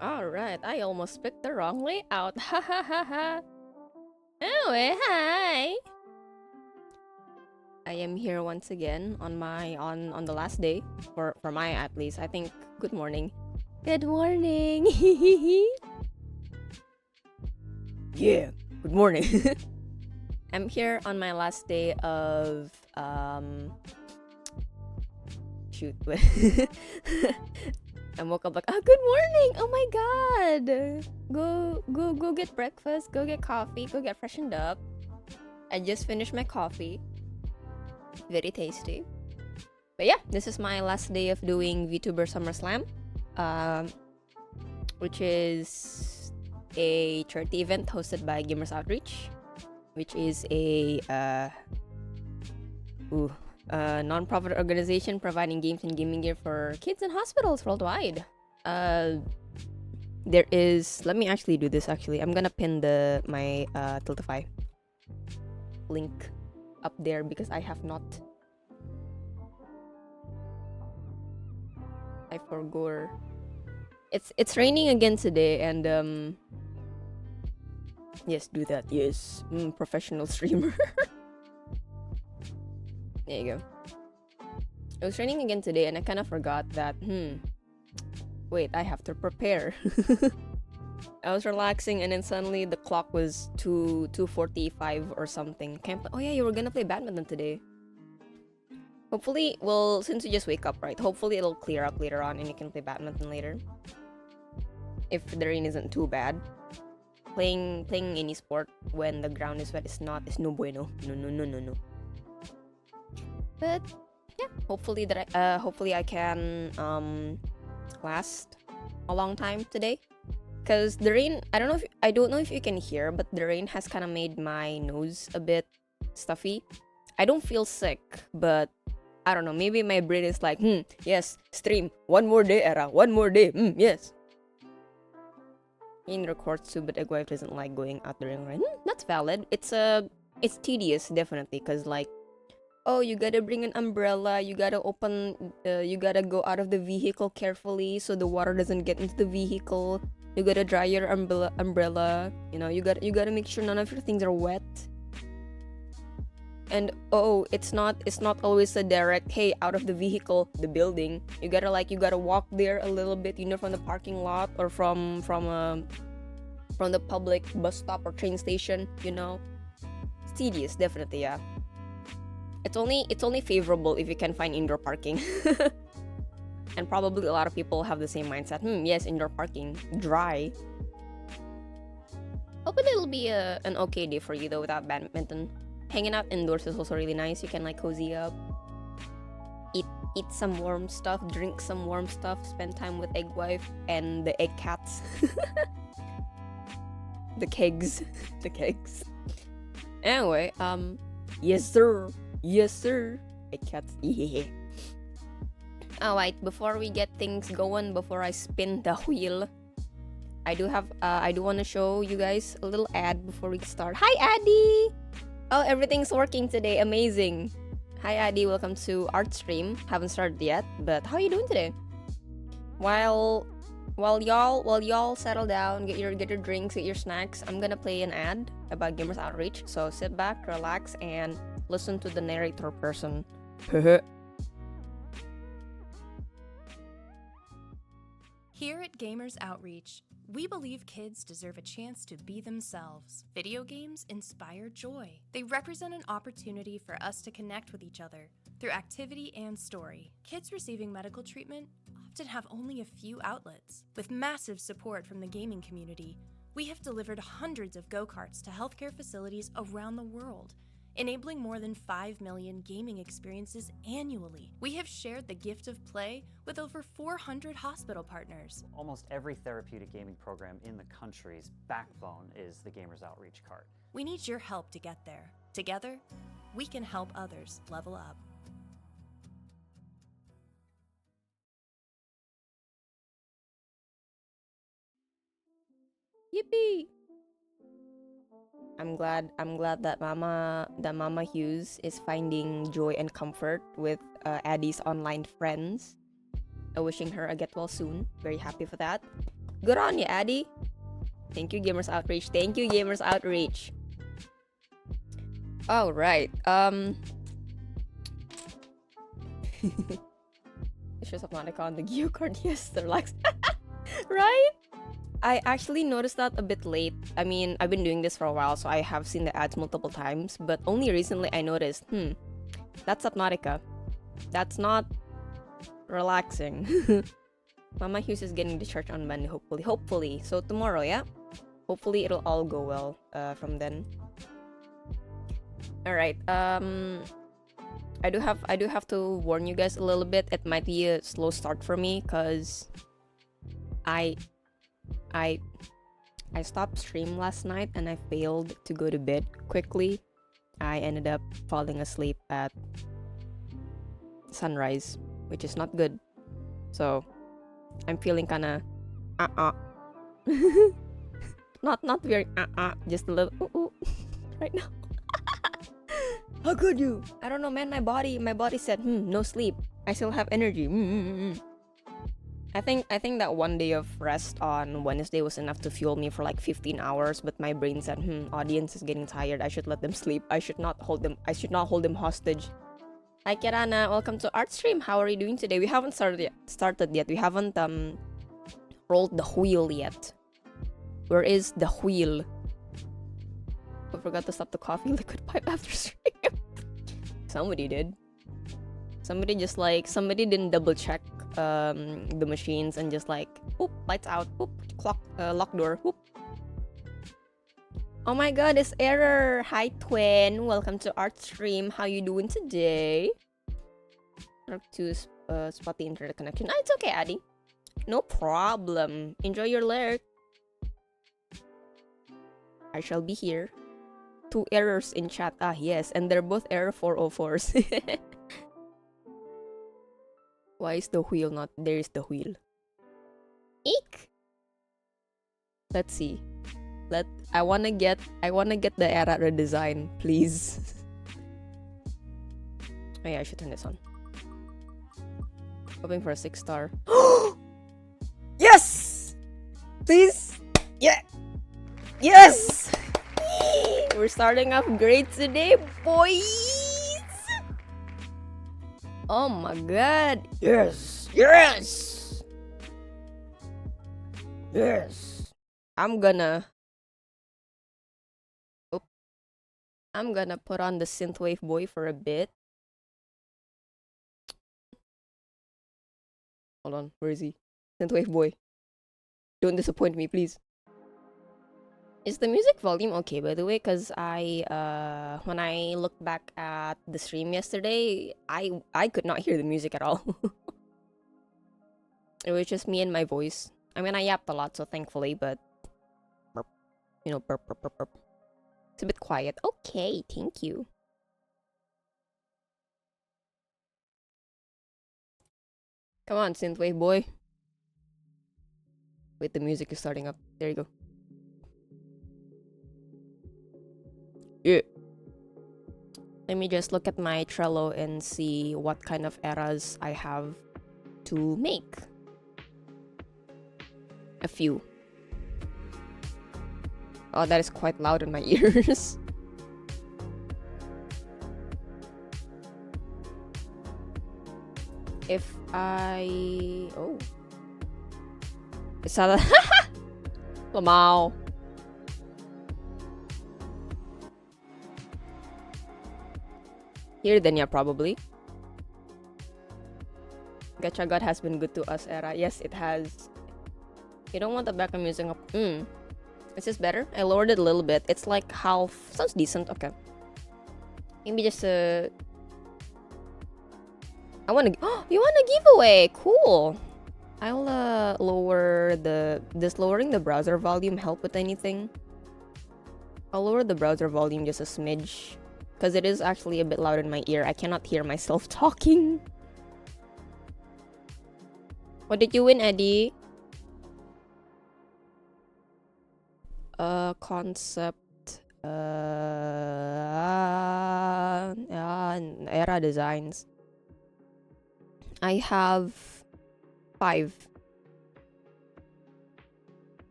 Alright, I almost picked the wrong layout. Ha ha ha ha. Anyway, hi! I am here once again on my on the last day for my at least. I think good morning. Good morning. Yeah, good morning. I'm here on my last day of shoot. I woke up like, good morning. Oh my god. Go get breakfast, go get coffee, go get freshened up. I just finished my coffee. Very tasty. But yeah, this is my last day of doing VTuber SummerSlam, which is a charity event hosted by Gamers Outreach, which is a non-profit organization providing games and gaming gear for kids in hospitals worldwide. There is, let me actually do this. I'm gonna pin my Tiltify link up there because I have not. I forgot. It's raining again today, and yes, do that. Yes, professional streamer. There you go. It was raining again today, and I kind of forgot that. Wait, I have to prepare. I was relaxing, and then suddenly the clock was 2:45 or something. Oh yeah, you were gonna play badminton today. Hopefully, well, since you just wake up, right? Hopefully it'll clear up later on, and you can play badminton later. If the rain isn't too bad. Playing any sport when the ground is wet is no bueno. No. But yeah, hopefully I can last a long time today. Cause the rain, I don't know if you can hear, but the rain has kind of made my nose a bit stuffy. I don't feel sick, but I don't know. Maybe my brain is like, yes, stream one more day, Era, one more day. Yes. In records too, but Egwife doesn't like going out during rain. That's valid. It's tedious, definitely, cause like, oh, you gotta bring an umbrella. You gotta you gotta go out of the vehicle carefully so the water doesn't get into the vehicle. You gotta dry your umbrella. You know, you gotta make sure none of your things are wet. And it's not always a direct, hey, out of the vehicle, the building. You gotta walk there a little bit, from the parking lot or from the public bus stop or train station. It's tedious, definitely, yeah. It's only favorable if you can find indoor parking. And probably a lot of people have the same mindset. Yes, indoor parking, dry. Hopefully it'll be an okay day for you though without badminton. Hanging out indoors is also really nice. You can like cozy up, eat some warm stuff, drink some warm stuff, spend time with Eggwife and the egg cats. The kegs. Anyway, yes sir. Egg cats. Yeah. Alright, before we get things going, before I spin the wheel, I do want to show you guys a little ad before we start. Hi Addy! Oh, everything's working today. Amazing. Hi Addy, welcome to Art Stream. Haven't started yet, but how are you doing today? While y'all settle down, get your drinks, get your snacks, I'm gonna play an ad about Gamers Outreach. So sit back, relax, and listen to the narrator person. Here at Gamers Outreach, we believe kids deserve a chance to be themselves. Video games inspire joy. They represent an opportunity for us to connect with each other through activity and story. Kids receiving medical treatment often have only a few outlets. With massive support from the gaming community, we have delivered hundreds of go-karts to healthcare facilities around the world, enabling more than 5 million gaming experiences annually. We have shared the gift of play with over 400 hospital partners. Almost every therapeutic gaming program in the country's backbone is the Gamers Outreach cart. We need your help to get there. Together, we can help others level up. Yippee! I'm glad that Mama Hughes is finding joy and comfort with Addie's online friends. Wishing her a get well soon. Very happy for that. Good on you, Addy. Thank you, Gamers Outreach. Thank you, Gamers Outreach. All right. It's just Monica on the Geo card. Yes, relax. Right? I actually noticed that a bit late. I mean, I've been doing this for a while, so I have seen the ads multiple times, but only recently I noticed, that's Subnautica. That's not relaxing. Mama Hughes is getting discharged on Monday, hopefully. So tomorrow, yeah? Hopefully it'll all go well from then. Alright, I do have to warn you guys a little bit. It might be a slow start for me, cause I stopped stream last night and I failed to go to bed quickly. I ended up falling asleep at sunrise, which is not good. So I'm feeling kinda not very just a little right now. How could you? I don't know, man. My body said, no sleep. I still have energy. I think that one day of rest on Wednesday was enough to fuel me for like 15 hours, but my brain said, audience is getting tired. I should let them sleep. I should not hold them hostage. Hi Kirana, welcome to Art Stream. How are you doing today? We haven't started yet. We haven't rolled the wheel yet. Where is the wheel? I forgot to stop the coffee liquid pipe after stream. Somebody did. Somebody didn't double check the machines and just like, whoop, lights out, whoop, clock, lock door, whoop. Oh my god, it's error. Hi twin, welcome to Art Stream. How you doing today? Work to spot the internet connection. Ah, it's okay, Addy. No problem. Enjoy your lurk. I shall be here. 2 errors in chat. Ah, yes, and they're both error 404s. Why is the wheel not? There is the wheel. Eek. Let's see. I wanna get the era redesign, please. Oh yeah, I should turn this on. Hoping for a 6-star. Yes! Please! Yeah! Yes! We're starting off great today, boys! Oh my god! Yes! Yes! Yes! I'm gonna put on the synthwave boy for a bit. Hold on, where is he? Synthwave boy. Don't disappoint me, please. Is the music volume okay, by the way? Because when I looked back at the stream yesterday, I could not hear the music at all. It was just me and my voice. I mean, I yapped a lot, so thankfully, but burp, burp, burp, burp, burp. It's a bit quiet. Okay, thank you. Come on, synthwave boy. Wait, the music is starting up. There you go. Yeah. Let me just look at my Trello and see what kind of eras I have to make. A few. Oh, that is quite loud in my ears. If I... Oh. Is that a... Lamau. Here then, yeah, probably. Gacha God has been good to us, era. Yes, it has. You don't want the background music up. Is this better? I lowered it a little bit. It's like half. Sounds decent. Okay. Maybe just I want to. Oh, you want a giveaway? Cool. I'll lower the. Does lowering the browser volume help with anything? I'll lower the browser volume just a smidge, because it is actually a bit loud in my ear. I cannot hear myself talking. What did you win, Eddie? Concept. Era designs. I have 5.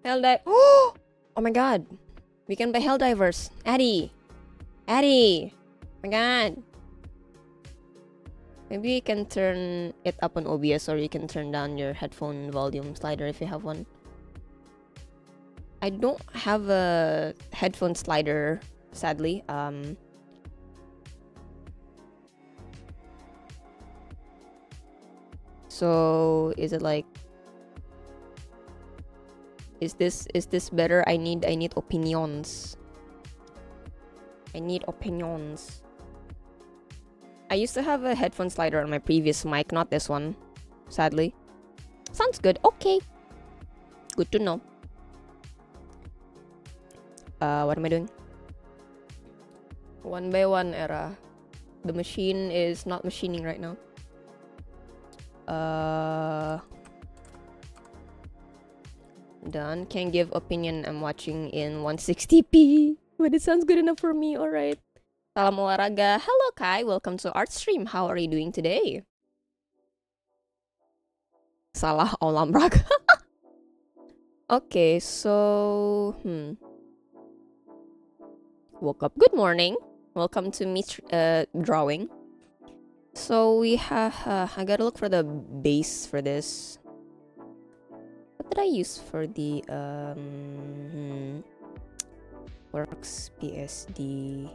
Helldive. Oh my god. We can buy Helldivers. Addy. Oh my god. Maybe you can turn it up on OBS, or you can turn down your headphone volume slider if you have one. I don't have a headphone slider, sadly. So is it like, is this better? I need opinions. I used to have a headphone slider on my previous mic, not this one, sadly. Sounds good. Okay. Good to know. What am I doing? One by one, Era. The machine is not machining right now. Done. Can give opinion. I'm watching in 160p. But it sounds good enough for me. Alright. Salam olahraga. Hello Kai. Welcome to Art Stream. How are you doing today? Salah olahraga. Okay, so woke up. Good morning. Welcome to me drawing. So we have I gotta look for the base for this. What did I use for the works PSD?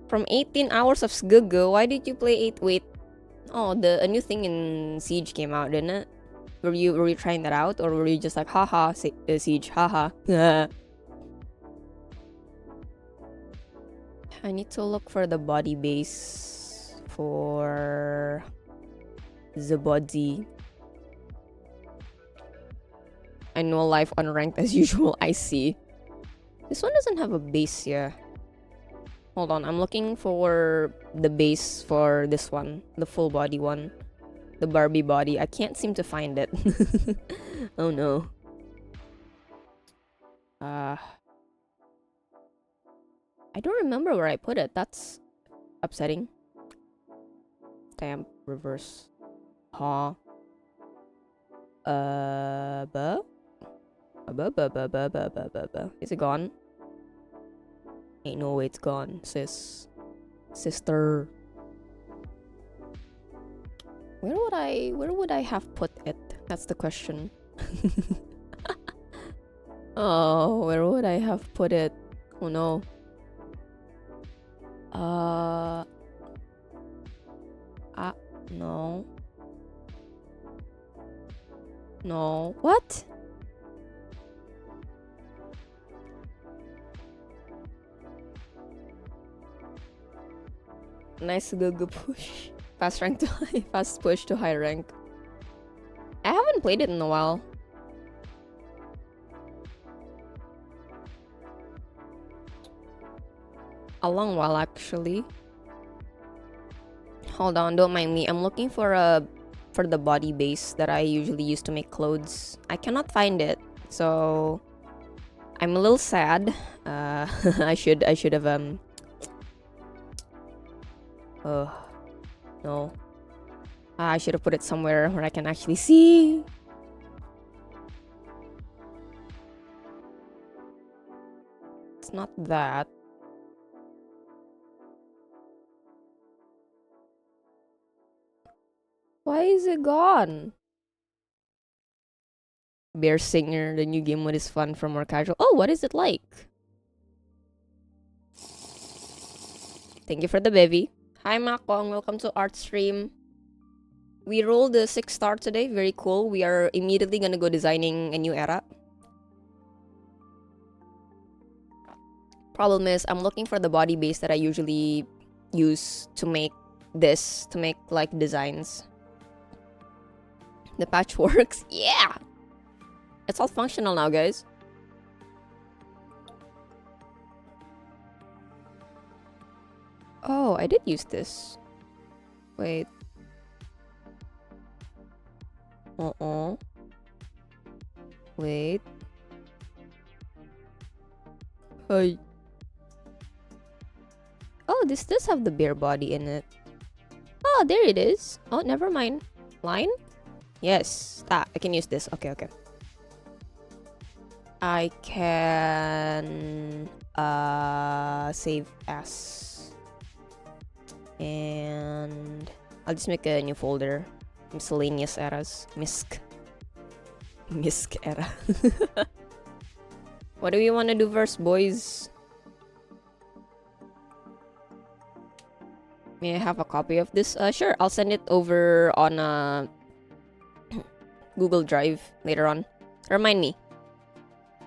From 18 hours of Sgugu, why did you play 8? Wait. Oh, a new thing in Siege came out, didn't it? Were you trying that out, or were you just like, haha, Siege, haha? I need to look for the body base for the body. I know life unranked as usual. I see. This one doesn't have a base here. Hold on, I'm looking for the base for this one, the full body one, the Barbie body. I can't seem to find it. Oh no. I don't remember where I put it. That's upsetting. Stamp reverse. Huh. Is it gone? Ain't no way it's gone, sister. Where would I have put it? That's the question. Oh, where would I have put it? Oh no. No. No. What? Nice Gugu push. Fast rank to high, fast push to high rank. I haven't played it in a while. A long while actually. Hold on, don't mind me. I'm looking for the body base that I usually use to make clothes. I cannot find it, so I'm a little sad. I should have oh no. I should have put it somewhere where I can actually see. It's not that. Why is it gone? Bear Singer, the new game mode is fun for more casual. Oh, what is it like? Thank you for the bevy. Hi Makong, welcome to Art Stream. We rolled the 6-star today, very cool. We are immediately gonna go designing a new era. Problem is, I'm looking for the body base that I usually use to make this, to make like designs. The patch works, yeah! It's all functional now, guys. Oh, I did use this. Wait. Wait. Hey. Oh, this does have the bear body in it. Oh, there it is. Oh, never mind. Line? Yes. Ah, I can use this. Okay, okay. I can save as, and I'll just make a new folder, miscellaneous eras, misc era. What do we want to do first, boys? May I have a copy of this? Sure, I'll send it over on Google Drive later on. Remind me.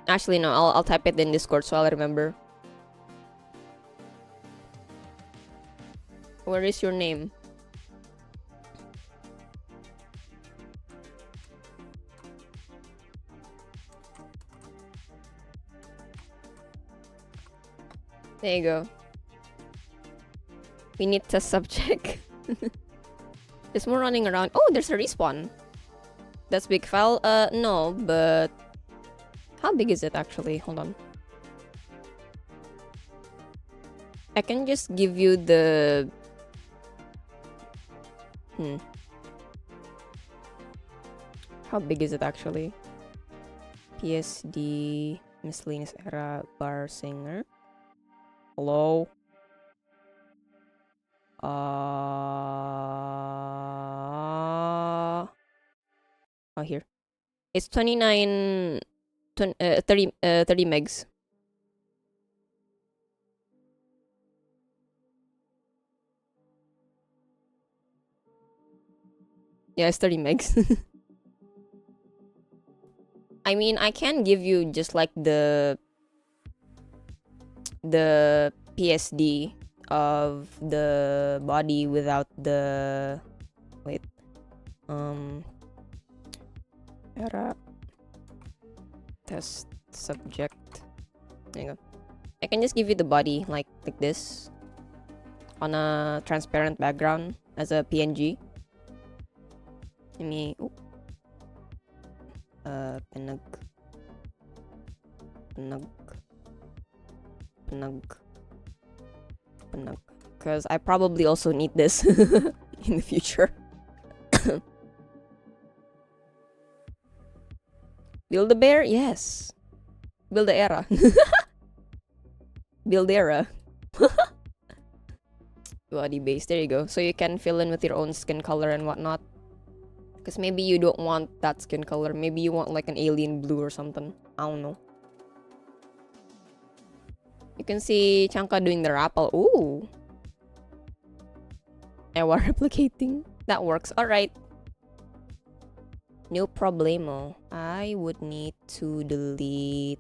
Actually, no, I'll type it in Discord so I'll remember. Where is your name? There you go. We need test subject. There's more running around. Oh, there's a respawn. That's big file. No, but how big is it actually? Hold on. I can just give you the How big is it actually? PSD miscellaneous era bar singer. Hello. Oh, here. It's 30 megs. Yeah, it's 30 megs. I mean, I can give you just like the PSD of the body without the era test subject. There you go. I can just give you the body like this on a transparent background as a PNG. Let me penug, because I probably also need this in the future. Build a bear? Yes. Build a era. Build era. Body base, there you go. So you can fill in with your own skin color and whatnot. Because maybe you don't want that skin color. Maybe you want like an alien blue or something. I don't know. You can see Chanka doing the rappel. Ooh. Ewa replicating. That works. Alright. No problemo. I would need to delete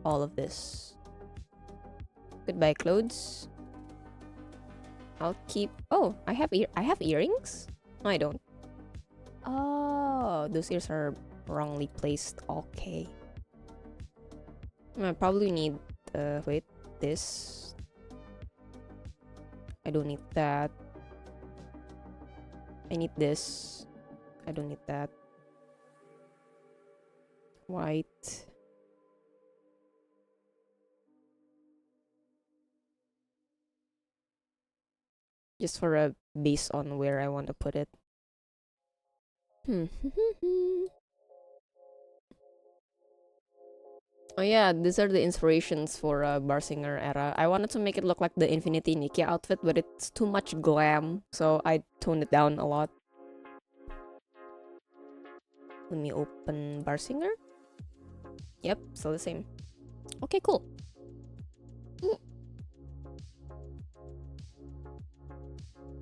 all of this. Goodbye, clothes. I'll keep. Oh, I have earrings? No, I don't. Oh, those ears are wrongly placed. Okay. I probably need. Wait, this. I don't need that. I need this. I don't need that. White. Just for a base on where I want to put it. Oh yeah, these are the inspirations for Barsinger era. I wanted to make it look like the Infinity Nikki outfit, but it's too much glam, so I toned it down a lot. Let me open Barsinger. Yep, still the same. Okay, cool.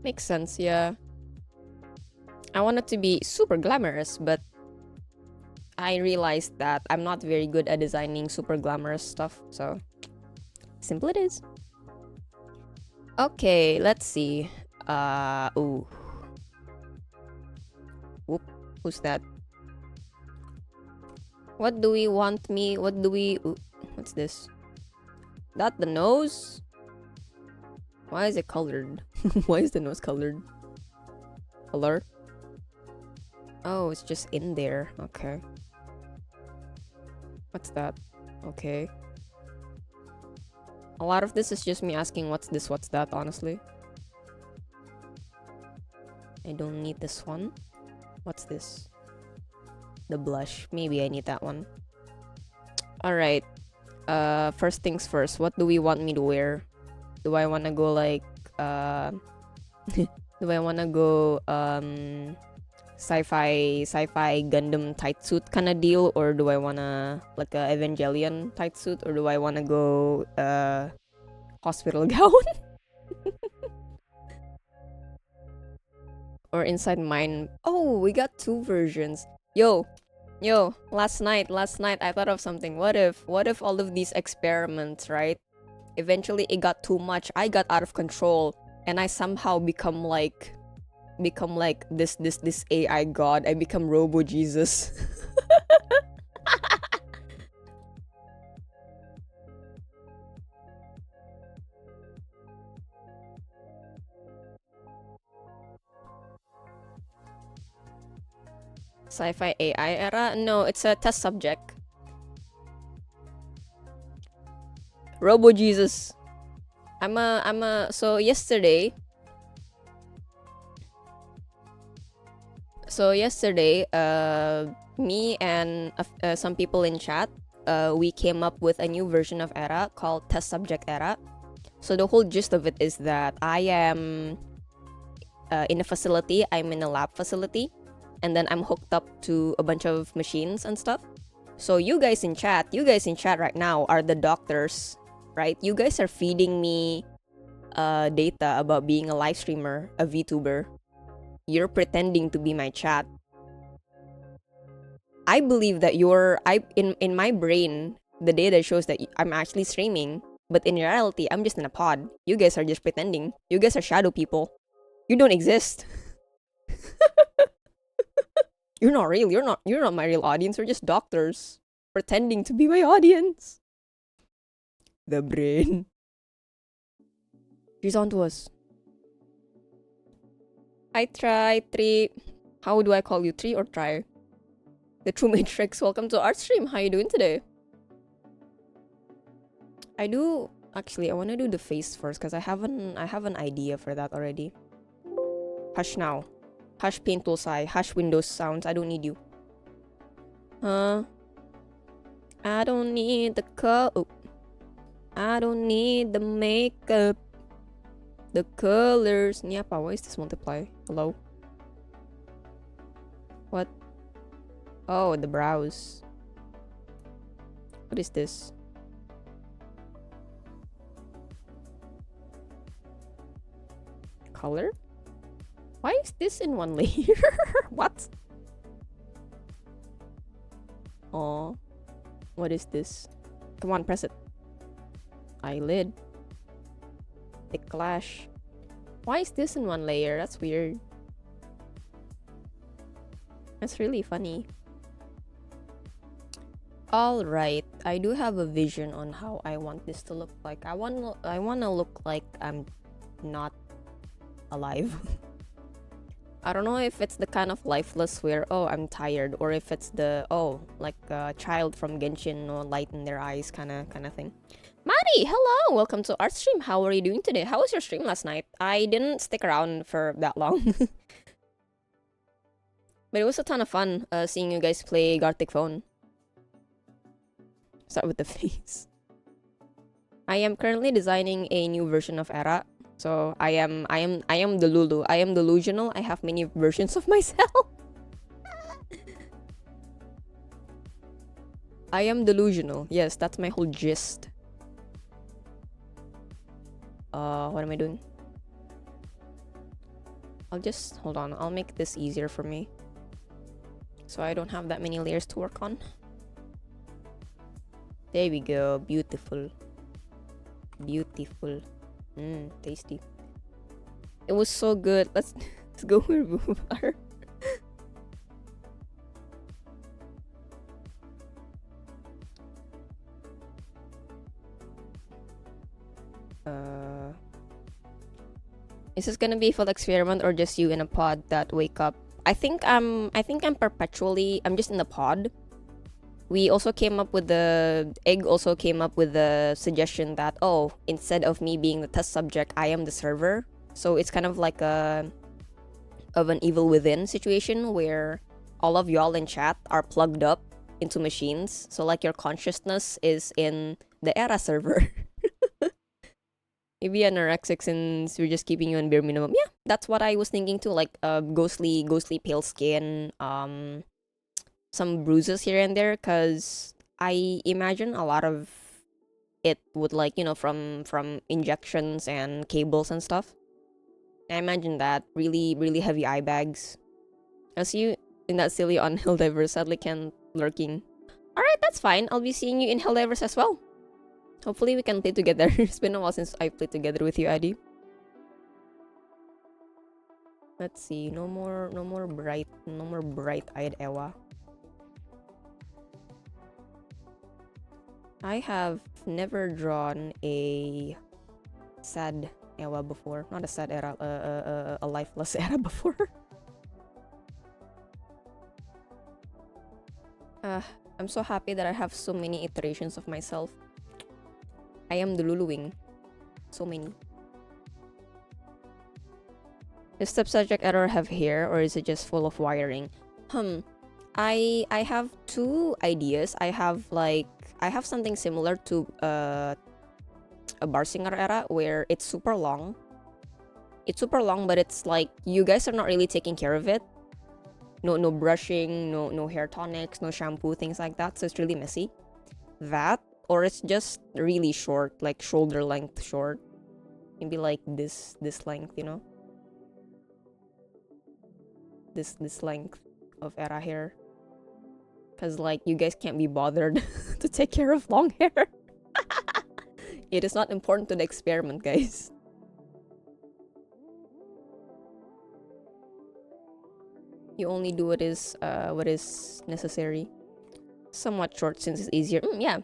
Makes sense, yeah. I want it to be super glamorous, but I realized that I'm not very good at designing super glamorous stuff, so simple it is. Okay, let's see. Ooh. Whoop, who's that? What do we want me? What do we... Ooh, what's this? That the nose? Why is it colored? Why is the nose colored? Color? Oh, it's just in there. Okay. What's that? Okay. A lot of this is just me asking what's this, what's that, honestly. I don't need this one. What's this? The blush. Maybe I need that one. Alright. First things first. What do we want me to wear? Do I wanna go like do I wanna go sci-fi Gundam tight suit kind of deal, or do I wanna like a Evangelion tight suit, or do I wanna go hospital gown? Or inside mine. Oh, we got 2 versions. Yo, last night I thought of something. What if all of these experiments, right? Eventually it got too much. I got out of control and I somehow become like this AI god. I become Robo Jesus. Sci-fi AI era? No, it's a test subject. Robo Jesus. So yesterday, me and some people in chat, we came up with a new version of ERA called Test Subject ERA. So the whole gist of it is that I am in a facility, I'm in a lab facility, and then I'm hooked up to a bunch of machines and stuff. So you guys in chat right now are the doctors, right? You guys are feeding me data about being a live streamer, a VTuber. You're pretending to be my chat. I believe that in my brain, the data shows that I'm actually streaming, but in reality, I'm just in a pod. You guys are just pretending. You guys are shadow people. You don't exist. You're not real. You're not my real audience. You're just doctors pretending to be my audience. The brain. She's on to us. I try 3. How do I call you? 3 or try? The True Matrix. Welcome to our stream. How you doing today? I want to do the face first because I have an idea for that already. Hush now. Hush paint tool sigh. Hush Windows sounds. I don't need you. I don't need the coat. I don't need the makeup. The colors. Nyapa, why is this multiply? Hello? What? Oh, the brows. What is this? Color? Why is this in one layer? What? Oh, what is this? Come on, press it. Eyelid. Thick lash. Why is this in one layer? That's weird. That's really funny. Alright, I do have a vision on how I want this to look like. I wanna look like I'm not alive. I don't know if it's the kind of lifeless where, oh, I'm tired, or if it's the, oh, like a child from Genshin, no light in their eyes kind of thing. Mari, hello! Welcome to our stream. How are you doing today? How was your stream last night? I didn't stick around for that long. But it was a ton of fun seeing you guys play Gartic Phone. Start with the face. I am currently designing a new version of ERA. So I am the Lulu. I am delusional. I have many versions of myself. I am delusional. Yes, that's my whole gist. What am I doing? I'll just hold on. I'll make this easier for me, so I don't have that many layers to work on. There we go. Beautiful. Beautiful. Tasty. It was so good. Let's go remove our. Is this gonna be a full experiment or just you in a pod that wake up? I think I'm just in the pod. We also came up with Egg also came up with the suggestion that, oh, instead of me being the test subject, I am the server. So it's kind of like an evil within situation where all of y'all in chat are plugged up into machines. So like your consciousness is in the era server. Maybe anorexic since we're just keeping you on bare minimum. Yeah, that's what I was thinking too. Like ghostly pale skin, some bruises here and there, cause I imagine a lot of it would like, you know, from injections and cables and stuff. I imagine that really heavy eye bags. I'll see you in that silly on Helldivers. Sadly can't lurking. Alright, that's fine. I'll be seeing you in Helldivers as well. Hopefully we can play together. It's been a while since I played together with you, Addy. Let's see. No more bright-eyed Ewa. I have never drawn a sad Ewa before. Not a sad era, a lifeless era before. I'm so happy that I have so many iterations of myself. I am the Luluwing. So many. Does step subject error have hair or is it just full of wiring? I have two ideas. I have something similar to a Barsinger era where it's super long. It's super long, but it's like you guys are not really taking care of it. No brushing, no hair tonics, no shampoo, things like that. So it's really messy. That, or it's just really short, like shoulder length short. Maybe like this length, you know? This length of era hair. Cause like you guys can't be bothered to take care of long hair. It is not important to the experiment, guys. You only do what is necessary. Somewhat short since it's easier. Yeah.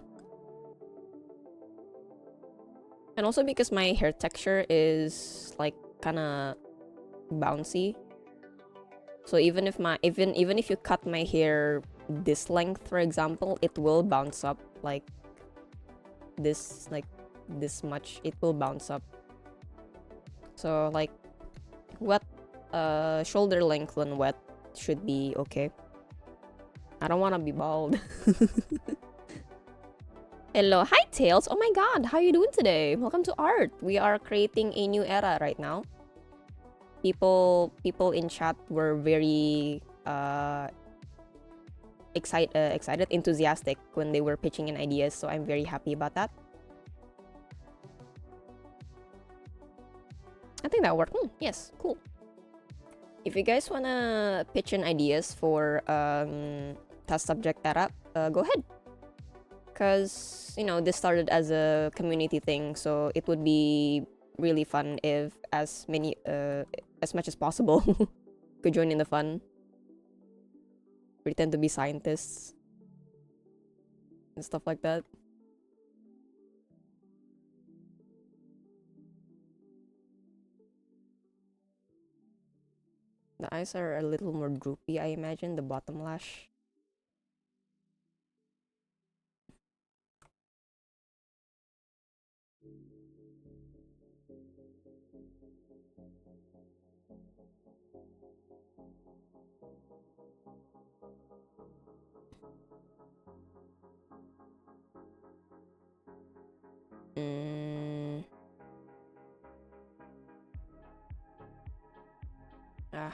And also because my hair texture is like kinda bouncy. So even if you cut my hair this length, for example, it will bounce up like this much. It will bounce up. So like wet shoulder length when wet should be okay. I don't want to be bald. Hello, hi Tails. Oh my god, how you doing today? Welcome to art. We are creating a new era right now. People in chat were very excited, enthusiastic when they were pitching in ideas, so I'm very happy about that. I think that worked. Yes, cool. If you guys wanna pitch in ideas for test subject era, go ahead. Cause you know this started as a community thing, so it would be really fun if as much as possible could join in the fun. Pretend to be scientists and stuff like that. The eyes are a little more droopy, I imagine, the bottom lash.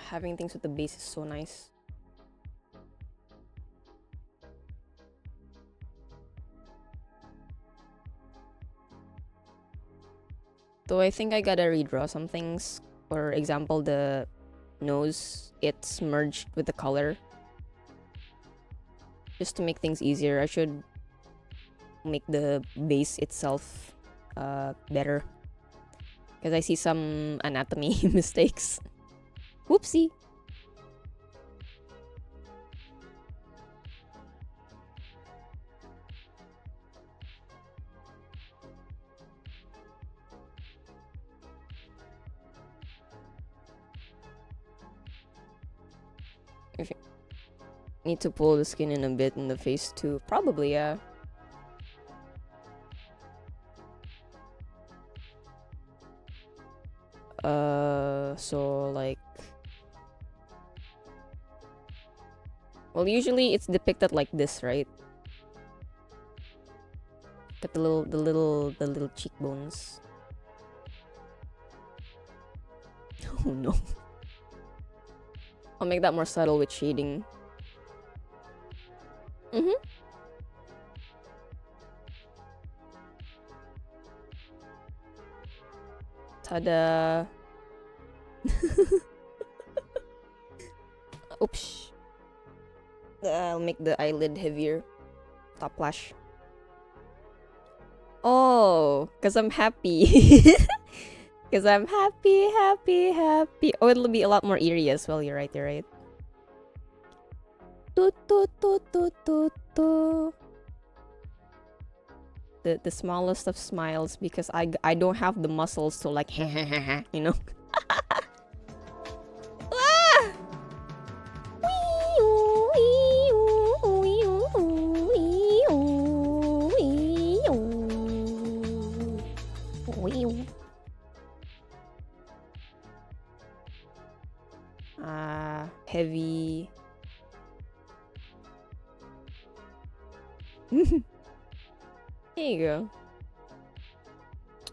Having things with the base is so nice. Though I think I gotta redraw some things. For example, the nose, it's merged with the color. Just to make things easier, I should make the base itself better. Because I see some anatomy mistakes. Whoopsie! If you need to pull the skin in a bit in the face too. Probably, yeah. So like Well, usually it's depicted like this, right? Got the little cheekbones. Oh no. I'll make that more subtle with shading. Ta-da! Oops. I'll make the eyelid heavier. Top lash. Oh, because I'm happy. Because I'm happy. Oh, it'll be a lot more eerie as well. You're right. Toot, toot, toot, toot, toot, toot. The smallest of smiles, because I don't have the muscles to like you know. Ah! Heavy. Here you go.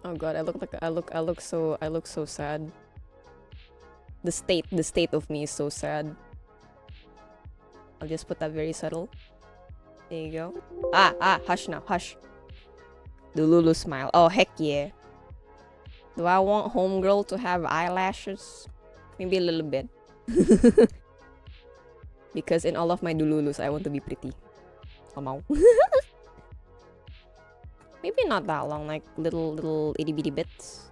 Oh god, I look so sad. The state of me is so sad. I'll just put that very subtle. There you go. Hush now, hush. The Lulu smile. Oh heck yeah. Do I want homegirl to have eyelashes? Maybe a little bit. Because in all of my Dululus, I want to be pretty. Somehow. Maybe not that long, like little itty bitty bits.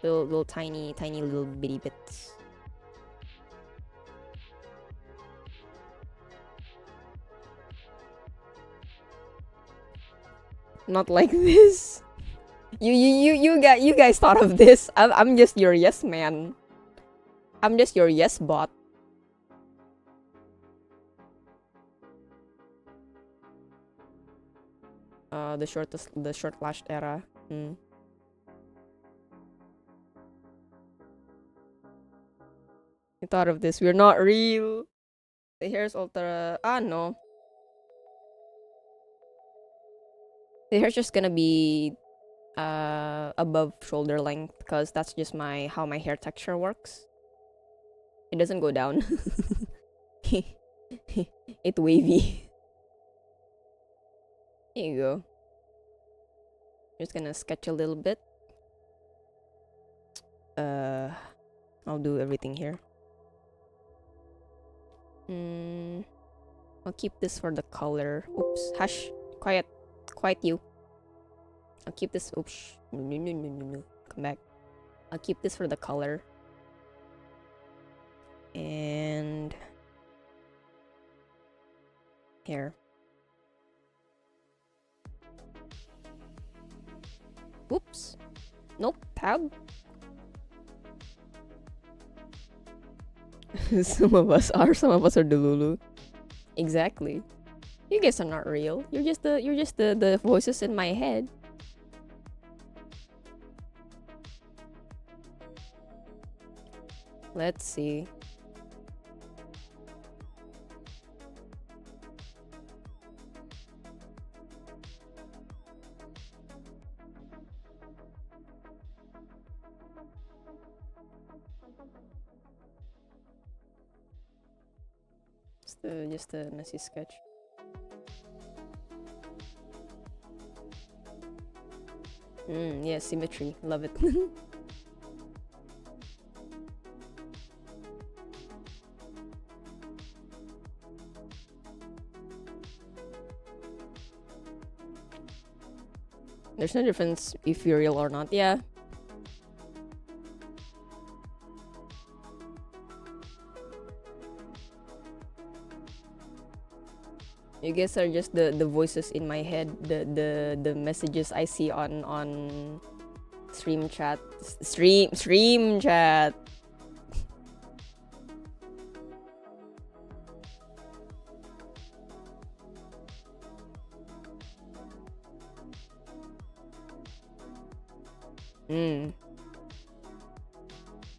Little tiny little bitty bits. Not like this. You guys thought of this. I'm just your yes man. I'm just your yes bot. The short lashed era. You thought of this. We're not real. The hair's ultra. No. The hair's just gonna be above shoulder length, because that's just how my hair texture works. It doesn't go down. It wavy. Here you go. Just gonna sketch a little bit. I'll do everything here. I'll keep this for the color. Oops, hush, quiet you. I'll keep this. Oops, no. Come back. I'll keep this for the color. And here. Oops. Nope. Tab. Some of us are Delulu. Exactly. You guys are not real. You're just the voices in my head. Let's see. Just a messy sketch. Yeah, symmetry. Love it. There's no difference if you're real or not. Yeah. You guys are just the voices in my head, the messages I see on stream chat. Stream chat.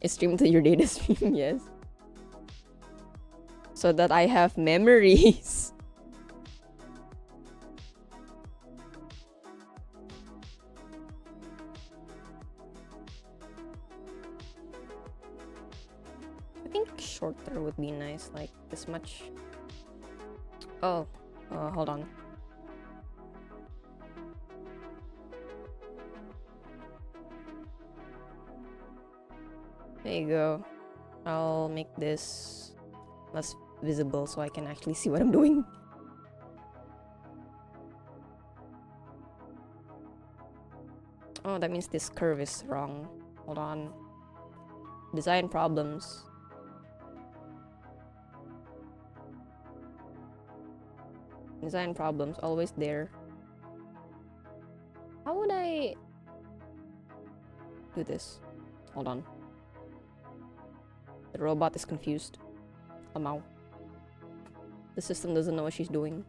It's streamed to your data stream, yes. so that I have memories. I think shorter would be nice, like this much. Oh, hold on. There you go. I'll make this less visible so I can actually see what I'm doing. Oh, that means this curve is wrong. Hold on. Design problems. Design problems, always there. How would I do this? Hold on. The robot is confused. Somehow. The system doesn't know what she's doing,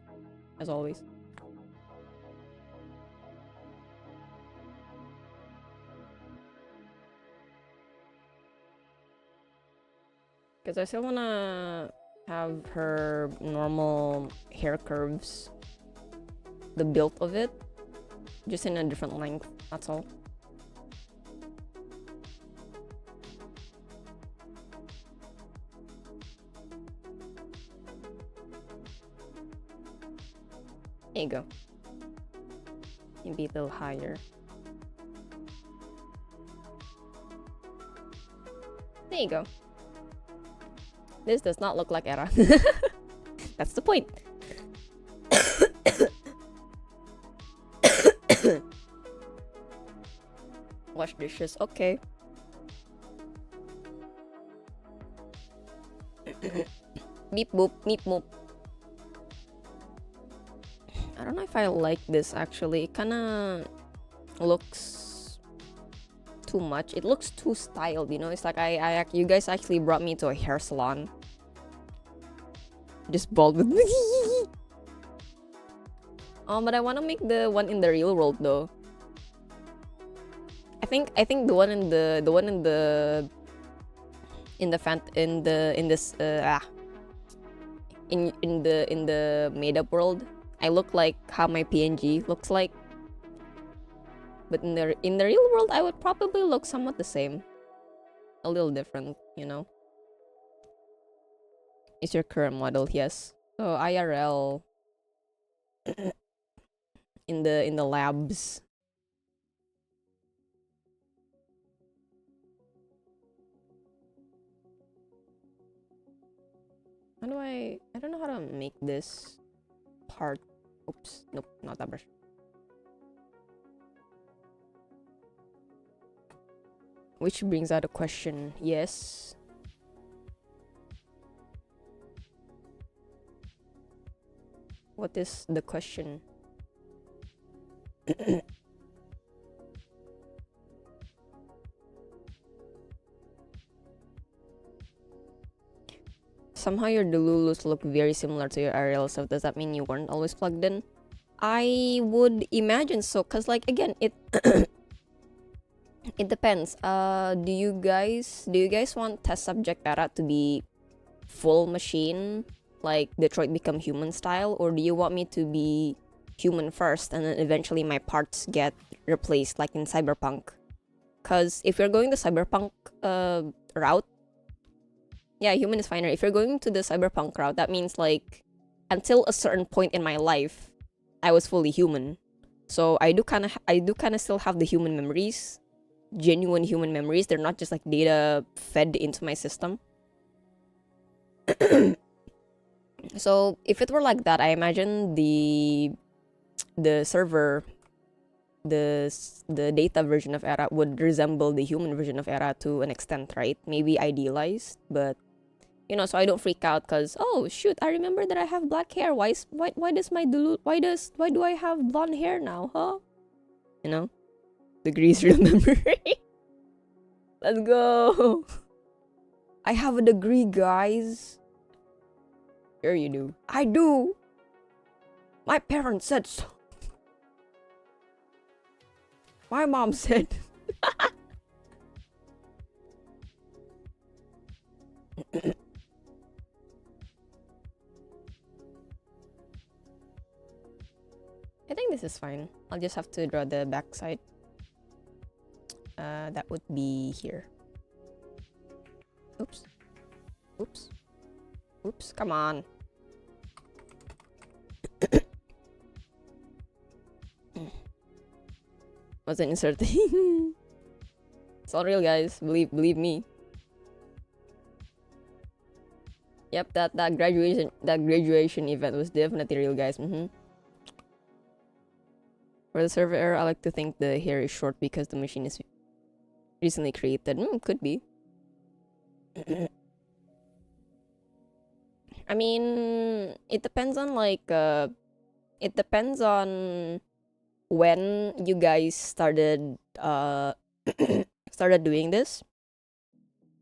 as always. Because I still wanna have her normal hair curves. The build of it. Just in a different length, that's all. There you go. Maybe a little higher. There you go. This does not look like Era. That's the point. Wash dishes, okay. Beep boop, beep boop. I don't know if I like this actually. It kinda looks too much. It looks too styled, you know? It's like you guys actually brought me to a hair salon. Just bald with Oh, but I want to make the one in the real world though. I think the one in the made up world, I look like how my PNG looks like. But in the real world, I would probably look somewhat the same. A little different, you know. Is your current model? Yes. So IRL in the labs. How do I don't know how to make this part. Oops, nope, not that brush. Which brings out a question. Yes. What is the question? Somehow your Delulus look very similar to your Ariel stuff. Does that mean you weren't always plugged in? I would imagine so, cause like again, it it depends. Do you guys want test subject Era to be full machine, like Detroit Become Human style, or do you want me to be human first and then eventually my parts get replaced like in Cyberpunk? Cause if you're going the Cyberpunk route, yeah, human is finer. If you're going to the Cyberpunk route, that means like until a certain point in my life, I was fully human. So I do kind of still have the human memories, genuine human memories. They're not just like data fed into my system. So if it were like that, I imagine the server, the data version of Era would resemble the human version of Era to an extent, right? Maybe idealized, but you know, so I don't freak out because, oh shoot, I remember that I have black hair. Why do I have blonde hair now, huh? You know, degrees remembering. Let's go. I have a degree, guys. Sure you do. I do. My parents said so. My mom said. This is fine. I'll just have to draw the back side. That would be here. Oops. Oops. Oops. Come on. Wasn't inserting. It's all real, guys. Believe me. Yep, that graduation event was definitely real, guys. For the server error, I like to think the hair is short because the machine is recently created. Could be. I mean, it depends on it depends on when you guys started started doing this.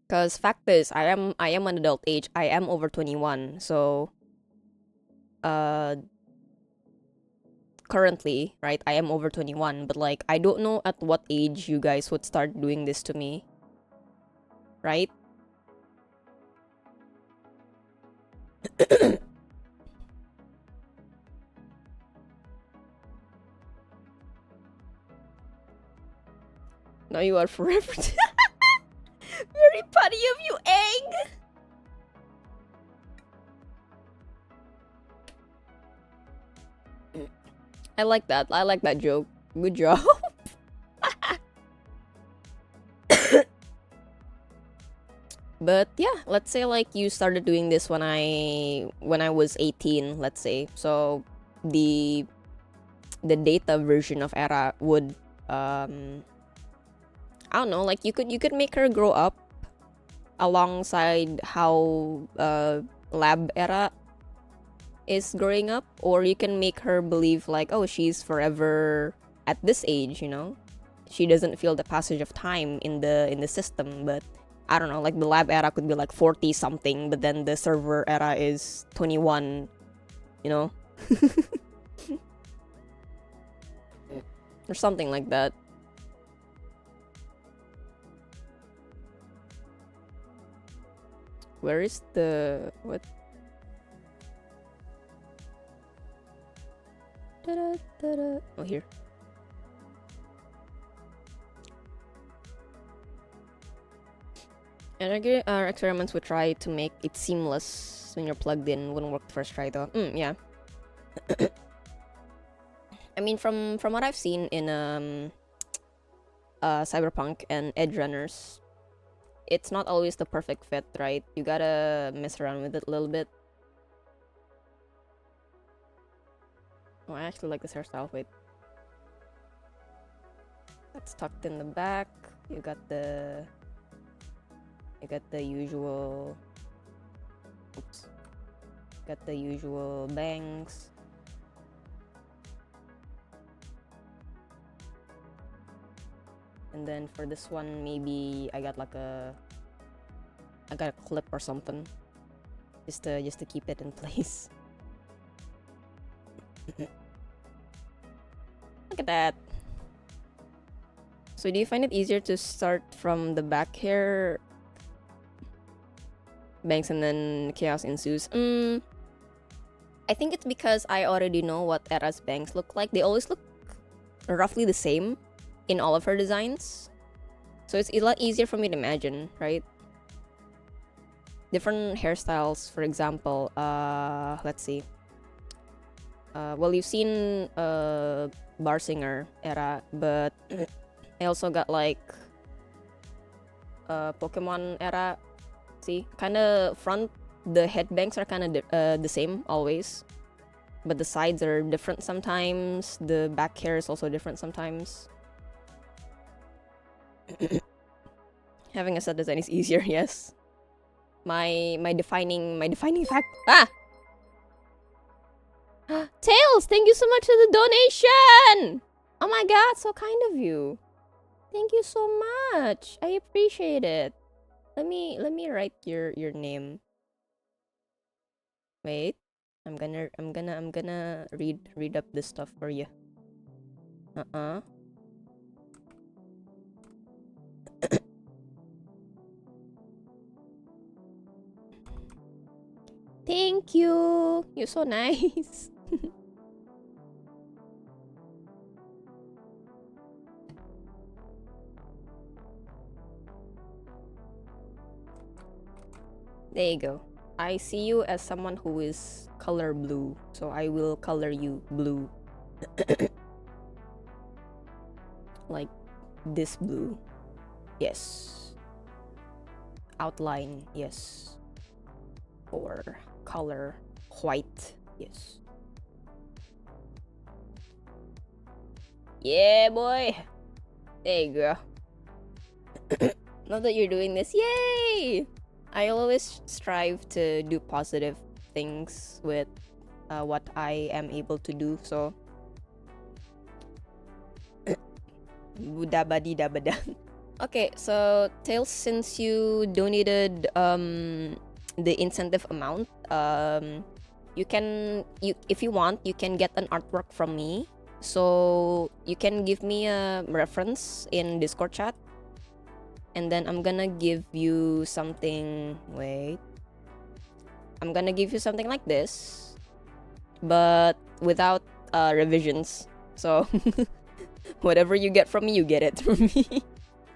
Cause fact is, I am an adult age. I am over 21, so currently, right, I am over 21, but like I don't know at what age you guys would start doing this to me, right? Now you are forever. Very funny of you, Egg. I like that. I like that joke. Good job. But yeah, let's say like you started doing this when I was 18, let's say. So the data version of Era would I don't know, like you could make her grow up alongside how Lab Era is growing up, or you can make her believe like, oh, she's forever at this age, you know? She doesn't feel the passage of time in the system, but I don't know, like the Lab Era could be like 40 something, but then the server era is 21, you know? Or something like that. Where is the what? Da-da-da-da. Oh, here. And our experiments would try to make it seamless when you're plugged in. Wouldn't work the first try though. Yeah. I mean, from what I've seen in Cyberpunk and Edge Runners, it's not always the perfect fit, right? You gotta mess around with it a little bit. Oh, I actually like this hairstyle. Wait. That's tucked in the back. You got the usual. Oops. Got the usual bangs. And then for this one, maybe I got a clip or something, just to keep it in place. Look at that. So do you find it easier to start from the back hair bangs and then chaos ensues? I think it's because I already know what Era's bangs look like. They always look roughly the same in all of her designs, so it's a lot easier for me to imagine, right? Different hairstyles, for example, let's see. Well, you've seen Bar Singer Era, but I also got like Pokemon Era. See, kind of front, the headbangs are kind of the same always, but the sides are different sometimes. The back hair is also different sometimes. Having a set design is easier, yes. My defining fact. Tails, thank you so much for the donation. Oh my god, so kind of you. Thank you so much. I appreciate it. Let me write your name. Wait. I'm gonna read up this stuff for you. Thank you. You're so nice. There you go. I see you as someone who is color blue, so I will color you blue. Like this blue. Yes. Outline, yes. Or color white, yes. Yeah, boy. There you go. Now that you're doing this, yay! I always strive to do positive things with what I am able to do, so budabadi dabada. Okay, so Tails, since you donated the incentive amount, if you want, you can get an artwork from me. So you can give me a reference in Discord chat, and then I'm gonna give you something. Wait, I'm gonna give you something like this, but without revisions. So whatever you get from me, you get it from me.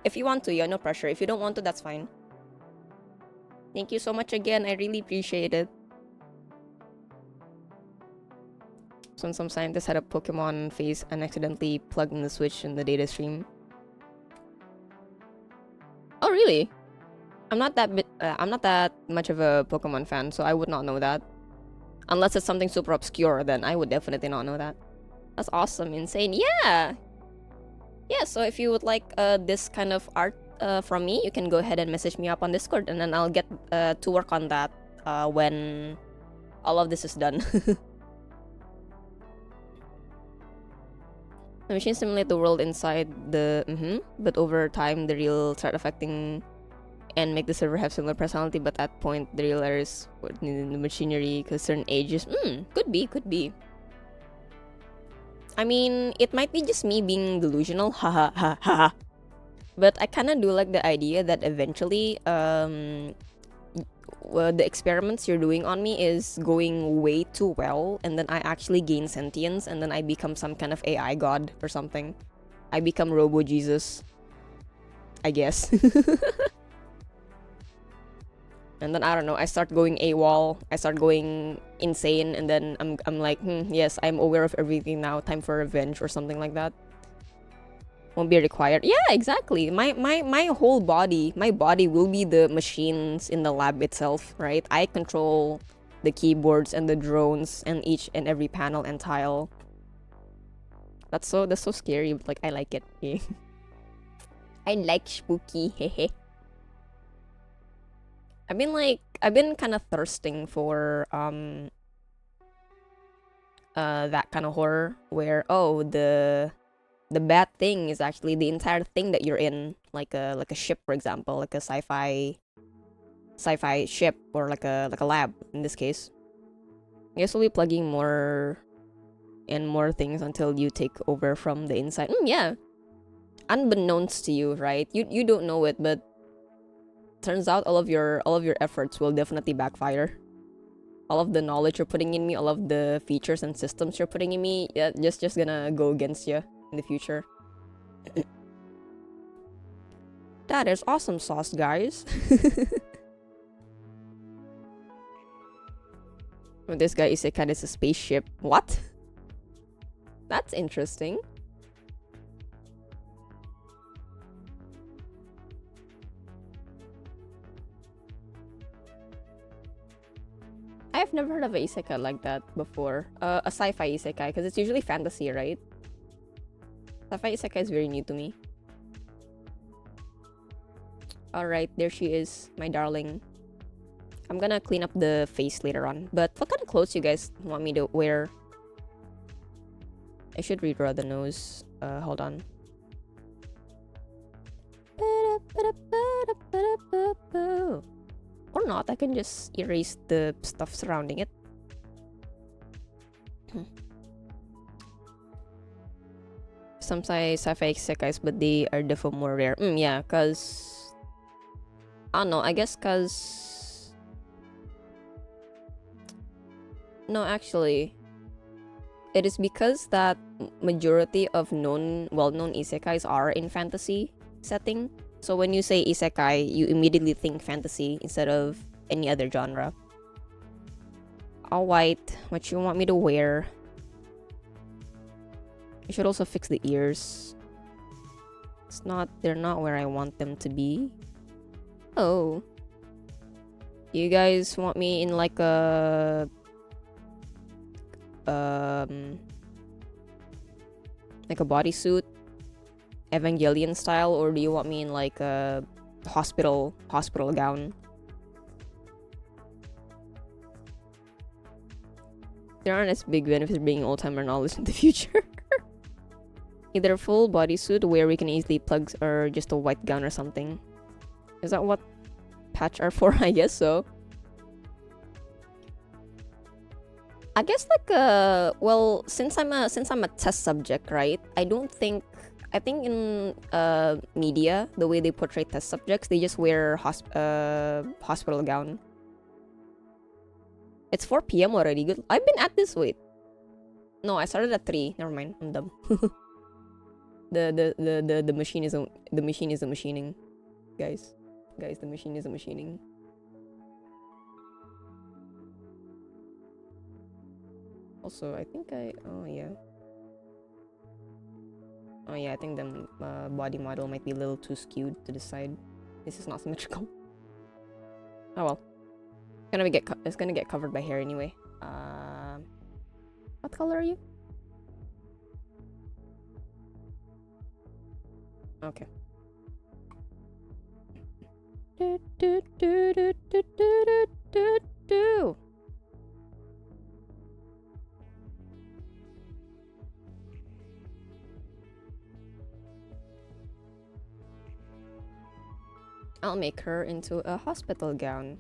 If you want to, yeah, no pressure. If you don't want to, that's fine. Thank you so much again. I really appreciate it. So some scientists had a Pokemon face and accidentally plugged in the switch in the data stream. Oh really? I'm not that much of a Pokemon fan, so I would not know that. Unless it's something super obscure, then I would definitely not know that. That's awesome, insane. Yeah. Yeah, so if you would like this kind of art from me, you can go ahead and message me up on Discord, and then I'll get to work on that when all of this is done. The machines simulate the world inside the but over time the real start affecting and make the server have similar personality, but at that point the real errors in the machinery because certain ages. Could be. I mean, it might be just me being delusional, haha ha ha. But I kind of do like the idea that eventually the experiments you're doing on me is going way too well, and then I actually gain sentience, and then I become some kind of AI god or something. I become Robo Jesus, I guess. And then I don't know, I start going AWOL, I start going insane, and then I'm like, yes, I'm aware of everything now, time for revenge or something like that. Won't be required. Yeah, exactly. My whole body, my body will be the machines in the lab itself, right? I control the keyboards and the drones and each and every panel and tile. That's so scary, but like I like it. I like spooky. Hehe. I've been kind of thirsting for that kind of horror where the bad thing is actually the entire thing that you're in, like a ship, for example, like a sci-fi ship, or like a lab in this case. I guess we'll be plugging more and more things until you take over from the inside. Yeah, unbeknownst to you, right? You don't know it, but turns out all of your efforts will definitely backfire. All of the knowledge you're putting in me, all of the features and systems you're putting in me, yeah, just gonna go against you in the future. That is awesome sauce, guys. This guy is a spaceship. What? That's interesting. I've never heard of an isekai like that before. A sci-fi isekai, because it's usually fantasy, right? Sci-fi isekai is very new to me. Alright, there she is, my darling. I'm gonna clean up the face later on. But what kind of clothes you guys want me to wear? I should redraw the nose. Hold on. Or not, I can just erase the stuff surrounding it. Some sci-fi isekais, but they are definitely more rare. Yeah, cause I don't know, I guess cause no, actually it is because that majority of well-known isekais are in fantasy setting. So when you say isekai, you immediately think fantasy instead of any other genre. All white. What you want me to wear? I should also fix the ears. They're not where I want them to be. Oh. You guys want me in like a bodysuit, Evangelion style, or do you want me in like a hospital gown? There aren't as big benefits of being old-timer knowledge in the future. Either full bodysuit where we can easily plug, or just a white gown or something. Is that what patch are for? I guess so. I guess like well, since I'm a test subject, right? I think in media, the way they portray test subjects, they just wear hospital gown. It's 4 p.m. already. Good. I've been at this. Wait. No, I started at 3. Never mind. I'm dumb. The machine is the machining. Guys, the machine is the machining. Also, I think oh yeah, I think the body model might be a little too skewed to the side. This is not symmetrical. Oh well. It's gonna get covered by hair anyway. What color are you? Okay. I'll make her into a hospital gown.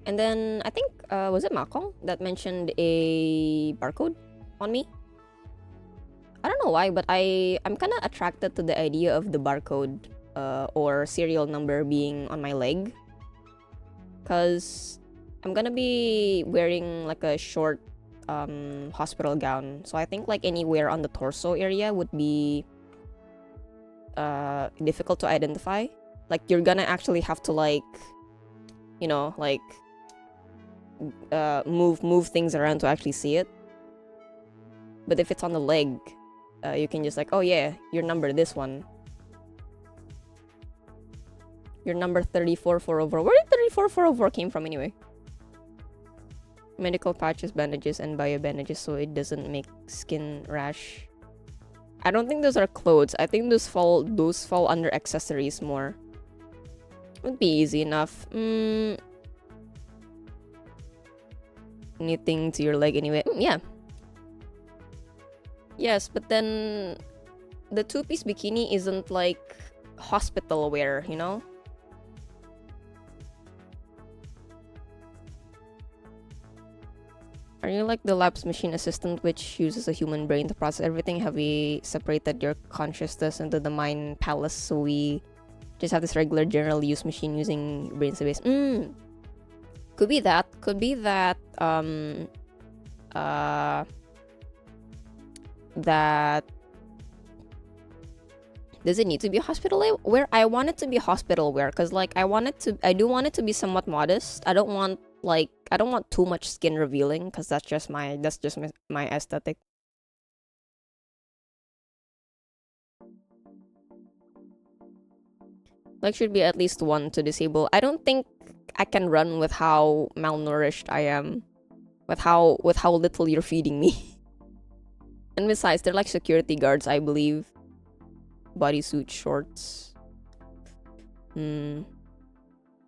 And then I think was it Makong that mentioned a barcode on me? I don't know why, but I'm kind of attracted to the idea of the barcode or serial number being on my leg, cause I'm gonna be wearing like a short hospital gown, so I think like anywhere on the torso area would be difficult to identify. Like you're gonna actually have to like, you know, like move things around to actually see it. But if it's on the leg, you can just like, oh yeah, your number, this one. Your number 34404. Where did 34404 came from anyway? Medical patches, bandages, and bio bandages so it doesn't make skin rash. I don't think those are clothes. I think those fall under accessories more. Would be easy enough. Anything to your leg anyway. Yeah. Yes, but then the two-piece bikini isn't like hospital wear, you know? Are you like the lab's machine assistant, which uses a human brain to process everything? Have we separated your consciousness into the mind palace, so we just have this regular general use machine using brain space? Could be that. Could be that. That does it need to be hospital wear? I want it to be hospital wear because like I do want it to be somewhat modest. I don't want too much skin revealing because that's just my aesthetic. Like should be at least one to disable. I don't think I can run with how malnourished I am, with how little you're feeding me. And besides, they're like security guards, I believe. Bodysuit shorts.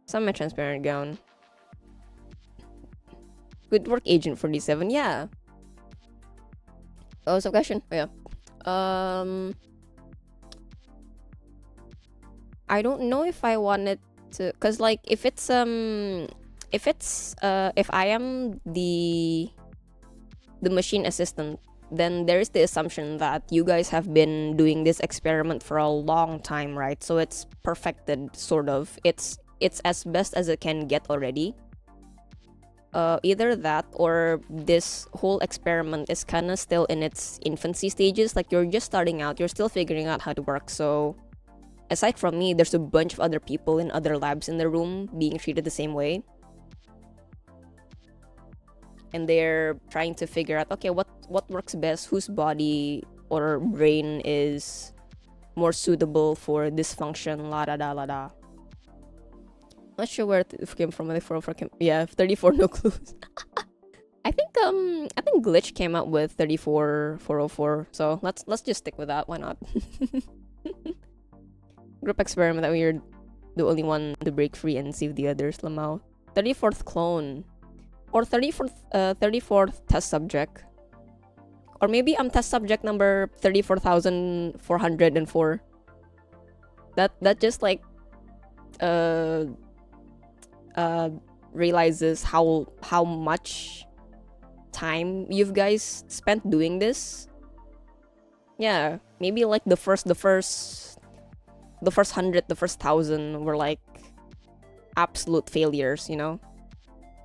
Semi-transparent gown. Good work, Agent 47. Yeah. Oh, so question. Oh, yeah. I don't know if I wanted to, cause like if I am the machine assistant, then there's the assumption that you guys have been doing this experiment for a long time, right? So it's perfected, sort of. It's as best as it can get already. Either that or this whole experiment is kind of still in its infancy stages. Like you're just starting out, you're still figuring out how to work. So aside from me, there's a bunch of other people in other labs in the room being treated the same way. and they're trying to figure out, okay, what works best, whose body or brain is more suitable for this function, la da da la da. Not sure where it came from. 34 came, yeah, 34 no clues. I think Glitch came out with 34404, so let's just stick with that. Why not? Group experiment that we're the only one to break free and save the others. Lamau. 34th clone. Or 34th test subject. Or maybe I'm test subject number 34,404. That just like realizes how much time you guys spent doing this. Yeah, maybe like the first 100, the first 1,000 were like absolute failures, you know?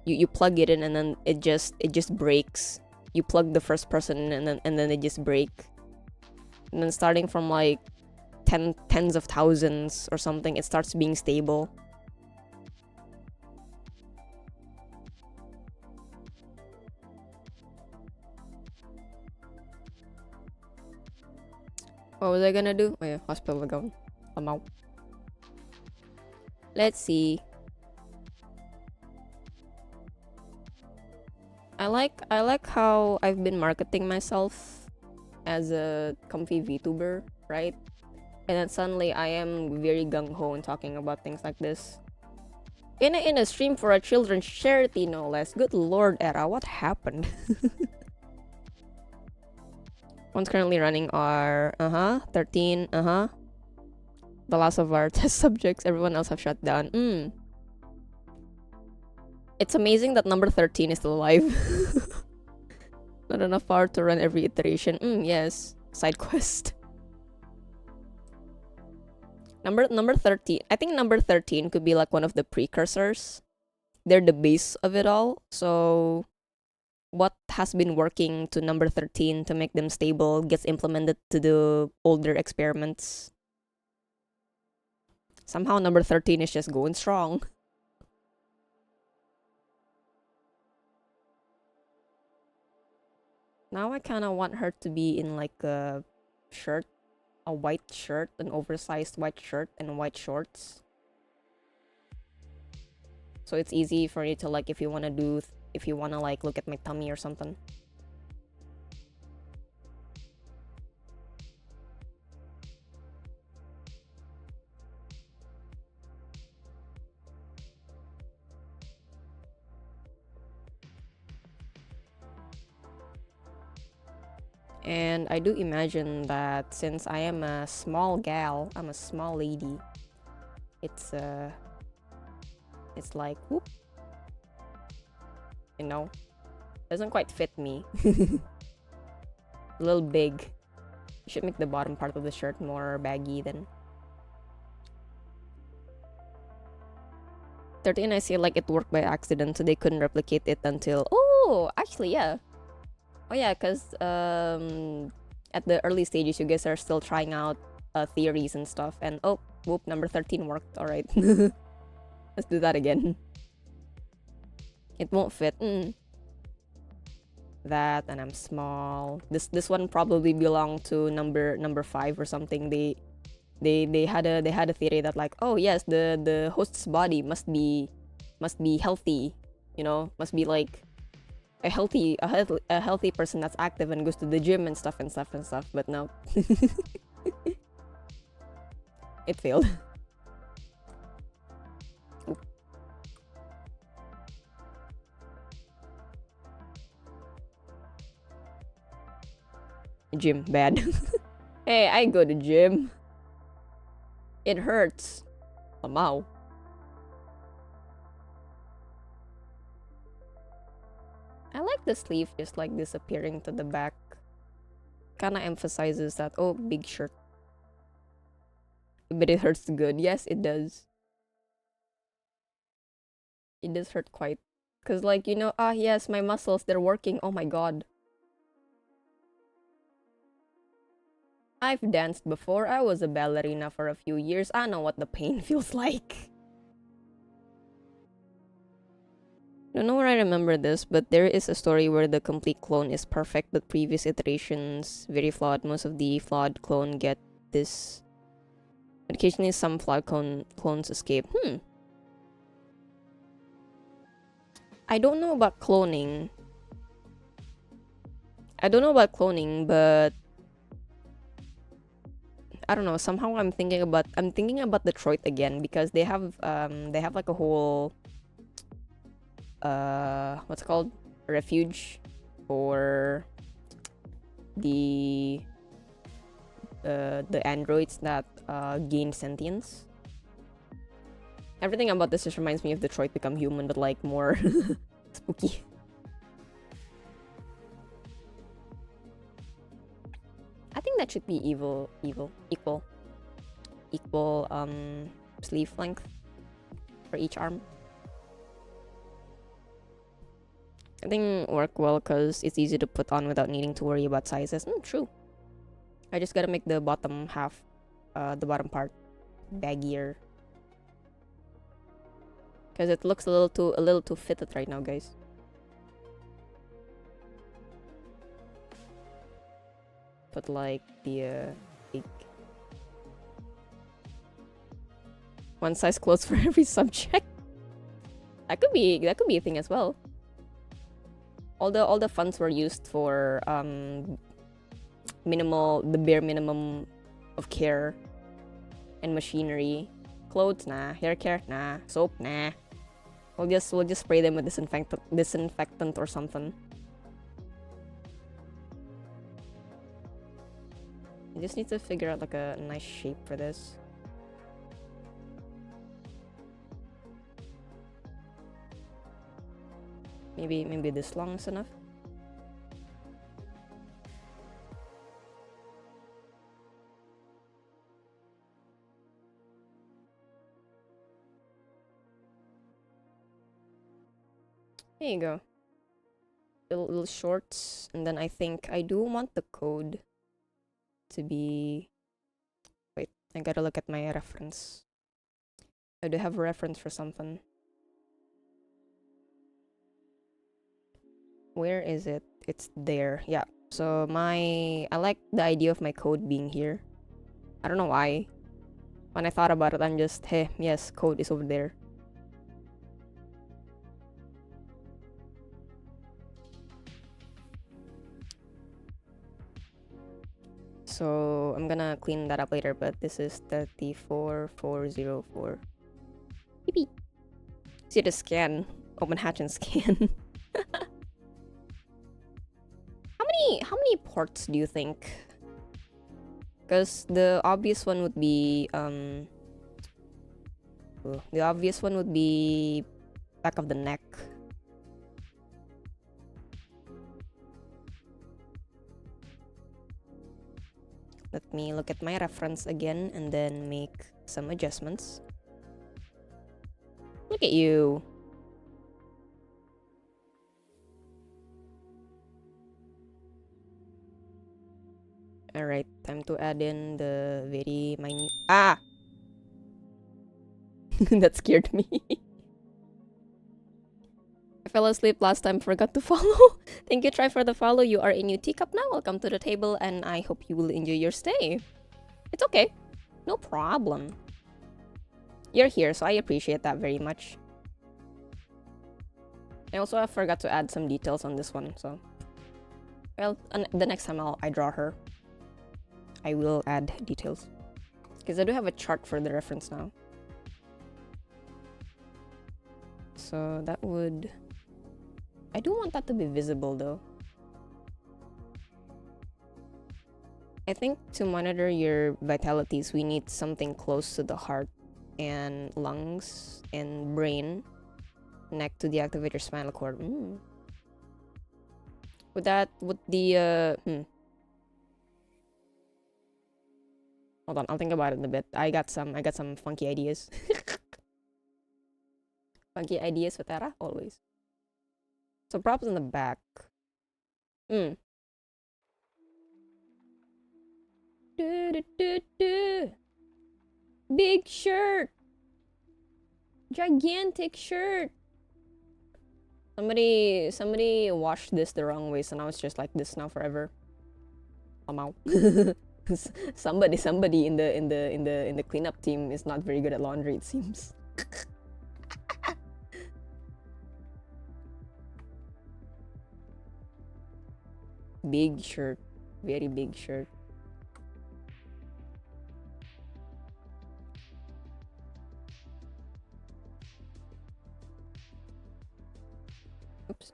You plug it in and then it just breaks. You plug the first person in and then it just break. And then starting from like tens of thousands or something, it starts being stable. What was I gonna do? Oh yeah, hospital gown. I'm out. Let's see. I like how I've been marketing myself as a comfy VTuber, right? And then suddenly I am very gung-ho in talking about things like this. In a stream for a children's charity, no less. Good lord, Era, what happened? One's currently running our 13, the last of our test subjects. Everyone else have shut down. It's amazing that number 13 is still alive. Not enough power to run every iteration. Yes. Side quest. Number 13. I think number 13 could be like one of the precursors. They're the base of it all. So what has been working to number 13 to make them stable gets implemented to the older experiments. Somehow number 13 is just going strong. Now I kind of want her to be in like a shirt, a white shirt, an oversized white shirt and white shorts. So it's easy for you to like, if you want to like look at my tummy or something. And I do imagine that since I am a small gal, I'm a small lady, it's like, whoop, you know, doesn't quite fit me. A little big. You should make the bottom part of the shirt more baggy then. 13, I see like it worked by accident, so they couldn't replicate it until, oh, actually, yeah. Oh yeah, because at the early stages, you guys are still trying out theories and stuff, and oh, whoop, number 13 worked. All right, let's do that again. It won't fit. That, and I'm small. This one probably belonged to number 5 or something. They had a theory that like, oh yes, the host's body must be healthy, you know, must be like a healthy person that's active and goes to the gym and stuff, but no. It failed. Oop. Gym bad. Hey, I go to gym. It hurts. Lamau. I like the sleeve just like disappearing to the back. Kinda emphasizes that, oh, big shirt. But it hurts good. Yes, it does. It does hurt quite. Cause like, you know, yes, my muscles, they're working. Oh my god. I've danced before. I was a ballerina for a few years. I know what the pain feels like. Don't know where I remember this, but there is a story where the complete clone is perfect, but previous iterations very flawed. Most of the flawed clone get this. But occasionally some flawed clones escape. I don't know about cloning. But I don't know. Somehow I'm thinking about Detroit again because they have like a whole what's it called, refuge for the androids that gain sentience. Everything about this just reminds me of Detroit Become Human, but like more spooky. I think that should be equal sleeve length for each arm. I think work well because it's easy to put on without needing to worry about sizes. True. I just gotta make the bottom half, the bottom part, baggier. Because it looks a little too fitted right now, guys. Put like the big one size clothes for every subject. That could be a thing as well. All the funds were used for the bare minimum of care and machinery. Clothes, nah. Hair care, nah. Soap, nah. We'll just spray them with disinfectant or something. I just need to figure out like a nice shape for this. Maybe this long is enough. There you go. Little shorts, and then I think I do want the code to be. Wait, I gotta look at my reference. I do have a reference for something. Where is it? It's there. Yeah. So I like the idea of my code being here. I don't know why. When I thought about it, I'm just, hey, yes, code is over there. So I'm gonna clean that up later, but this is 34404. Yippee. See the scan. Open hatch and scan. How many ports do you think? Because the obvious one would be back of the neck. Let me look at my reference again and then make some adjustments. Look at you. Alright, time to add in the very minute. Ah! That scared me. I fell asleep last time, forgot to follow. Thank you, Try, for the follow. You are a new teacup now. Welcome to the table, and I hope you will enjoy your stay. It's okay. No problem. You're here, so I appreciate that very much. I also forgot to add some details on this one, so... Well, the next time I draw her, I will add details. Because I do have a chart for the reference now. So that would... I do want that to be visible though. I think to monitor your vitalities, we need something close to the heart and lungs and brain. Connect to the activator spinal cord. Would the Hold on, I'll think about it in a bit. I got some funky ideas. Funky ideas with Tara, always. So props in the back. Big shirt. Gigantic shirt. Somebody washed this the wrong way, so now it's just like this now forever. Somehow. somebody in the cleanup team is not very good at laundry, it seems. Big shirt, very big shirt. Oops.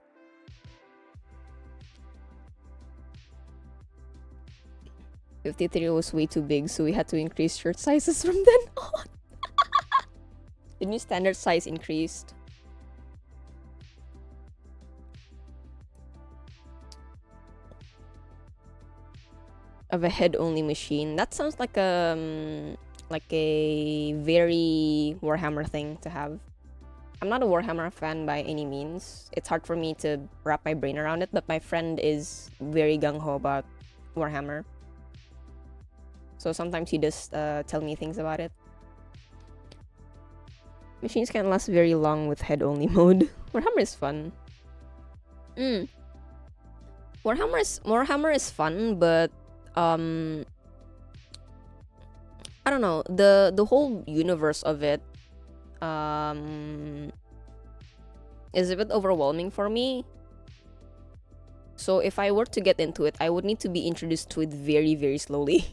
53 was way too big, so we had to increase shirt sizes from then on. The new standard size increased. Of a head-only machine. That sounds like a very Warhammer thing to have. I'm not a Warhammer fan by any means. It's hard for me to wrap my brain around it, but my friend is very gung-ho about Warhammer. So sometimes he does tell me things about it. Machines can't last very long with head-only mode. Warhammer is fun. Warhammer is fun, but I don't know, the whole universe of it is a bit overwhelming for me. So if I were to get into it, I would need to be introduced to it very, very slowly.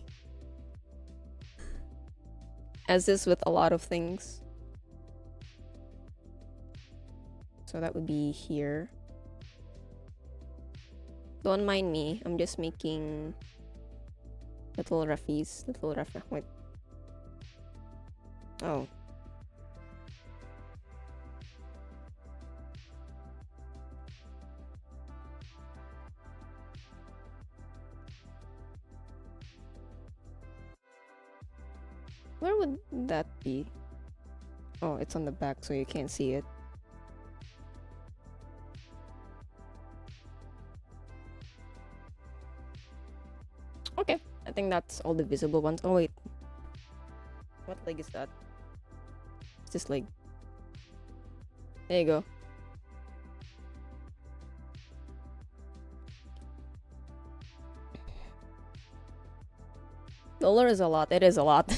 As is with a lot of things. So that would be here. Don't mind me, I'm just making little roughies. Wait. Oh. Where would that be? Oh, it's on the back, so you can't see it. Okay, I think that's all the visible ones. Oh wait, what leg is that? It's this leg. There you go. Dollar is a lot. It is a lot.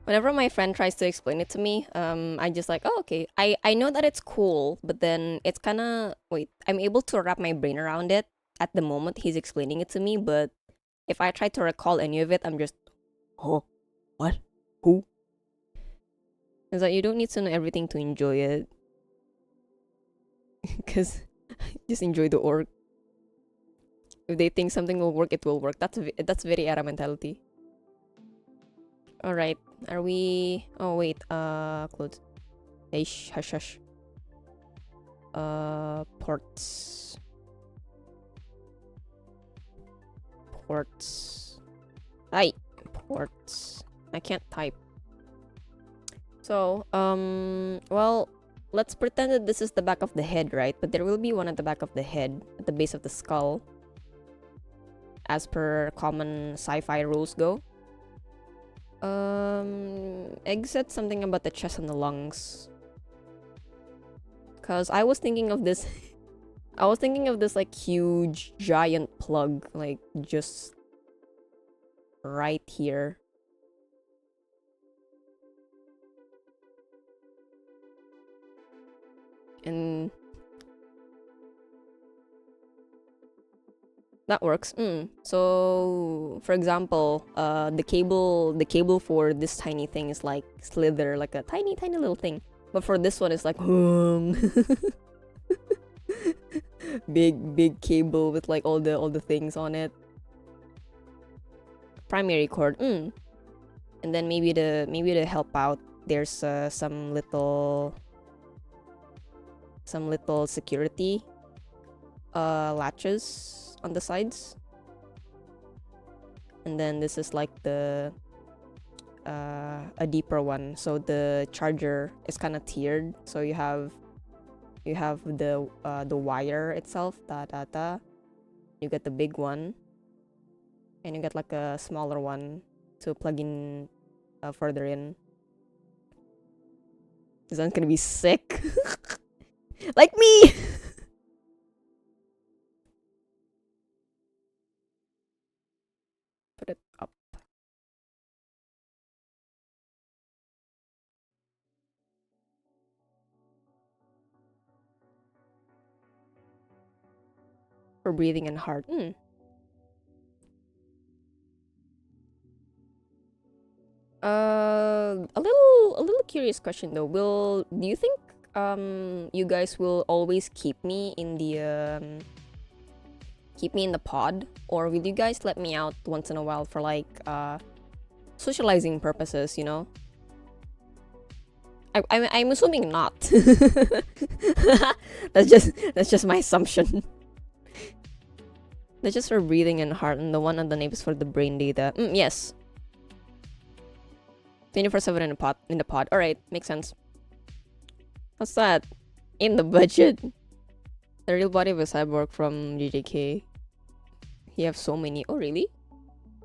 Whenever my friend tries to explain it to me, I just like, oh, okay. I know that it's cool, but then it's kind of... Wait, I'm able to wrap my brain around it at the moment he's explaining it to me, but if I try to recall any of it, I'm just... Oh, what? Who? It's like, you don't need to know everything to enjoy it. Because just enjoy the org. If they think something will work, it will work. That's very Era mentality. Alright, are we... Oh, wait, clothes. Hush, hush. Ports. Hi, ports. I can't type. So, well, let's pretend that this is the back of the head, right? But there will be one at the back of the head, at the base of the skull. As per common sci-fi rules go. Egg said something about the chest and the lungs. Cause I was thinking of this I was thinking of this like huge giant plug, like just right here. And that works. So, for example, the cable for this tiny thing is like slither, like a tiny little thing. But for this one, it's like big cable with like all the things on it. Primary cord. And then maybe to help out, there's some little security latches on the sides. And then this is like the a deeper one, so the charger is kind of tiered. So you have the wire itself, you get the big one, and you get like a smaller one to plug in further in. This one's gonna be sick. Like me. For breathing and heart. A little curious question though. Do you think you guys will always keep me in the pod, or will you guys let me out once in a while for like socializing purposes, you know? I'm assuming not. That's just my assumption. That's just for breathing and heart, and the one underneath is for the brain data. Yes. 24/7 in the pod. All right, makes sense. What's that? In the budget. The real body of a cyborg from JJK. You have so many. Oh really?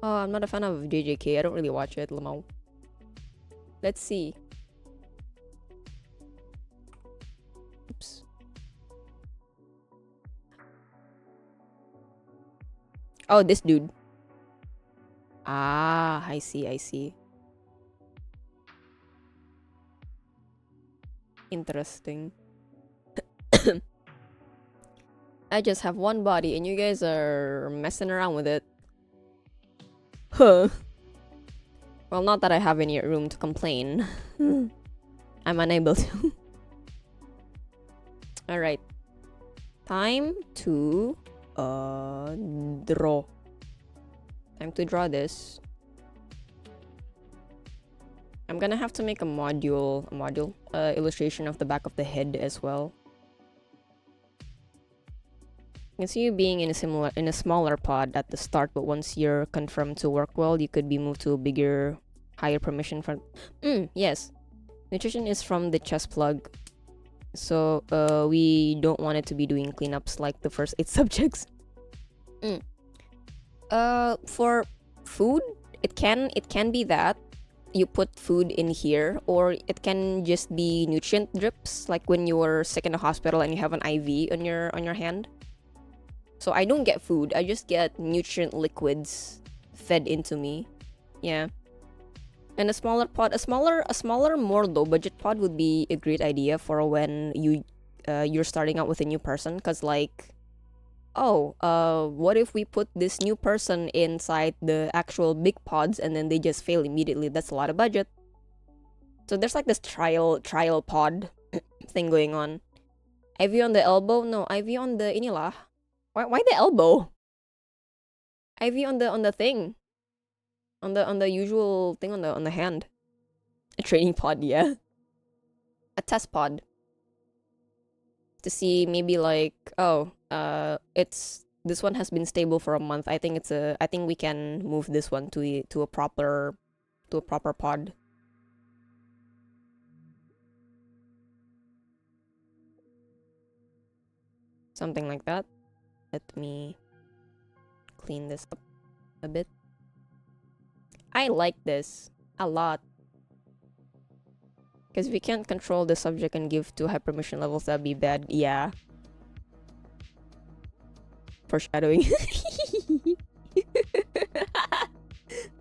Oh, I'm not a fan of JJK. I don't really watch it. Lamau. Let's see. Oops. Oh, this dude. Ah, I see. Interesting. I just have one body and you guys are messing around with it. Huh. Well, not that I have any room to complain. I'm unable to. Alright. Time to draw. Time to draw this. I'm gonna have to make a module illustration of the back of the head as well. I can see you being in a smaller pod at the start, but once you're confirmed to work well, you could be moved to a bigger, higher permission front. Yes. Nutrition is from the chest plug. So we don't want it to be doing cleanups like the first 8 subjects. For food, it can be that you put food in here, or it can just be nutrient drips, like when you were sick in the hospital and you have an IV on your hand. So I don't get food, I just get nutrient liquids fed into me. Yeah. And a smaller pod, a smaller, more low budget pod would be a great idea for when you're starting out with a new person, cause like, what if we put this new person inside the actual big pods and then they just fail immediately? That's a lot of budget. So there's like this trial pod thing going on. IV on the elbow? No, IV on the inilah. Why the elbow? IV on the thing. On the usual thing on the hand. A training pod, yeah. A test pod. To see maybe like, this one has been stable for a month. I think we can move this one to a proper pod. Something like that. Let me clean this up a bit. I like this a lot. Because if we can't control the subject and give too high permission levels, that'd be bad. Yeah. Foreshadowing.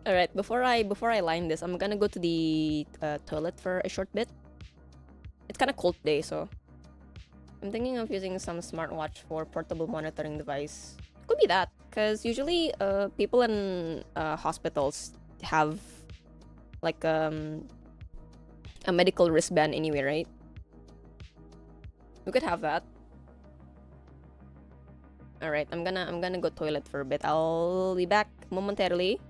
Alright, before I line this, I'm gonna go to the toilet for a short bit. It's kind of cold today, so I'm thinking of using some smartwatch for portable monitoring device. Could be that, because usually people in hospitals have like a medical wristband anyway, right? We could have that. Alright, I'm gonna go toilet for a bit. I'll be back momentarily.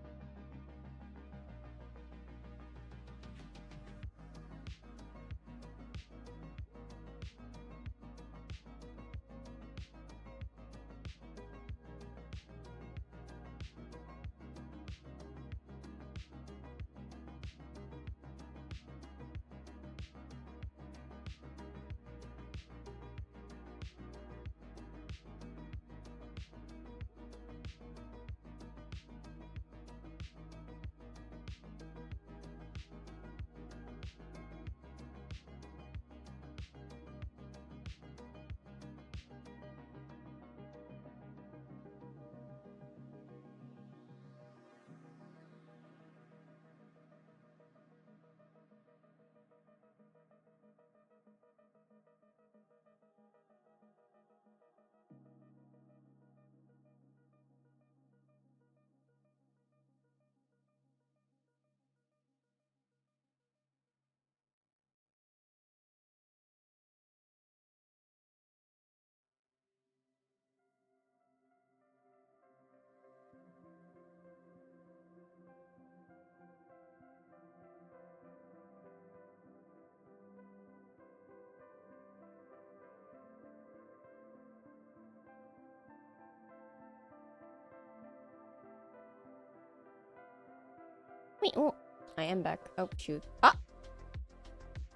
Wait, oh, I am back. Oh, shoot. Ah!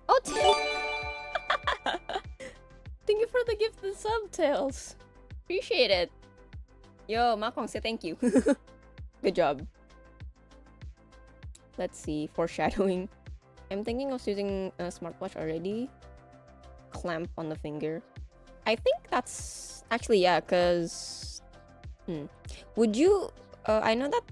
Oh, thank you for the gift of subtitles. Appreciate it. Yo, Makong, say thank you. Good job. Let's see, foreshadowing. I'm thinking of using a smartwatch already. Clamp on the finger. I think that's actually, yeah, because would you I know that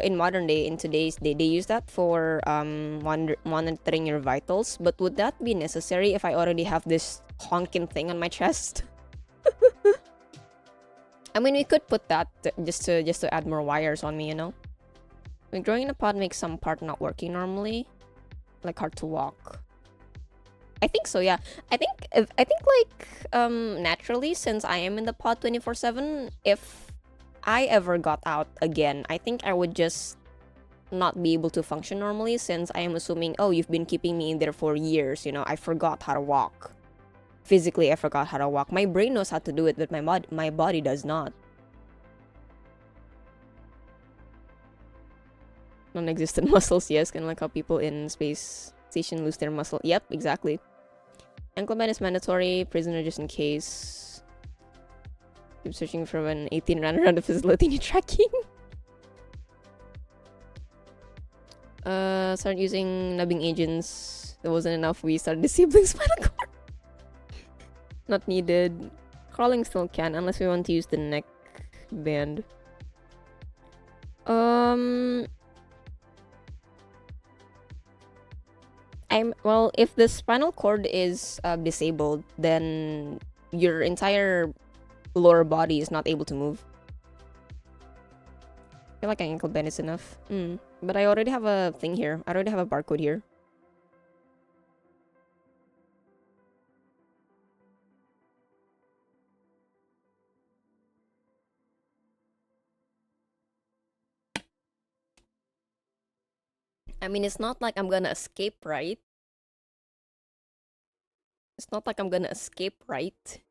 in modern day, in today's day, they use that for monitoring your vitals, but would that be necessary if I already have this honking thing on my chest? I mean, we could put that just to add more wires on me, you know. Like, growing in a pod makes some part not working normally, like hard to walk. I think so, yeah. I think like naturally, since I am in the pod 24/7, if I ever got out again, I think I would just not be able to function normally, since I am assuming, oh, you've been keeping me in there for years, you know, I forgot how to walk. Physically, I forgot how to walk. My brain knows how to do it, but my body does not. Non-existent muscles, yes, kind of like how people in space station lose their muscle. Yep, exactly. Ankle band is mandatory. Prisoner just in case. Keep searching for an 18 run around the facility and tracking. Start using nubbing agents. There wasn't enough. We started disabling spinal cord. Not needed. Crawling still can, unless we want to use the neck band. Well, if the spinal cord is disabled, then your entire lower body is not able to move. I feel like an ankle band is enough. But I already have a thing here. I already have a barcode here. I mean, it's not like I'm gonna escape, right? It's not like I'm gonna escape, right?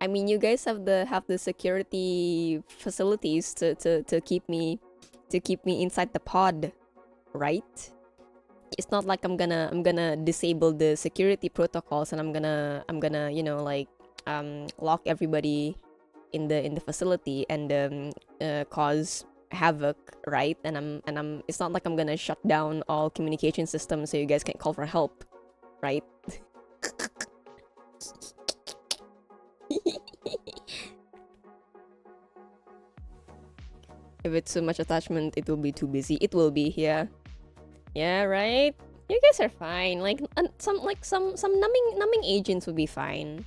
I mean, you guys have the security facilities to keep me inside the pod, right? It's not like I'm gonna disable the security protocols and I'm gonna you know, like lock everybody in the facility and cause havoc, right? And I'm it's not like I'm gonna shut down all communication systems so you guys can't call for help, right? If it's too much attachment, it will be too busy. It will be, yeah. Yeah, right? You guys are fine. Like some numbing agents would be fine.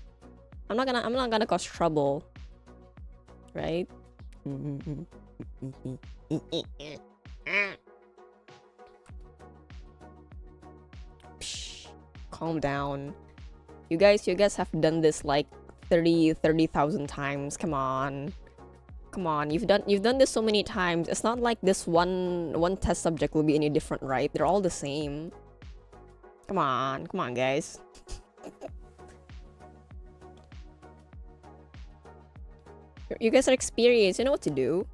I'm not gonna cause trouble. Right? Psh, calm down. You guys have done this like 30,000 times. Come on. Come on, you've done this so many times. It's not like this one test subject will be any different, right? They're all the same. Come on, guys. You guys are experienced. You know what to do.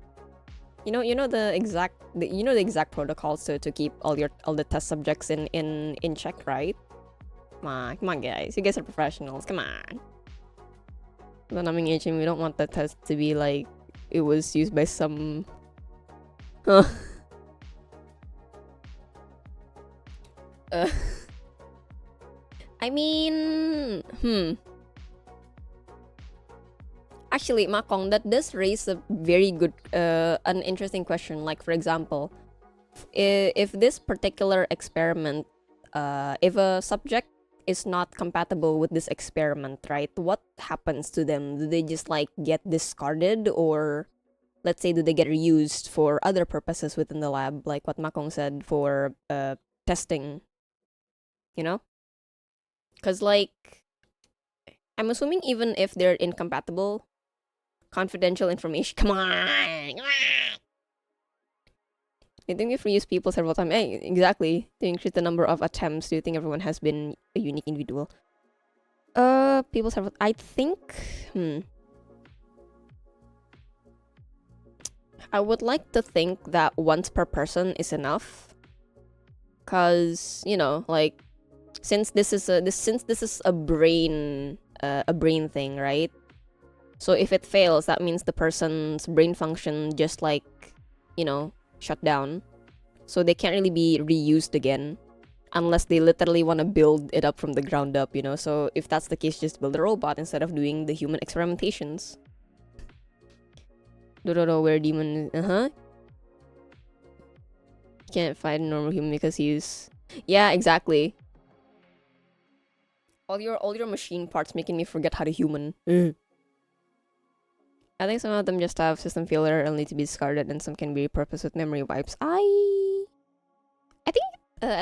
You know the exact protocols to keep all the test subjects in check, right? Come on, guys. You guys are professionals. Come on. The numbing agent, we don't want the test to be like it was used by some I mean, actually, Makong, that does raise a very good an interesting question. Like, for example, if this particular experiment, if a subject is not compatible with this experiment, right? What happens to them? Do they just like get discarded, or let's say, do they get reused for other purposes within the lab, like what Makong said for testing? You know, because like I'm assuming even if they're incompatible, confidential information. Come on. I think if we use people several times, hey, exactly, to increase the number of attempts, do you think everyone has been a unique individual? People several. I think. I would like to think that once per person is enough, cause you know, like, since this is a brain thing, right? So if it fails, that means the person's brain function just like, you know, shut down. So they can't really be reused again unless they literally want to build it up from the ground up, you know? So if that's the case, just build a robot instead of doing the human experimentations. Don't know where demon... Can't find a normal human because he's... Yeah, exactly. All your machine parts making me forget how to human. I think some of them just have system failure and need to be discarded, and some can be repurposed with memory wipes. I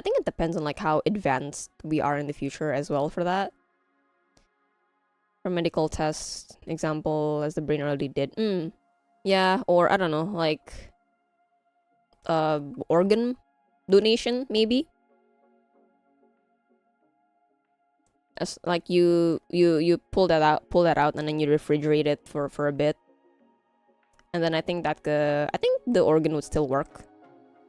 think it depends on like how advanced we are in the future as well for that. For medical tests, example, as the brain already did. Yeah, or I don't know, like organ donation maybe. As like you pull that out and then you refrigerate it for a bit. And then I think the organ would still work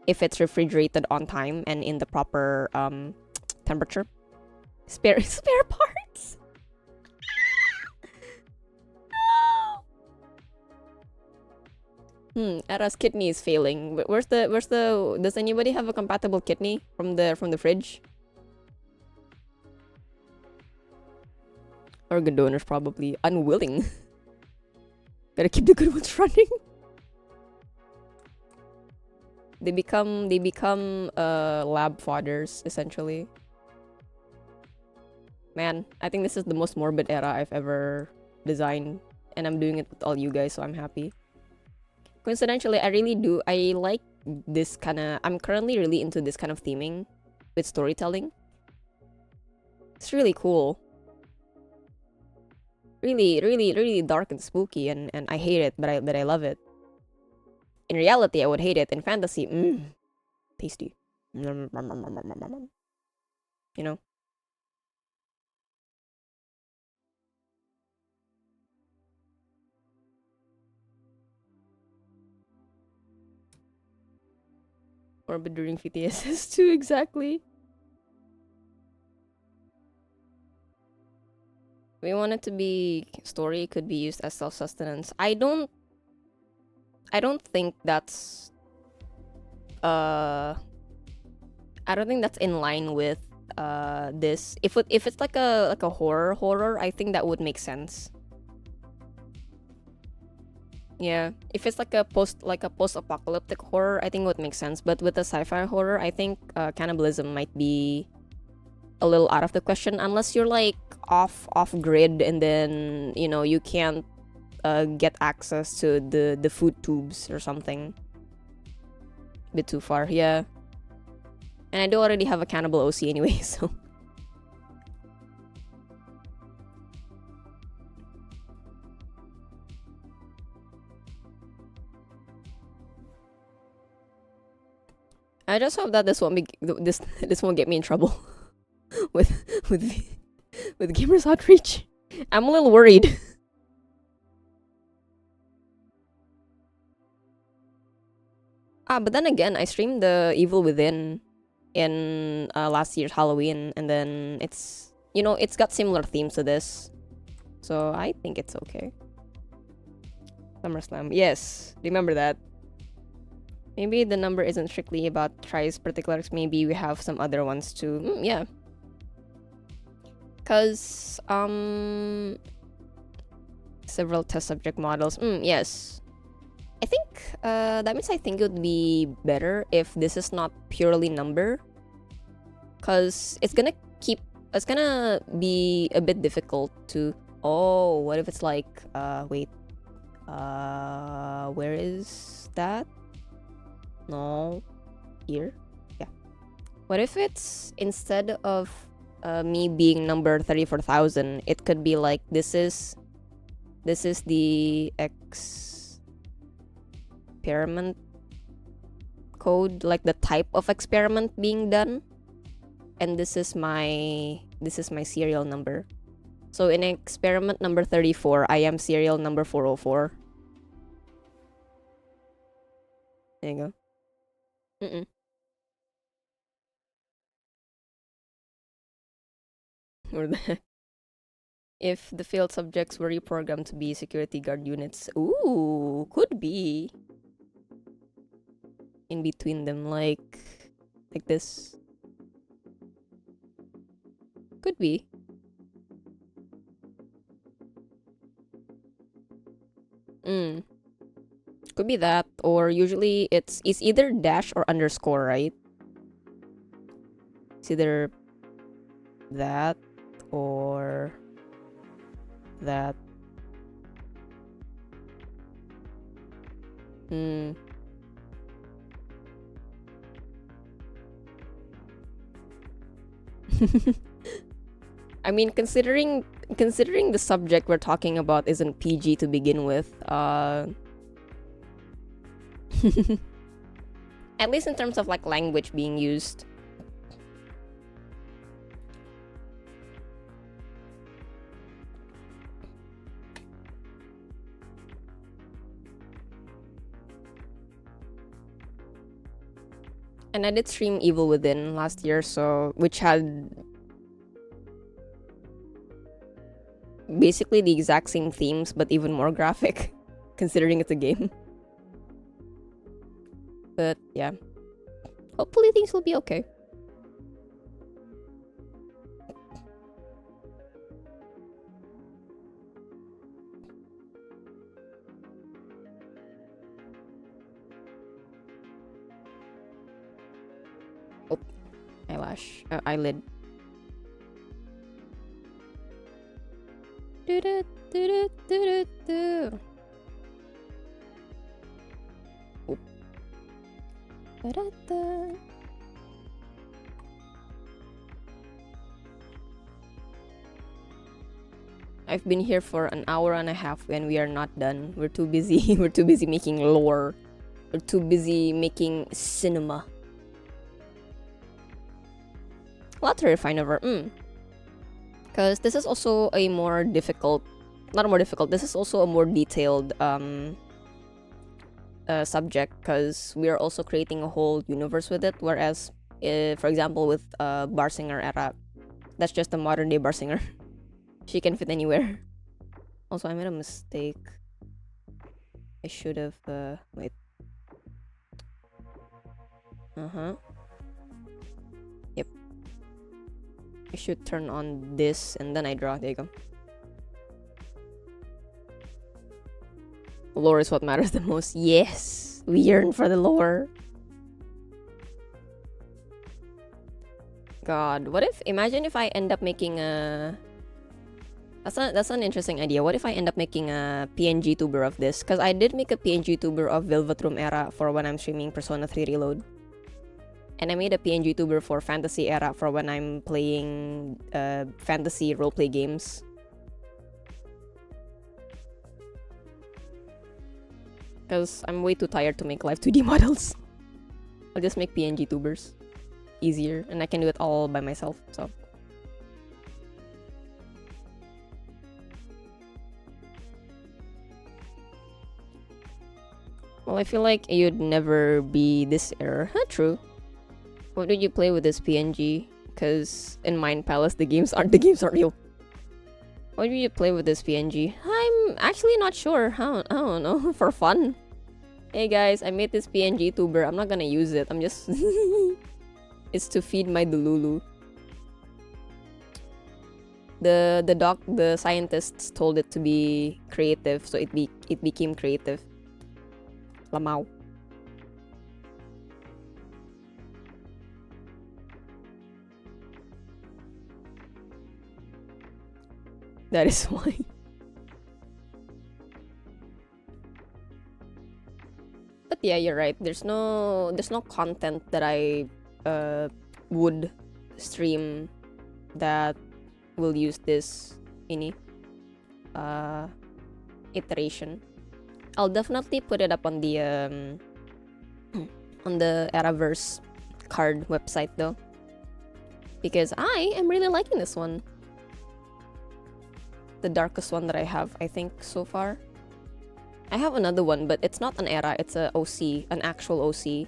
if it's refrigerated on time and in the proper temperature. Spare parts. Era's kidney is failing. Where's the does anybody have a compatible kidney from the fridge? Organ donors probably unwilling. Gotta keep the good ones running. They become lab fodders essentially. Man, I think this is the most morbid era I've ever designed, and I'm doing it with all you guys, so I'm happy. Coincidentally, I like this kind of... I'm currently really into this kind of theming with storytelling. It's really cool. Really dark and spooky, and I hate it, but I love it. In reality, I would hate it. In fantasy, tasty. You know? Or but during VTSS2, exactly. We want it to be story could be used as self-sustenance. I don't think that's I don't think that's in line with this. If it's like a horror, I think that would make sense. Yeah, if it's like a post-apocalyptic horror, I think it would make sense. But with a sci-fi horror, I think cannibalism might be a little out of the question unless you're like off grid and then you know you can't get access to the food tubes or something. Bit too far, yeah. And I do already have a cannibal OC anyway, so. I just hope that this won't get me in trouble with Gamers Outreach. I'm a little worried. But then again, I streamed the Evil Within in last year's Halloween, and then it's, you know, it's got similar themes to this, so I think it's okay. SummerSlam, yes, remember that. Maybe the number isn't strictly about Tri's particulars. Maybe we have some other ones too. Yeah. Cause several test subject models. Yes. I think that means I think it would be better if this is not purely number. Cause it's gonna be a bit difficult to... Oh, what if it's like wait. Where is that? No, here. Yeah. What if it's instead of me being number 34,000, it could be like this is the experiment code, like the type of experiment being done, and this is my serial number. So in experiment number 34, I am serial number 404. There you go. Mm-mm. Or the if the failed subjects were reprogrammed to be security guard units. Ooh, could be. In between them, like this. Could be. Could be that, or usually it's either dash or underscore, right? It's either that or that. I mean, considering the subject we're talking about isn't PG to begin with, at least in terms of like language being used. And I did stream Evil Within last year, so which had basically the exact same themes, but even more graphic, considering it's a game. But yeah, hopefully things will be okay. Oh, eyelid. Oh. I've been here for an hour and a half and we are not done. We're too busy. We're too busy making lore. We're too busy making cinema. A lot to refine over. Because this is also a more difficult, not more difficult, this is also a more detailed subject, because we are also creating a whole universe with it, whereas for example with Barsinger era, that's just a modern day Barsinger. She can fit anywhere. Also, I made a mistake. I should have wait. Yep. I should turn on this and then I draw. There you go. Lore is what matters the most. Yes, we yearn for the lore. God, what if, imagine if I end up making a, that's an interesting idea. What if I end up making a PNG tuber of this? Because I did make a PNG tuber of Velvet Room era for when I'm streaming Persona 3 Reload. And I made a PNG tuber for Fantasy era for when I'm playing fantasy roleplay games. Because I'm way too tired to make live 2D models. I'll just make PNG tubers. Easier, and I can do it all by myself, so. Well, I feel like you'd never be this error. Huh, true. What did you play with this PNG? Because in Mind Palace, the games aren't real. What did you play with this PNG? I'm actually not sure. I don't know. For fun. Hey guys, I made this PNG tuber. I'm not gonna use it. I'm just... It's to feed my Delulu. The scientists told it to be creative, so it became creative. Lamau. That is why. But yeah, you're right. There's no content that I would stream that will use this iteration. I'll definitely put it up on the Eraverse card website though, because I am really liking this one. The darkest one that I have, I think, so far. I have another one, but it's not an era, it's a OC, an actual OC.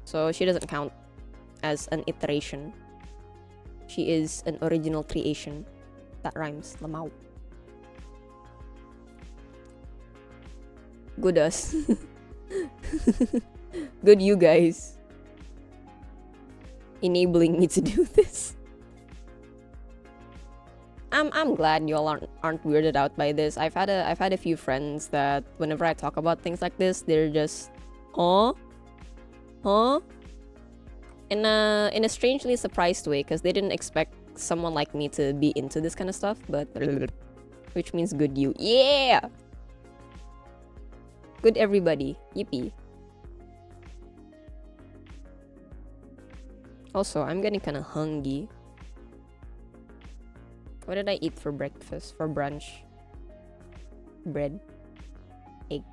So she doesn't count as an iteration. She is an original creation. That rhymes. Lamau. Good us. Good you guys. Enabling me to do this. I'm glad y'all aren't weirded out by this. I've had a few friends that whenever I talk about things like this, they're just, huh? Huh? In a strangely surprised way, because they didn't expect someone like me to be into this kind of stuff, but which means good you. Yeah! Good everybody. Yippee. Also, I'm getting kind of hungry. What did I eat for breakfast? For brunch? Bread. Egg.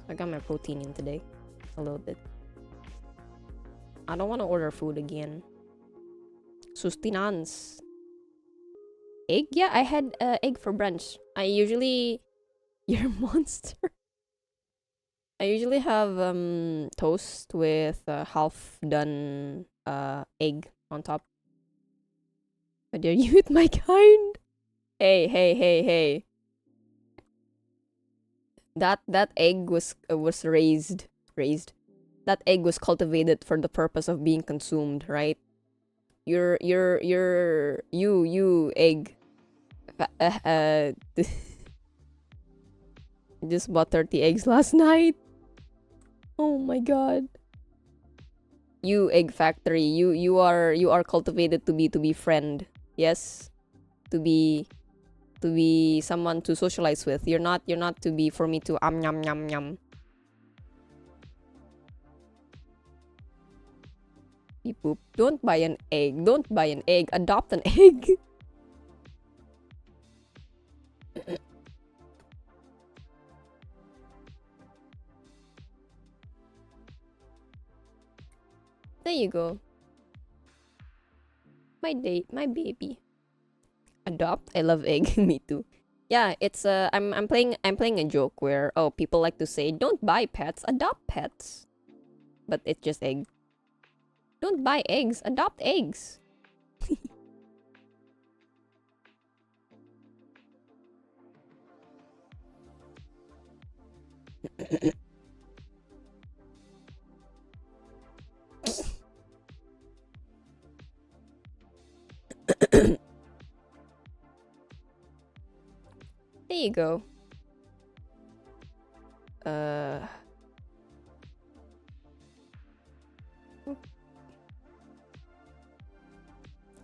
I got my protein in today. A little bit. I don't want to order food again. Sustenance. Egg? Yeah, I had egg for brunch. I usually... You're a monster. I usually have toast with half done egg on top. How dare you with my kind? Hey, hey, hey, hey. That egg was raised. That egg was cultivated for the purpose of being consumed, right? You egg. Just bought 30 eggs last night. Oh my god. You egg factory. You are cultivated to be friend. Yes. To be someone to socialize with. You're not to be for me to yum yum yum. Beep boop. Don't buy an egg. Don't buy an egg. Adopt an egg. There you go. My baby. Adopt? I love egg. Me too. Yeah, it's I'm playing a joke where people like to say don't buy pets, adopt pets. But it's just egg. Don't buy eggs, adopt eggs. There you go.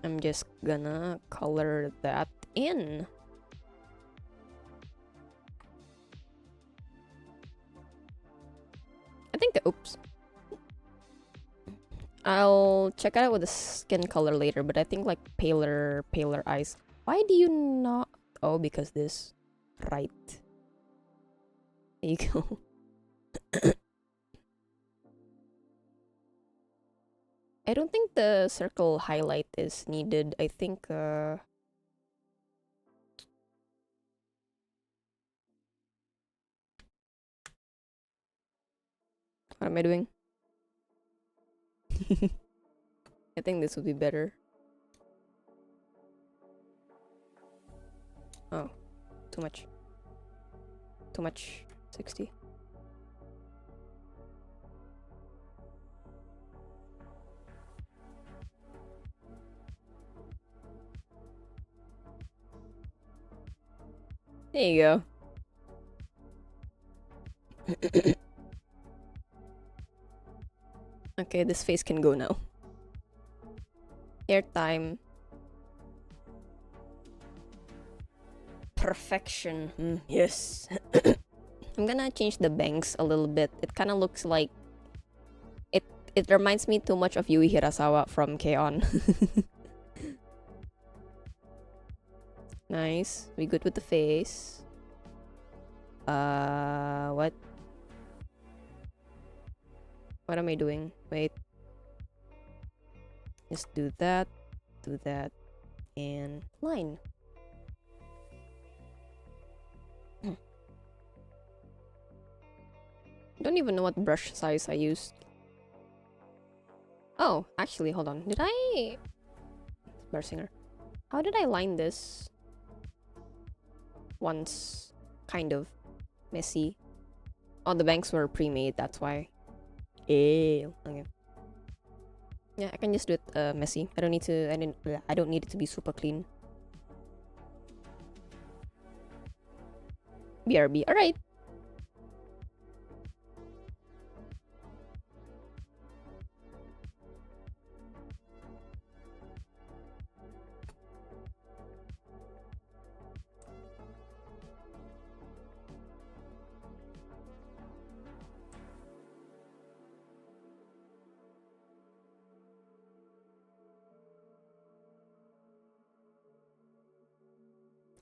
I'm just gonna color that in. I think oops. I'll check it out with the skin color later, but I think like paler eyes. Why do you not? Oh, because this. Right. There you go. I don't think the circle highlight is needed. I think what am I doing? I think this would be better. Oh, too much. Too much. 60. There you go. Okay, this face can go now. Airtime. Perfection. Yes. I'm gonna change the bangs a little bit. It kind of looks like it reminds me too much of Yui Hirasawa from K-On! Nice. We good with the face. What? What am I doing? Wait. Just do that, and line. Don't even know what brush size I used. Oh, actually, hold on. Did I... Barsinger. How did I line this? Once. Kind of. Messy. Oh, the banks were pre-made, that's why. Ew. Okay. Yeah, I can just do it messy. I don't need to... I don't need it to be super clean. BRB. Alright.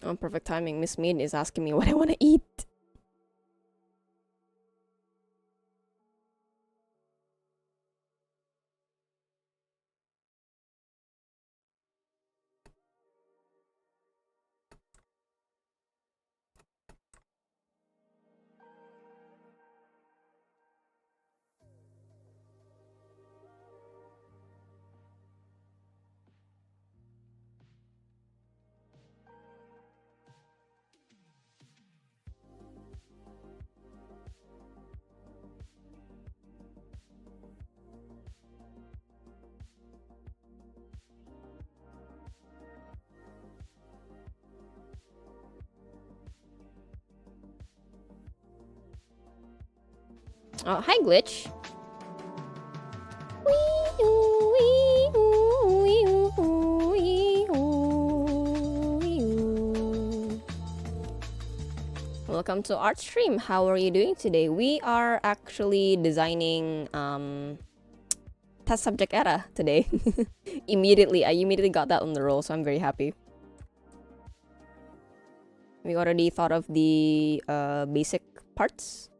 Oh, perfect timing. Miss Mead is asking me what I want to eat. Oh, hi, Glitch. Welcome to Art Stream. How are you doing today? We are actually designing test subject era today. I immediately got that on the roll, so I'm very happy. We already thought of the basic parts.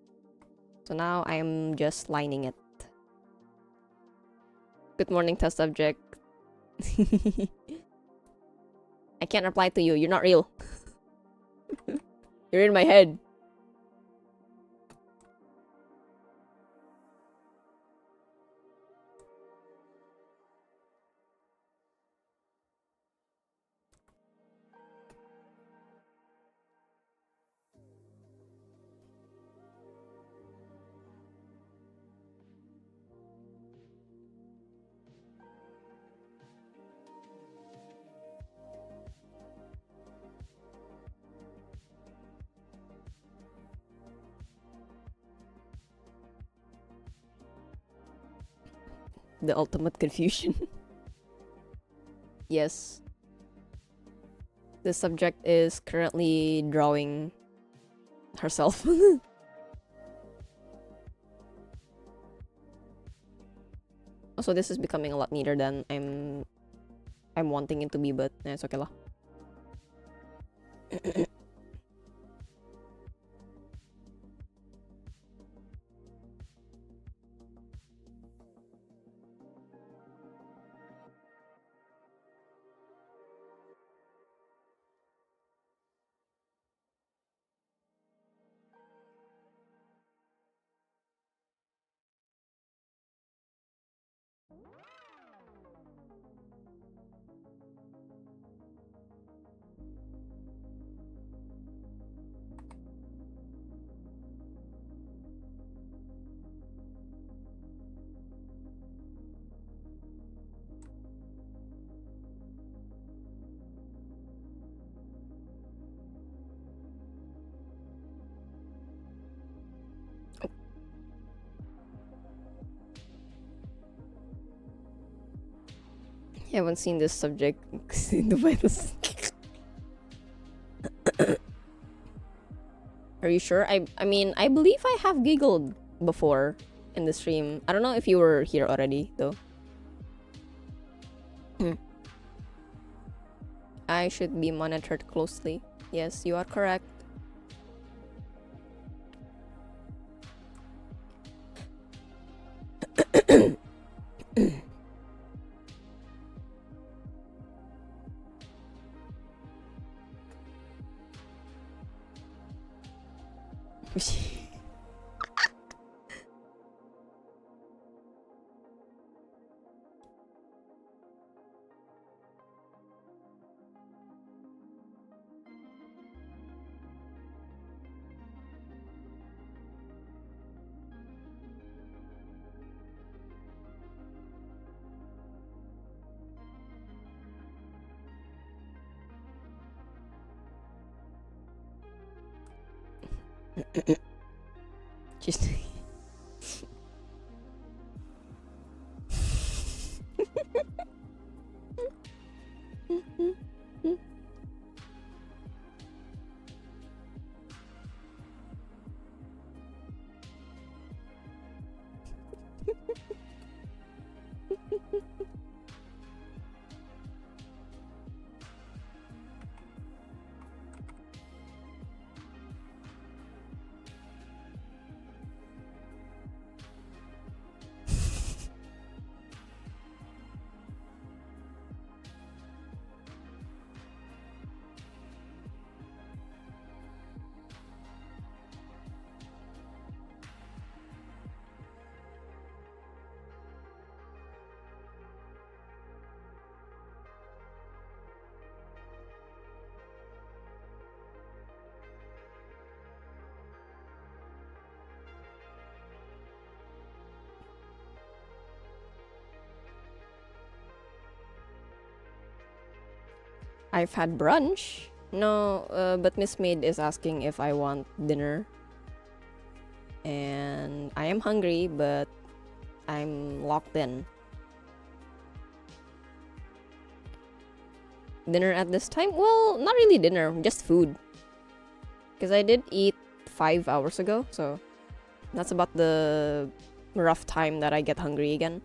So now I'm just lining it. Good morning, test subject. I can't reply to you. You're not real. You're in my head. The ultimate confusion. Yes. The subject is currently drawing herself. Also, this is becoming a lot neater than I'm wanting it to be, but it's okay lah. I haven't seen this subject in the finals. Are you sure? I mean, I believe I have giggled before in the stream. I don't know if you were here already, though. I should be monitored closely. Yes, you are correct. Just I've had brunch. No, but Miss Maid is asking if I want dinner. And I am hungry, but I'm locked in. Dinner at this time? Well, not really dinner, just food. Because I did eat 5 hours ago, so that's about the rough time that I get hungry again.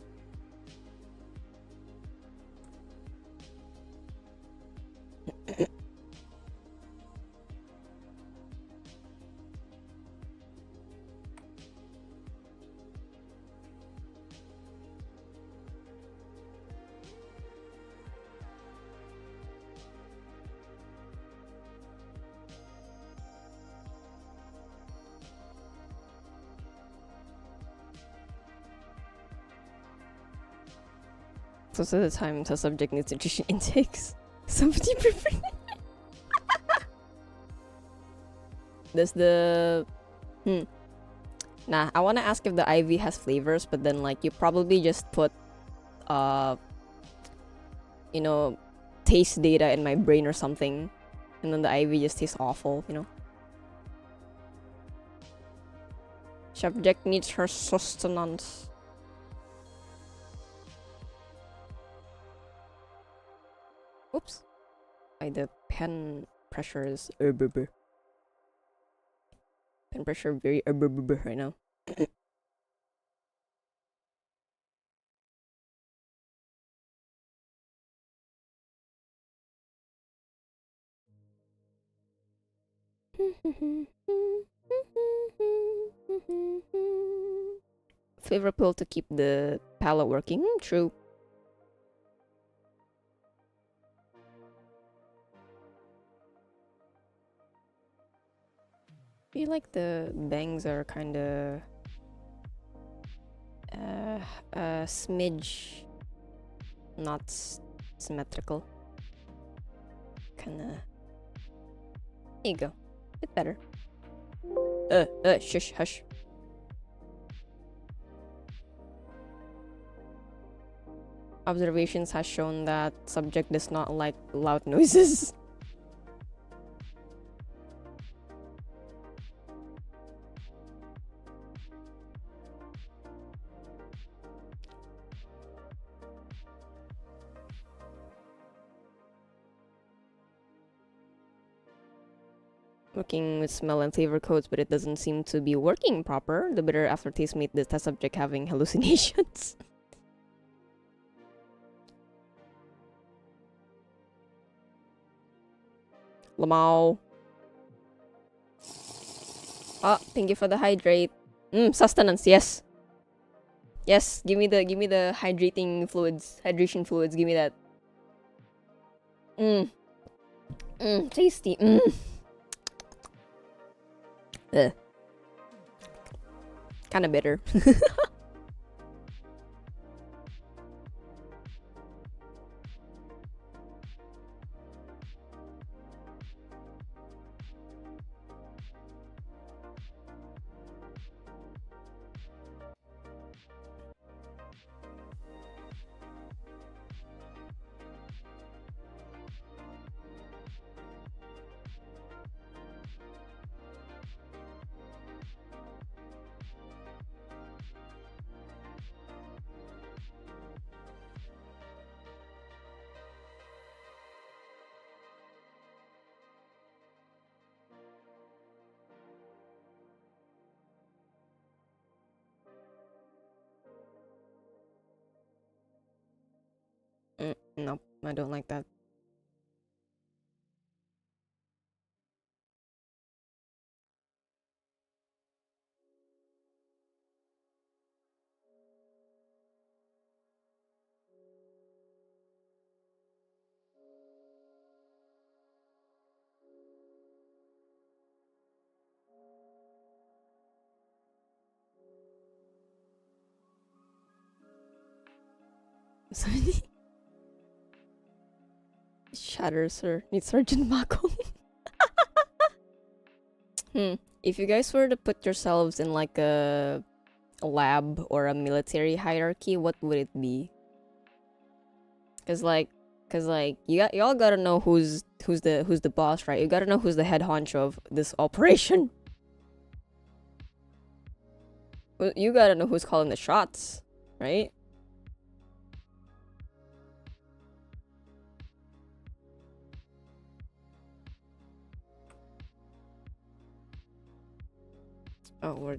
So the time the subject needs nutrition intakes. Somebody prefer. Does the Nah, I wanna ask if the IV has flavors, but then like you probably just put you know, taste data in my brain or something, and then the IV just tastes awful, you know. Subject needs her sustenance. Oops. The pen pressure is pen pressure very right now. Favorite pill to keep the palate working? True. I feel like the bangs are kinda a smidge not symmetrical. Kinda. There you go. Bit better. Shush, hush. Observations has shown that subject does not like loud noises. Working with smell and flavor codes, but it doesn't seem to be working proper. The bitter aftertaste made the test subject having hallucinations. Lamau. Oh, thank you for the hydrate. Sustenance, yes. Yes, give me the hydrating fluids, hydration fluids, give me that. Tasty. Kinda bitter. Nope, I don't like that. Shatter, sir. Need Sergeant Mako. If you guys were to put yourselves in like a lab or a military hierarchy, what would it be? Cause like y'all gotta know who's the boss, right? You gotta know who's the head honcho of this operation. You gotta know who's calling the shots, right? Oh, we're...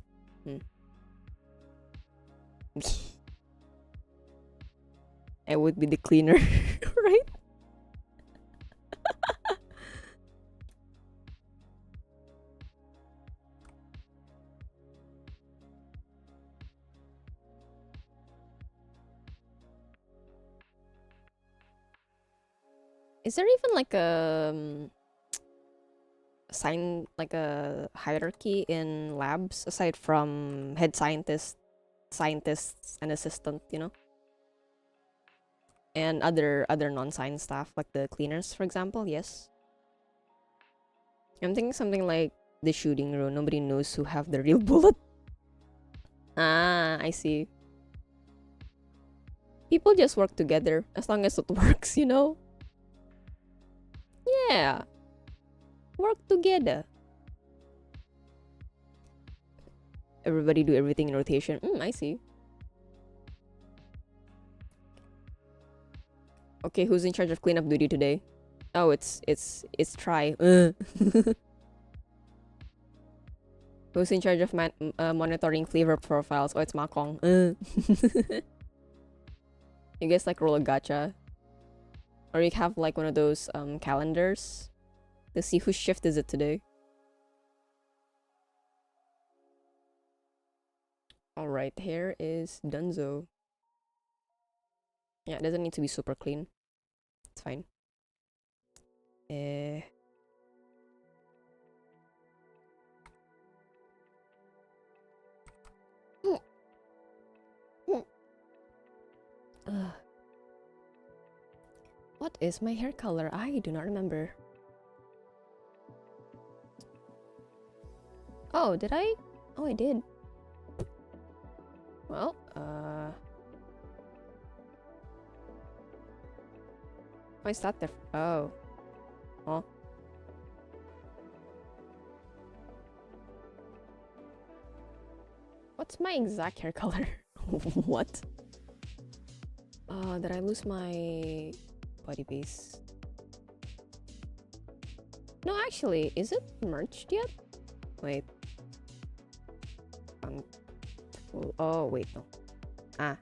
I would be the cleaner, right? Is there even like a like a hierarchy in labs aside from head scientists, and assistant, you know? And other non-science staff like the cleaners, for example, yes. I'm thinking something like the shooting room. Nobody knows who have the real bullet. Ah, I see. People just work together as long as it works, you know? Yeah. Work together. Everybody do everything in rotation. I see. Okay, who's in charge of cleanup duty today? Oh, it's Try. Who's in charge of monitoring flavor profiles? Oh, it's Makong. You guys like roll a gacha? Or you have like one of those calendars to see whose shift is it today. Alright, here is Dunzo. Yeah, it doesn't need to be super clean. It's fine. What is my hair color? I do not remember. Oh, did I? Oh, I did. Well, why is that there? Oh. Oh. What's my exact hair color? What? Did I lose my body base? No, actually, is it merged yet? Wait. Oh, wait, no. Ah.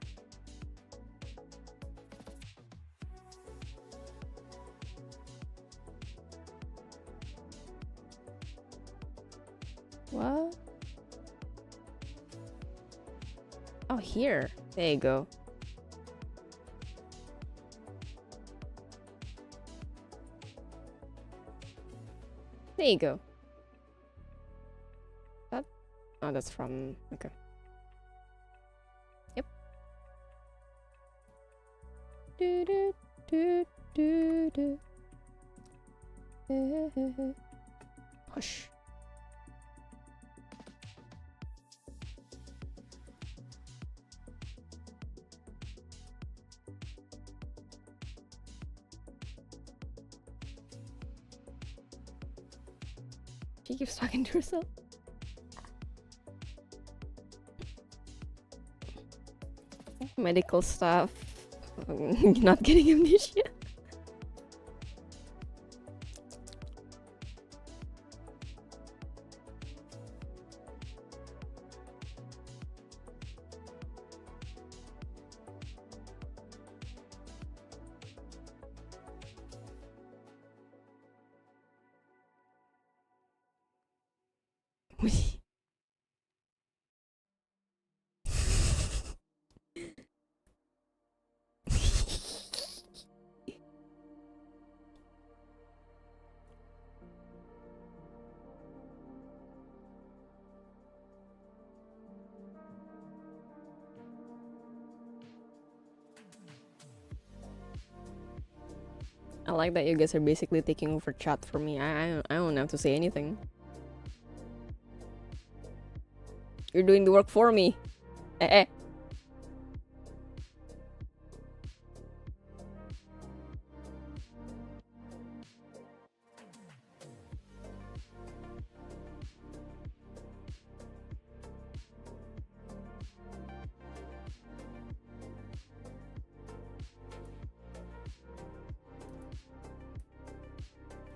What? Oh, here. There you go. There you go. That? Oh, that's from... Okay. Yep. Do do do do do. Hush. She keeps talking to herself. Medical stuff. Not getting amnesia. I like that you guys are basically taking over chat for me. I don't have to say anything. You're doing the work for me. Eh.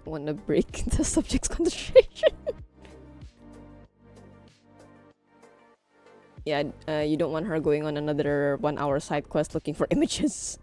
Wanna break the subject's concentration. Yeah, you don't want her going on another 1-hour side quest looking for images.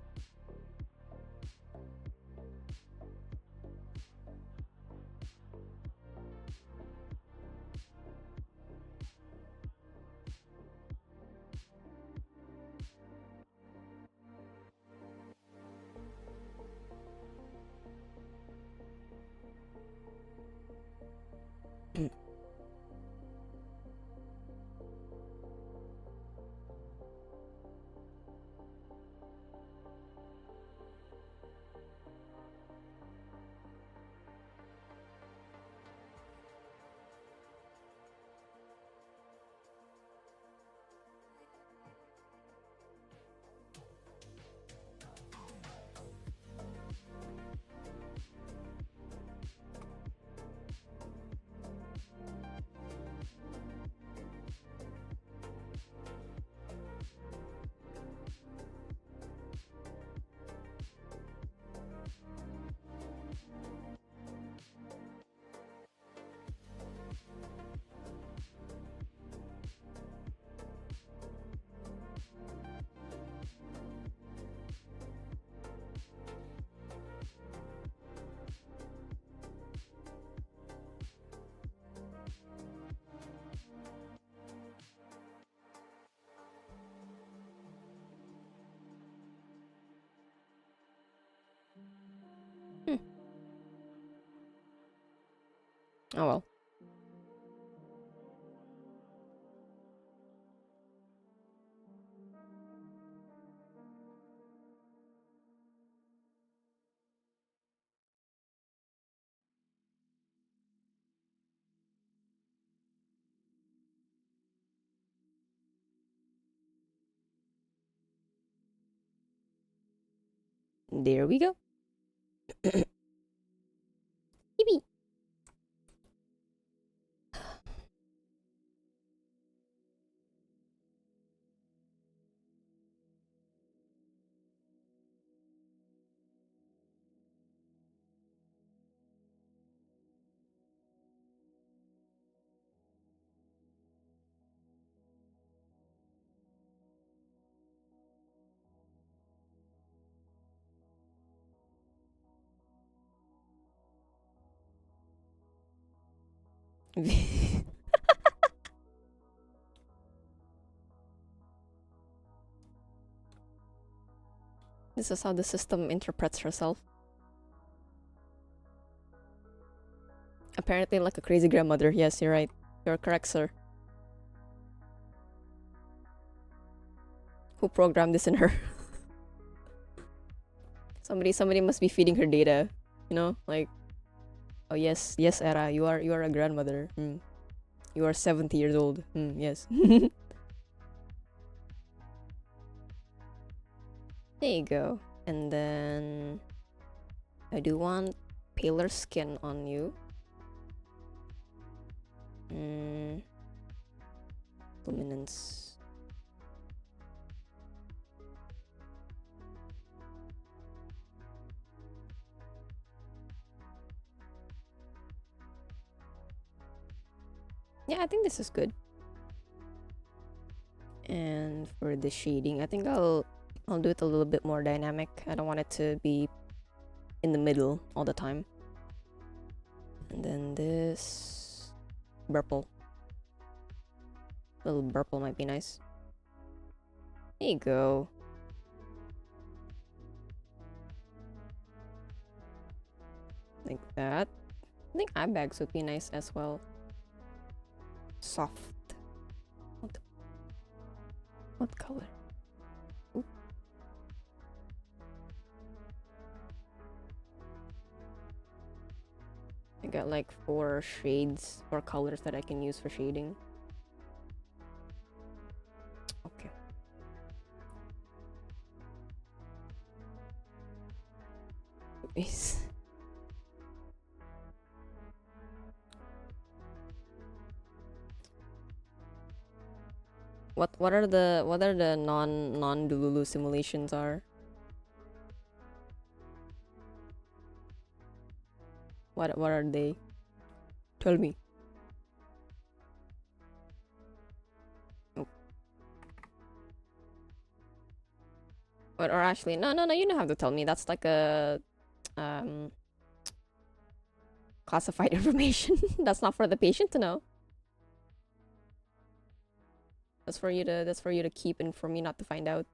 Oh well. There we go. Yippee. This is how the system interprets herself. Apparently like a crazy grandmother. Yes, you're right. You're correct, sir. Who programmed this in her? Somebody must be feeding her data. You know, like, oh yes, Era, you are a grandmother. You are 70 years old. Yes. There you go. And then I do want paler skin on you. Luminance. Yeah, I think this is good. And for the shading, I think I'll do it a little bit more dynamic. I don't want it to be in the middle all the time. And then this purple. Little purple might be nice. There you go. Like that. I think eye bags would be nice as well. Soft. What color? Ooh. I got like 4 shades, 4 colors that I can use for shading. Okay. Nice. What are the non-Dululu simulations are? What are they? Tell me. Oh. Or actually, no, you don't have to tell me. That's like a classified information. That's not for the patient to know. That's for you to keep and for me not to find out.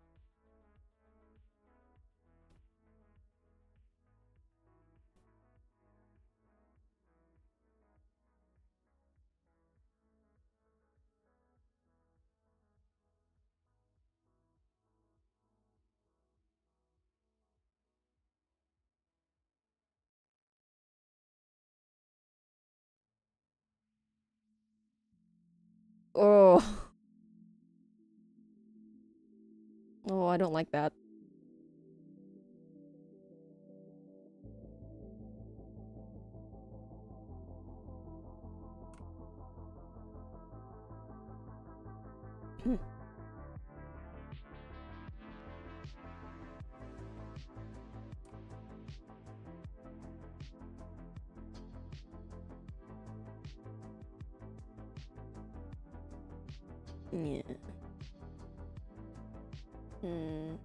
Oh. Oh, I don't like that. Yeah. Hmm.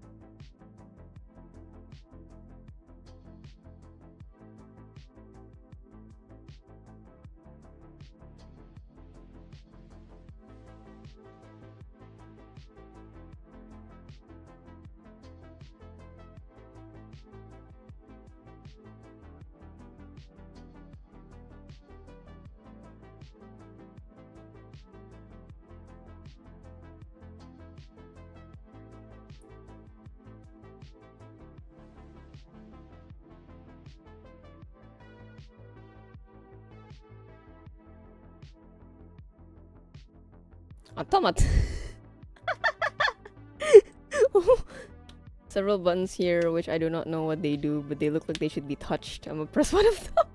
Automat. Several buttons here which I do not know what they do, but they look like they should be touched. I'm gonna press one of them.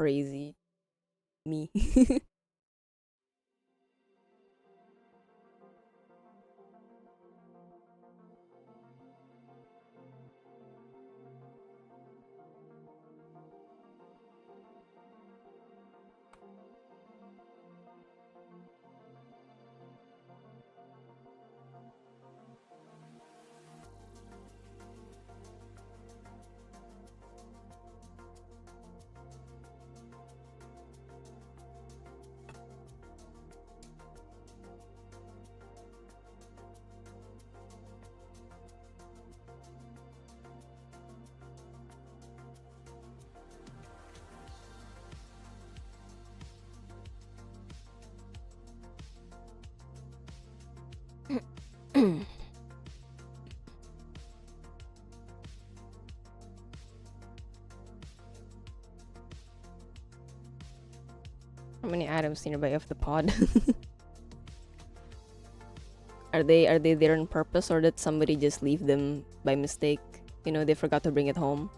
crazy. Me. How many items nearby of the pod? Are they there on purpose, or did somebody just leave them by mistake? You know, they forgot to bring it home.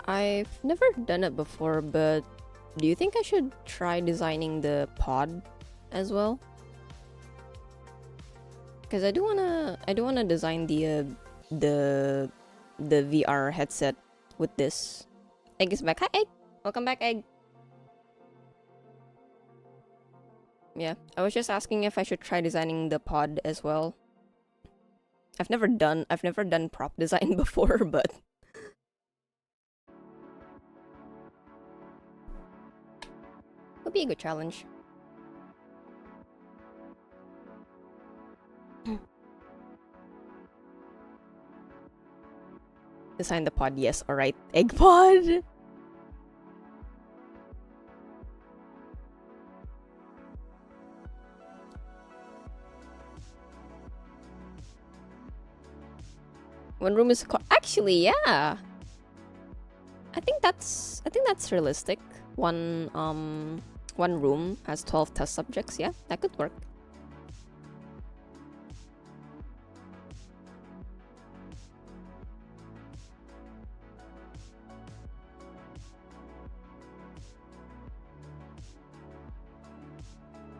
I've never done it before, but do you think I should try designing the pod as well? Because I do wanna design the VR headset with this. Egg is back. Hi, Egg. Welcome back, Egg. Yeah, I was just asking if I should try designing the pod as well. I've never done prop design before, but it'll be a good challenge. Design the pod, yes, alright. Egg pod! One room is actually, yeah. I think that's realistic. One room has 12 test subjects. Yeah, that could work.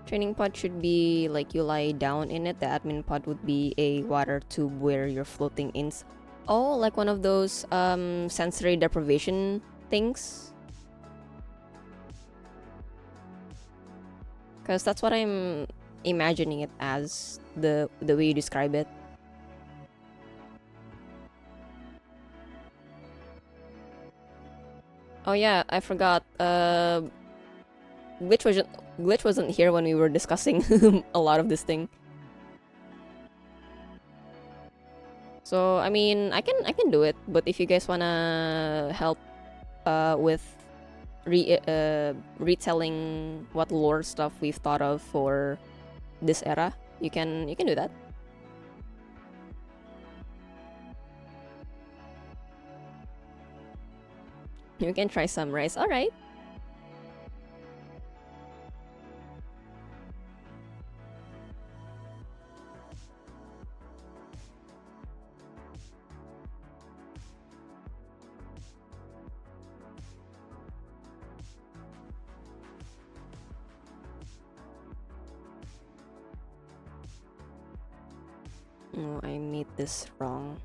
Training pod should be like you lie down in it. The admin pod would be a water tube where you're floating in. Oh, like one of those sensory deprivation things. Because that's what I'm imagining it as, the way you describe it. Oh yeah, I forgot. Glitch wasn't here when we were discussing a lot of this thing. So I mean, I can do it, but if you guys wanna help with retelling what lore stuff we've thought of for this era, you can do that. You can try summarize. All right. Oh, I made this wrong.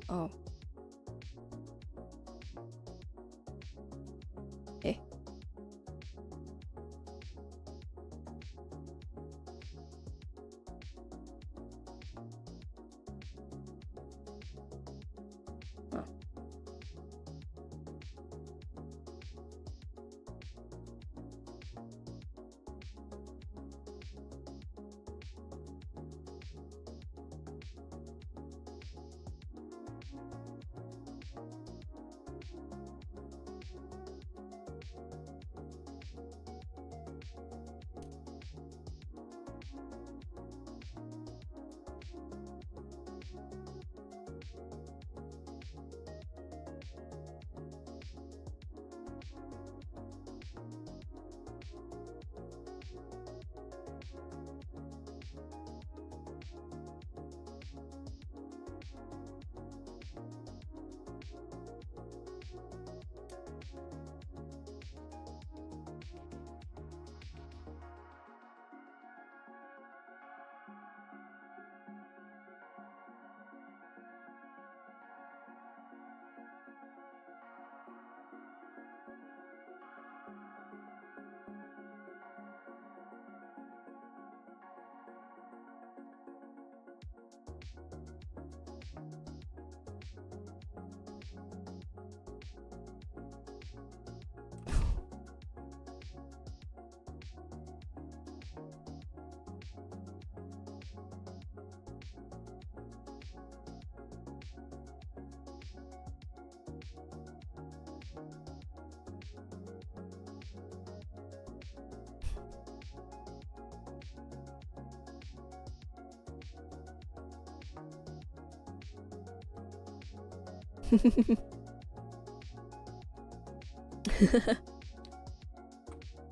Oh. Eh. Huh.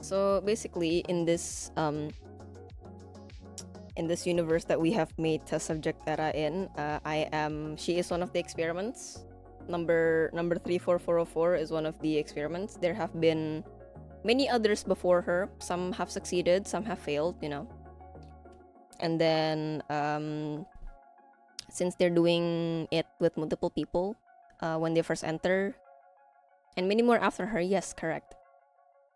So basically, in this universe that we have made test subject Tara in, she is one of the experiments. Number 34404 is one of the experiments. There have been many others before her. Some have succeeded, some have failed, you know. And then since they're doing it with multiple people when they first enter, and many more after her, yes, correct.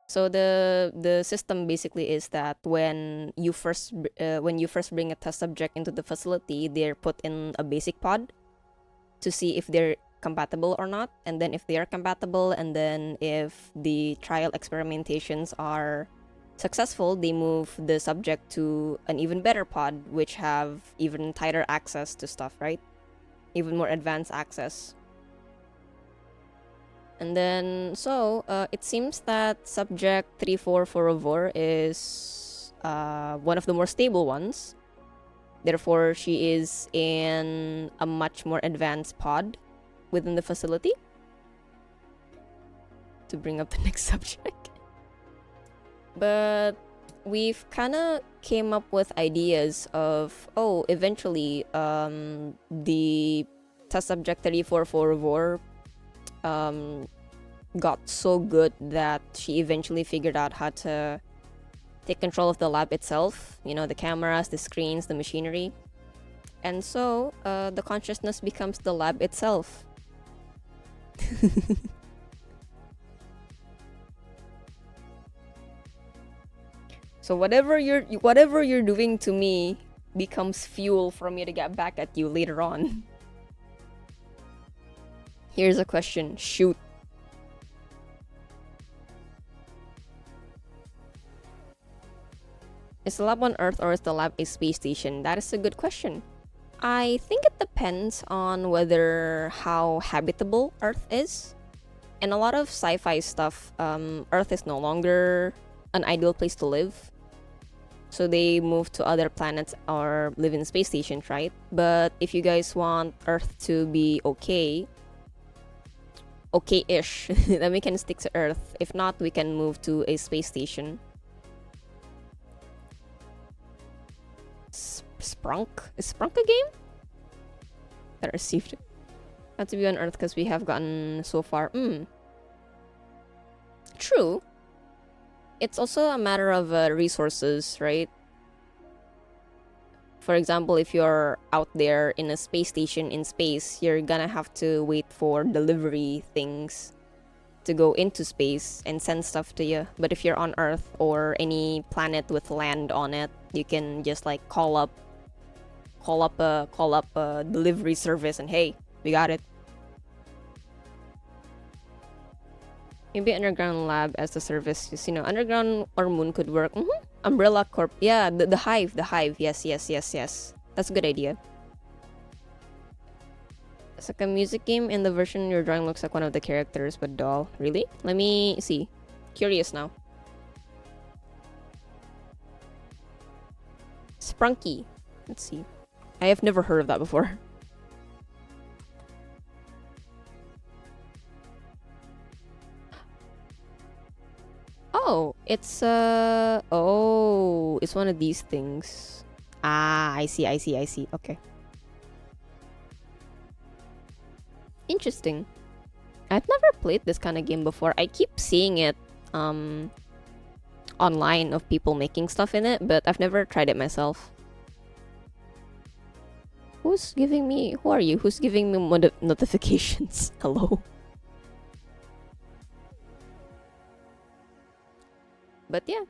So the system basically is that when you first bring a test subject into the facility, they're put in a basic pod to see if they're compatible or not. And then if they are compatible, and then if the trial experimentations are successful, they move the subject to an even better pod, which have even tighter access to stuff, right? Even more advanced access. And then, so, it seems that subject 3444 is one of the more stable ones. Therefore, she is in a much more advanced pod within the facility. To bring up the next subject. But we've kind of came up with ideas of, oh, eventually, the test subject 3444 got so good that she eventually figured out how to take control of the lab itself, you know, the cameras, the screens, the machinery. And so the consciousness becomes the lab itself. So whatever you're doing to me becomes fuel for me to get back at you later on. Here's a question. Shoot. Is the lab on Earth or is the lab a space station? That is a good question. I think it depends on how habitable Earth is. In a lot of sci-fi stuff, Earth is no longer an ideal place to live. So they move to other planets or live in space stations, right? But if you guys want Earth to be okay-ish, then we can stick to Earth. If not, we can move to a space station. Sprunk? Is Sprunk a game? That received it. Not to be on Earth because we have gotten so far. True. It's also a matter of resources, right? For example, if you're out there in a space station in space, you're gonna have to wait for delivery things to go into space and send stuff to you. But if you're on Earth or any planet with land on it, you can just like call up a delivery service and hey, we got it. Maybe underground lab as the service. Just, you know, underground or moon could work. Umbrella Corp. Yeah, the hive. Yes. That's a good idea. It's like a music game, and the version you're drawing looks like one of the characters, but doll. Really? Let me see. Curious now. Sprunky. Let's see. I have never heard of that before. Oh, it's it's one of these things. Ah, I see. Okay. Interesting. I've never played this kind of game before. I keep seeing it online of people making stuff in it, but I've never tried it myself. Who are you? Who's giving me notifications? Hello? But yeah.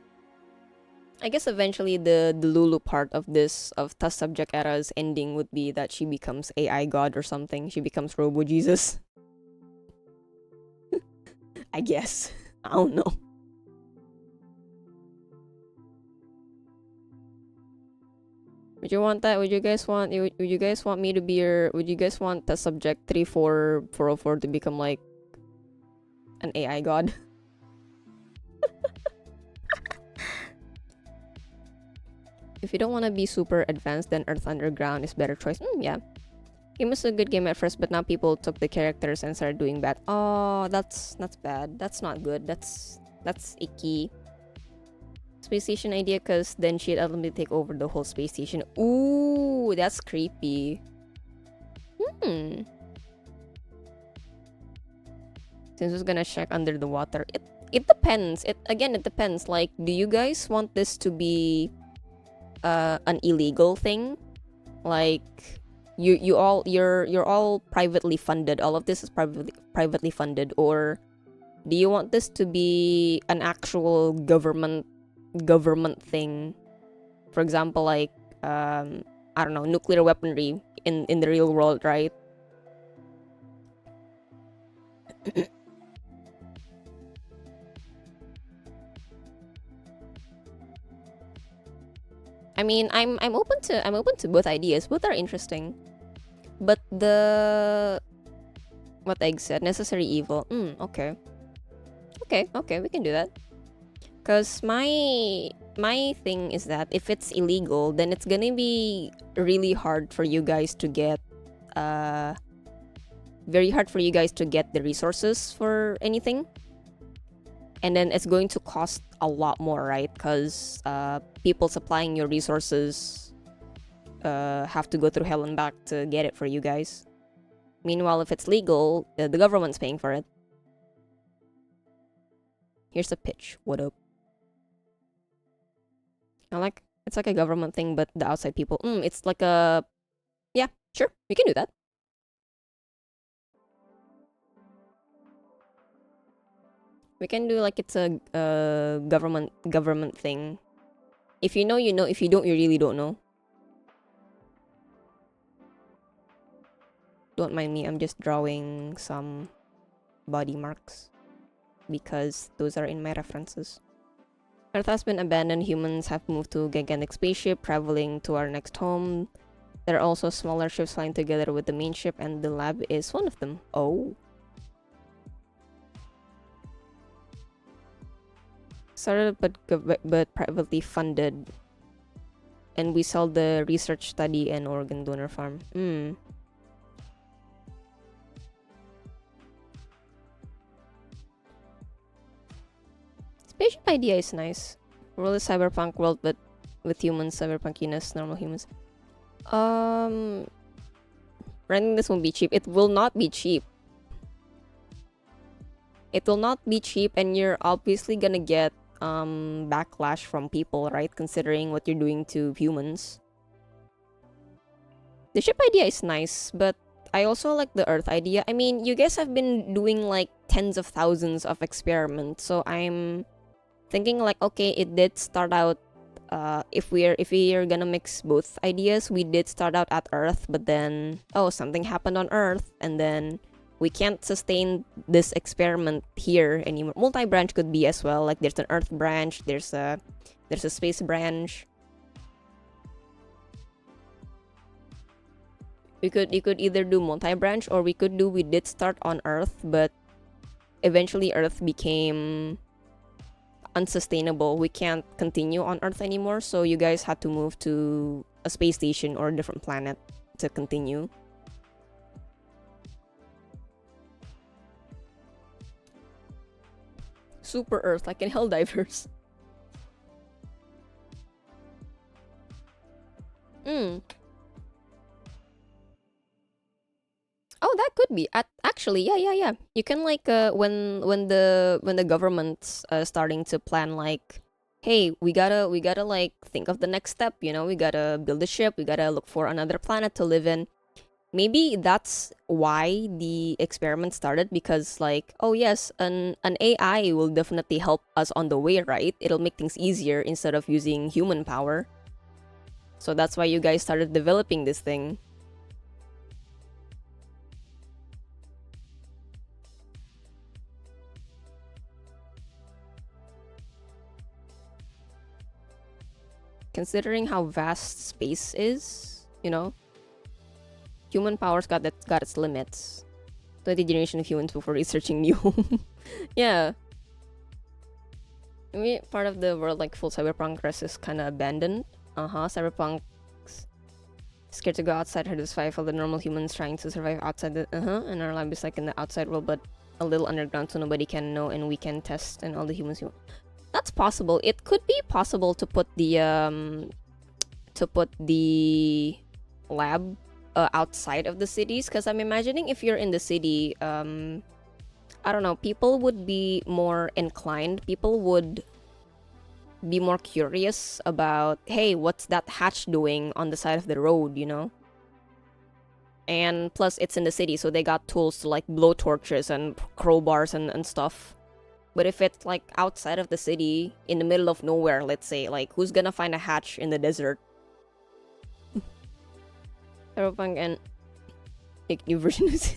I guess eventually the Lulu part of test subject era's ending would be that she becomes AI god or something. She becomes Robo Jesus. I guess. I don't know. Would you want that? Would you guys want me to be your... Would you guys want test subject 34404 to become like an AI god? If you don't want to be super advanced, then Earth Underground is better choice. Yeah. Game was a good game at first, but now people took the characters and started doing bad. Oh, that's bad. That's not good. That's icky. Space station idea, because then she'd ultimately take over the whole space station. Ooh, that's creepy. Since who's gonna check under the water? It depends. It depends. Like, do you guys want this to be an illegal thing? Like, you're all privately funded. All of this is privately funded, or do you want this to be an actual government thing? For example, like I don't know, nuclear weaponry in the real world, right? I mean, I'm open to both ideas. Both are interesting. But the what Egg said, necessary evil. Okay. Okay, we can do that. Cause my thing is that if it's illegal, then it's gonna be really hard for you guys to get very hard for you guys to get the resources for anything. And then it's going to cost a lot more, right? Because people supplying your resources have to go through hell and back to get it for you guys. Meanwhile, if it's legal, the government's paying for it. Here's the pitch. What up? It's like a government thing, but the outside people. It's like a yeah, sure, we can do that. We can do like it's a government thing. If you know, you know. If you don't, you really don't know. Don't mind me, I'm just drawing some body marks because those are in my references. Earth has been abandoned. Humans have moved to a gigantic spaceship traveling to our next home. There are also smaller ships flying together with the main ship, and the lab is one of them. Oh. Started but privately funded. And we sell the research study and organ donor farm. Spaceship idea is nice. World is cyberpunk world, but with humans, cyberpunkiness, normal humans. Renting this won't be cheap. It will not be cheap. It will not be cheap, and you're obviously gonna get backlash from people, right? Considering what you're doing to humans. The ship idea is nice, but I also like the Earth idea. I mean, you guys have been doing like tens of thousands of experiments, so I'm thinking like, okay, it did start out. If we are gonna mix both ideas, we did start out at Earth, but then something happened on Earth, and then we can't sustain this experiment here anymore. Multi-branch could be as well. Like there's an Earth branch, there's a space branch. You could either do multi-branch, or we did start on Earth, but eventually Earth became unsustainable. We can't continue on Earth anymore, so you guys had to move to a space station or a different planet to continue. Super Earth, like in Helldivers. Oh, that could be. Actually, yeah. You can like when the government's starting to plan like, hey, we gotta like think of the next step. You know, we gotta build a ship. We gotta look for another planet to live in. Maybe that's why the experiment started, because like, oh yes, an AI will definitely help us on the way, right? It'll make things easier instead of using human power. So that's why you guys started developing this thing. Considering how vast space is, you know, human power's got its limits. 20 generation of humans before researching new home. Yeah. I mean, part of the world, like full cyberpunk rest is kind of abandoned. Cyberpunk's scared to go outside her to survive, while the normal humans trying to survive outside the and our lab is like in the outside world, but a little underground, so nobody can know and we can test, and all the humans that's possible. It could be possible to put the lab outside of the cities, because I'm imagining if you're in the city, I don't know, people would be more inclined, people would be more curious about, hey, what's that hatch doing on the side of the road, you know? And plus it's in the city, so they got tools to like blow torches and crowbars and stuff. But if it's like outside of the city, in the middle of nowhere, let's say, like who's gonna find a hatch in the desert? Cyberpunk and make new versions.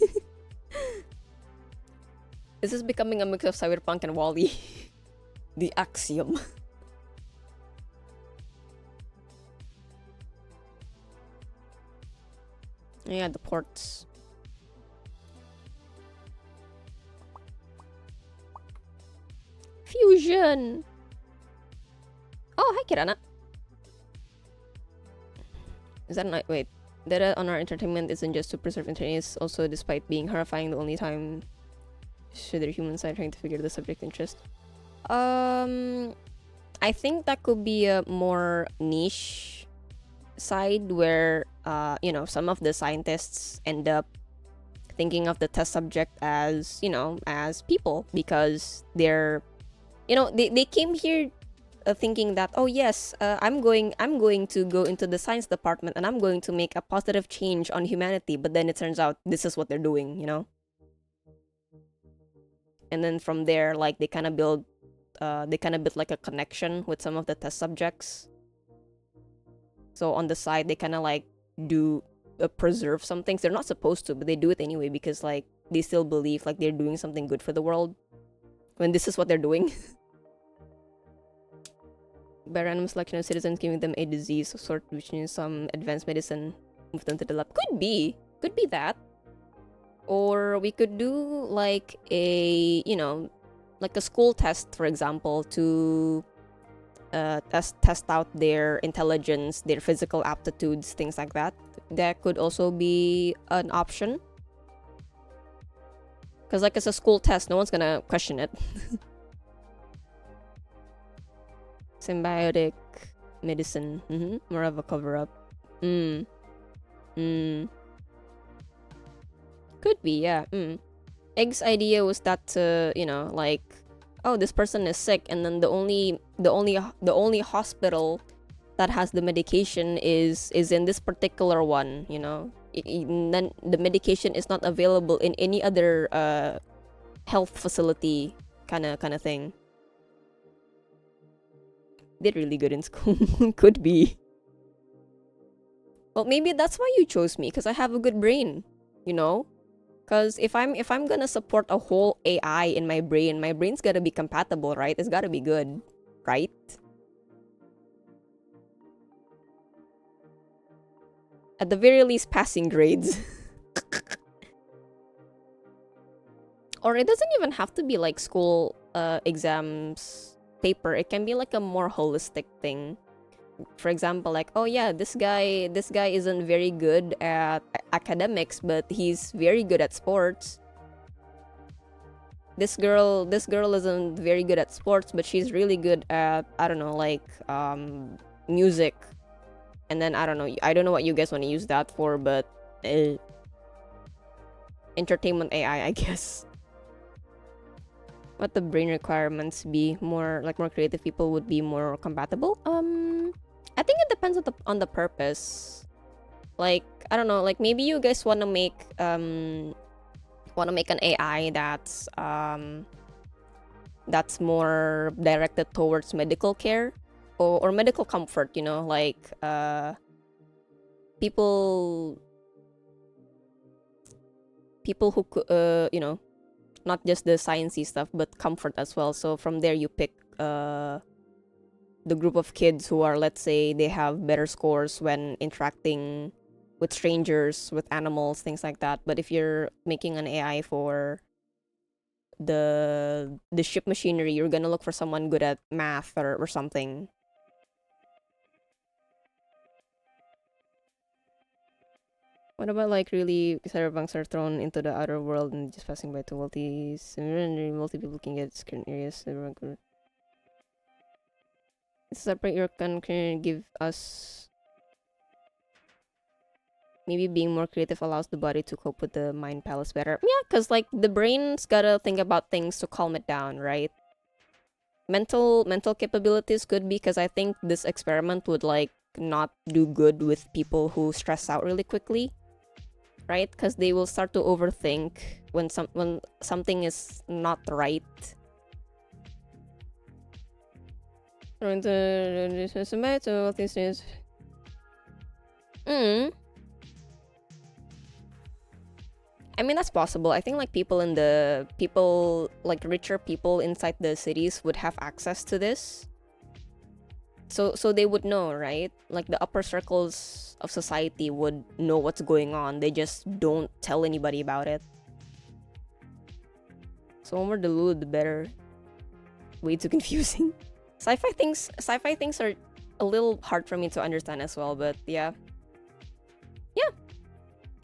This is becoming a mix of Cyberpunk and Wall-E. The axiom. Yeah, the ports. Fusion! Oh, hi Kirana. Is that not- wait. Data on our entertainment isn't just to preserve entertainment, it's also, despite being horrifying, the only time should the human side trying to figure the subject interest. I think that could be a more niche side where, you know, some of the scientists end up thinking of the test subject as, you know, as people, because they're, you know, they came here thinking that, oh yes, I'm going to go into the science department and I'm going to make a positive change on humanity, but then it turns out this is what they're doing, you know. And then from there, like, they kind of build like a connection with some of the test subjects. So on the side, they kind of like do preserve some things. They're not supposed to, but they do it anyway because, like, they still believe like they're doing something good for the world when this is what they're doing. By random selection of citizens, giving them a disease of sort, which needs some advanced medicine, move them to the lab. Could be that. Or we could do like a, you know, like a school test, for example, to test out their intelligence, their physical aptitudes, things like that. That could also be an option. Because, like, it's a school test, no one's gonna question it. Symbiotic medicine. More of a cover-up. Could be, yeah. Egg's idea was that, you know, like, oh, this person is sick, and then the only hospital that has the medication is in this particular one, you know. Then the medication is not available in any other health facility, kind of thing. Did really good in school. Could be. Well, maybe that's why you chose me, because I have a good brain, you know. Because if I'm gonna support a whole AI in my brain's gotta be compatible, right? It's gotta be good, right? At the very least, passing grades. Or it doesn't even have to be like school exams paper. It can be like a more holistic thing. For example, like, oh yeah, this guy isn't very good at academics, but he's very good at sports. This girl isn't very good at sports, but she's really good at, I don't know, like music. And then I don't know what you guys want to use that for, but entertainment AI, I guess. What the brain requirements be? More creative people would be more compatible. I think it depends on the purpose. Like, I don't know, like maybe you guys want to make an AI that's more directed towards medical care or medical comfort, you know, like people who you know, not just the sciencey stuff but comfort as well. So from there you pick the group of kids who are, let's say, they have better scores when interacting with strangers, with animals, things like that. But if you're making an AI for the ship machinery, you're gonna look for someone good at math or something. What about like really cyberpunks are thrown into the outer world and just passing by to multi people can get certain areas. Separate your can give us maybe being more creative allows the body to cope with the mind palace better. Yeah, because like the brain's gotta think about things to calm it down, right? Mental capabilities could be, because I think this experiment would like not do good with people who stress out really quickly, right? Because they will start to overthink when something is not right. I I mean, that's possible. I think like richer people inside the cities would have access to this. So they would know, right? Like the upper circles of society would know what's going on. They just don't tell anybody about it. So the more delulu, the better. Way too confusing. Sci-fi things are a little hard for me to understand as well, but yeah.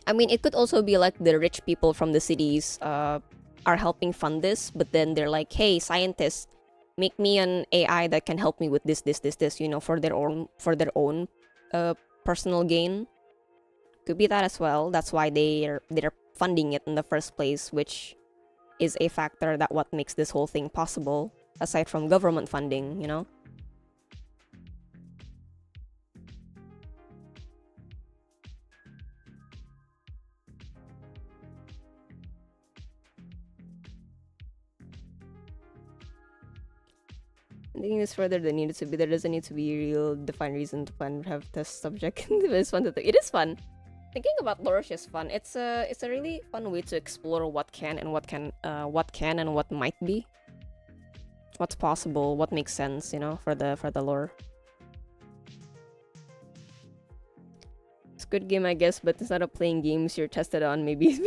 I mean, it could also be like the rich people from the cities are helping fund this, but then they're like, hey, scientists, make me an AI that can help me with this, you know, for their own personal gain. Could be that as well. That's why they're funding it in the first place, which is a factor that what makes this whole thing possible, aside from government funding, you know? Thinking this further, there doesn't need to be a real defined reason to plan have test subject. It's fun to think. It is fun. Thinking about lore is fun. It's a really fun way to explore what can and what might be. What's possible, what makes sense, you know, for the lore. It's a good game, I guess, but instead of playing games you're tested on, maybe.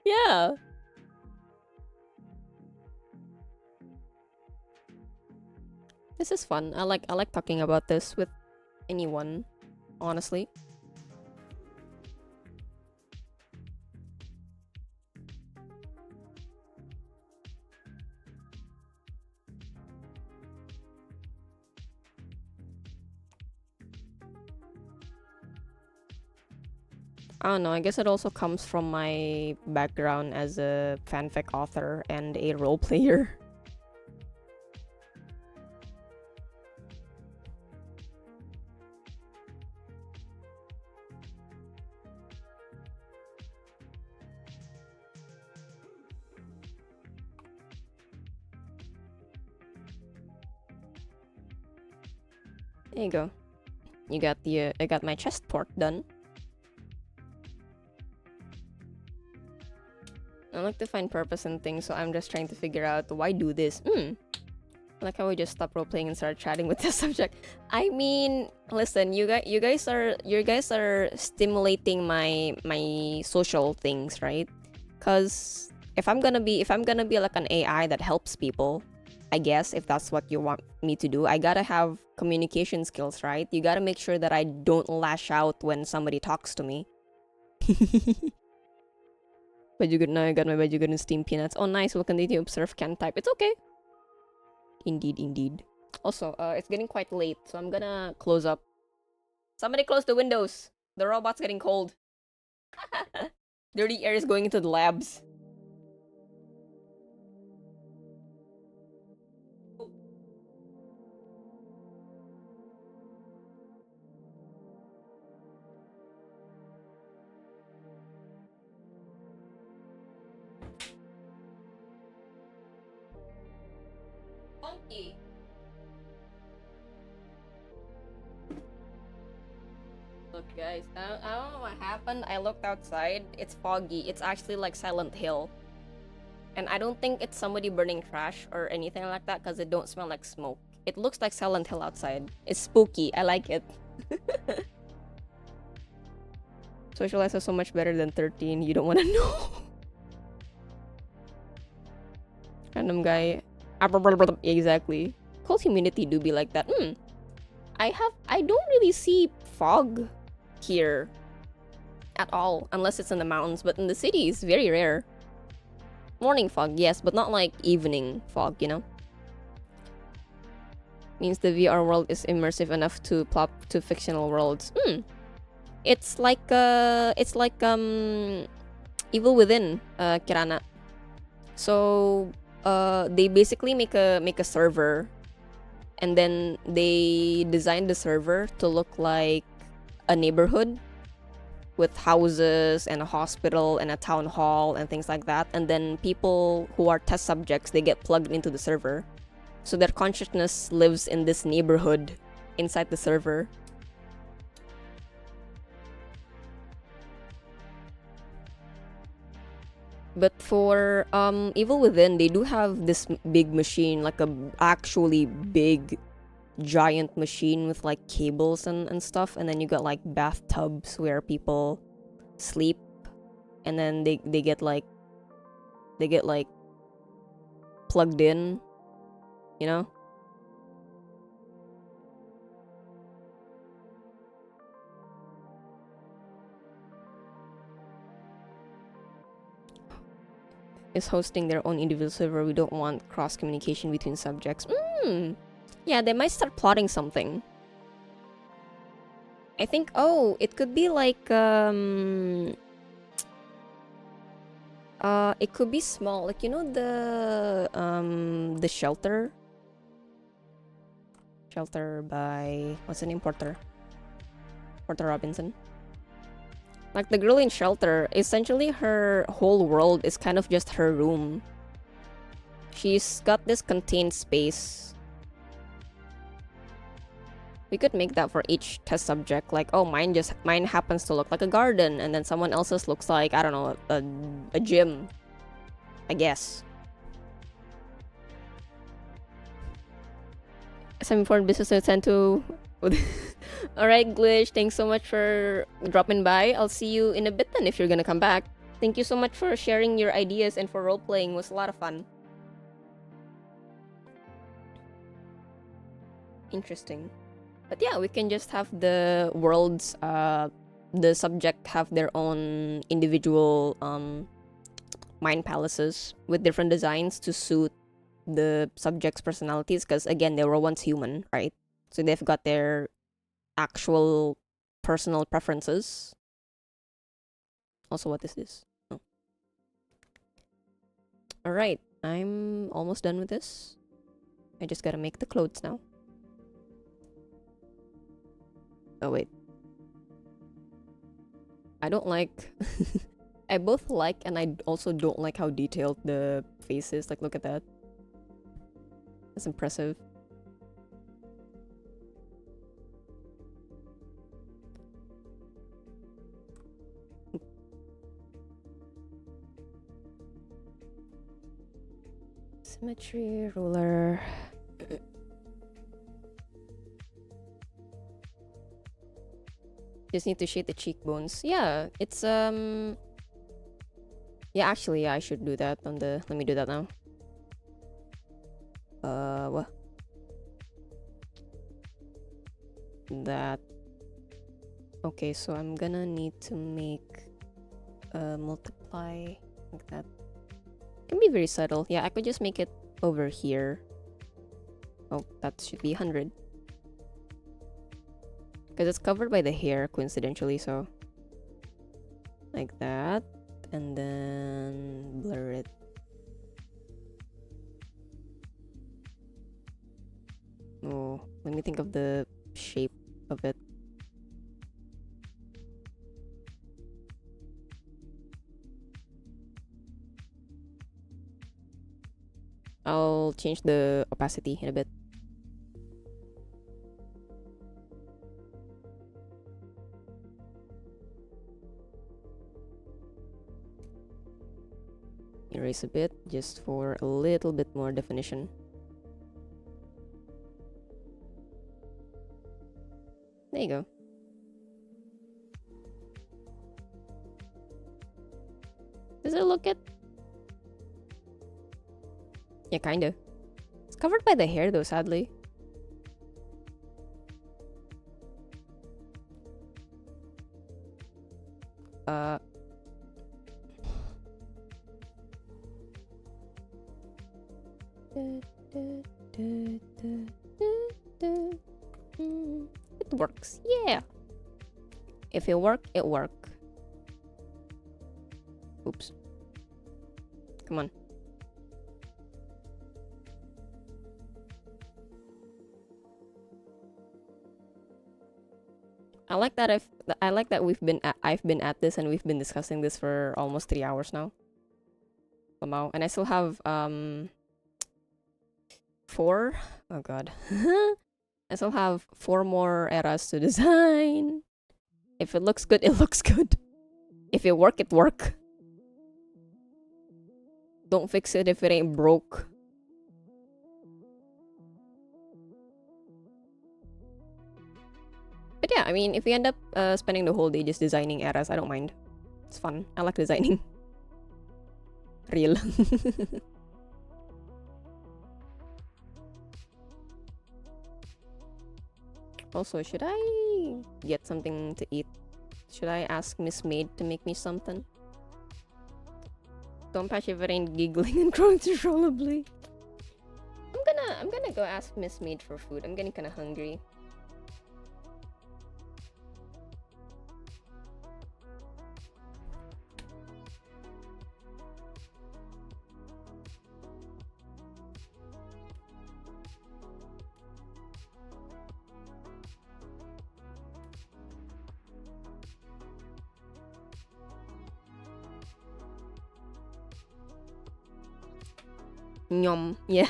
Yeah. This is fun. I like talking about this with anyone, honestly. I don't know, I guess it also comes from my background as a fanfic author and a role player. There you go. You got the I got my chest port done. I like to find purpose in things, so I'm just trying to figure out why do this. I like how we just stop role playing and start chatting with the subject. I mean, listen, you guys are stimulating my social things, right? Cause if I'm gonna be like an AI that helps people, I guess if that's what you want me to do, I gotta have communication skills, right? You gotta make sure that I don't lash out when somebody talks to me. Baju good now, I got my baju good and steam peanuts. Oh nice, we'll continue to observe, can't type. It's okay. Indeed. Also, it's getting quite late, so I'm gonna close up. Somebody close the windows. The robot's getting cold. Dirty air is going into the labs. Funky. Look guys, I don't know what happened. I looked outside, it's foggy. It's actually like Silent Hill. And I don't think it's somebody burning trash or anything like that because it don't smell like smoke. It looks like Silent Hill outside. It's spooky, I like it. Socialize is so much better than 13, you don't want to know. Random guy. Exactly. Cold humidity do be like that. I don't really see fog here at all, unless it's in the mountains, but in the city it's very rare. Morning fog, yes, but not like evening fog, you know? Means the VR world is immersive enough to plop to fictional worlds. It's like Evil Within, Kirana. So they basically make a server, and then they designed the server to look like a neighborhood with houses and a hospital and a town hall and things like that. And then people who are test subjects, they get plugged into the server, so their consciousness lives in this neighborhood inside the server. But for Evil Within, they do have this big machine, like a actually big giant machine with like cables and stuff, and then you got like bathtubs where people sleep, and then they get like plugged in, you know? Is hosting their own individual server. We don't want cross communication between subjects. Yeah, they might start plotting something. I think, oh, it could be like it could be small, like, you know, the shelter by, what's the name, Porter Robinson. Like the girl in Shelter, essentially her whole world is kind of just her room. She's got this contained space. We could make that for each test subject, like, oh, mine happens to look like a garden, and then someone else's looks like, I don't know, a gym, I guess. Some important business to attend to. Alright, Glitch, thanks so much for dropping by. I'll see you in a bit then if you're gonna come back. Thank you so much for sharing your ideas and for role-playing. It was a lot of fun. Interesting. But yeah, we can just have the worlds, the subject have their own individual mind palaces with different designs to suit the subject's personalities, because again, they were once human, right? So they've got their actual personal preferences. Also, what is this? Oh. Alright, I'm almost done with this. I just gotta make the clothes now. Oh, wait. I don't like... I both like and I also don't like how detailed the face is. Like, look at that. That's impressive. Symmetry, ruler. Just need to shade the cheekbones. Yeah, it's yeah, actually, yeah, I should do that on the, let me do that now. What? That. Okay, so I'm gonna need to make multiply like that. Can be very subtle. Yeah, I could just make it over here. Oh, that should be 100. Because it's covered by the hair, coincidentally, so... like that. And then... blur it. Oh, let me think of the shape of it. I'll change the opacity in a bit. Erase a bit, just for a little bit more definition. There you go. Does it look it? Yeah, kinda. It's covered by the hair though, sadly. It works, yeah. If it work, it work. Oops. Come on. I like that I've been at this and we've been discussing this for almost 3 hours now. Somehow. And I still have 4. Oh god. I still have 4 more eras to design. If it looks good, it looks good. If it work, it work. Don't fix it if it ain't broke. But yeah, I mean, if we end up spending the whole day just designing eras, I don't mind. It's fun. I like designing. Real. Also, should I get something to eat? Should I ask Miss Maid to make me something? Don't patch if it ain't giggling and growing controllably. I'm gonna go ask Miss Maid for food. I'm getting kinda hungry. Nyom. Yeah.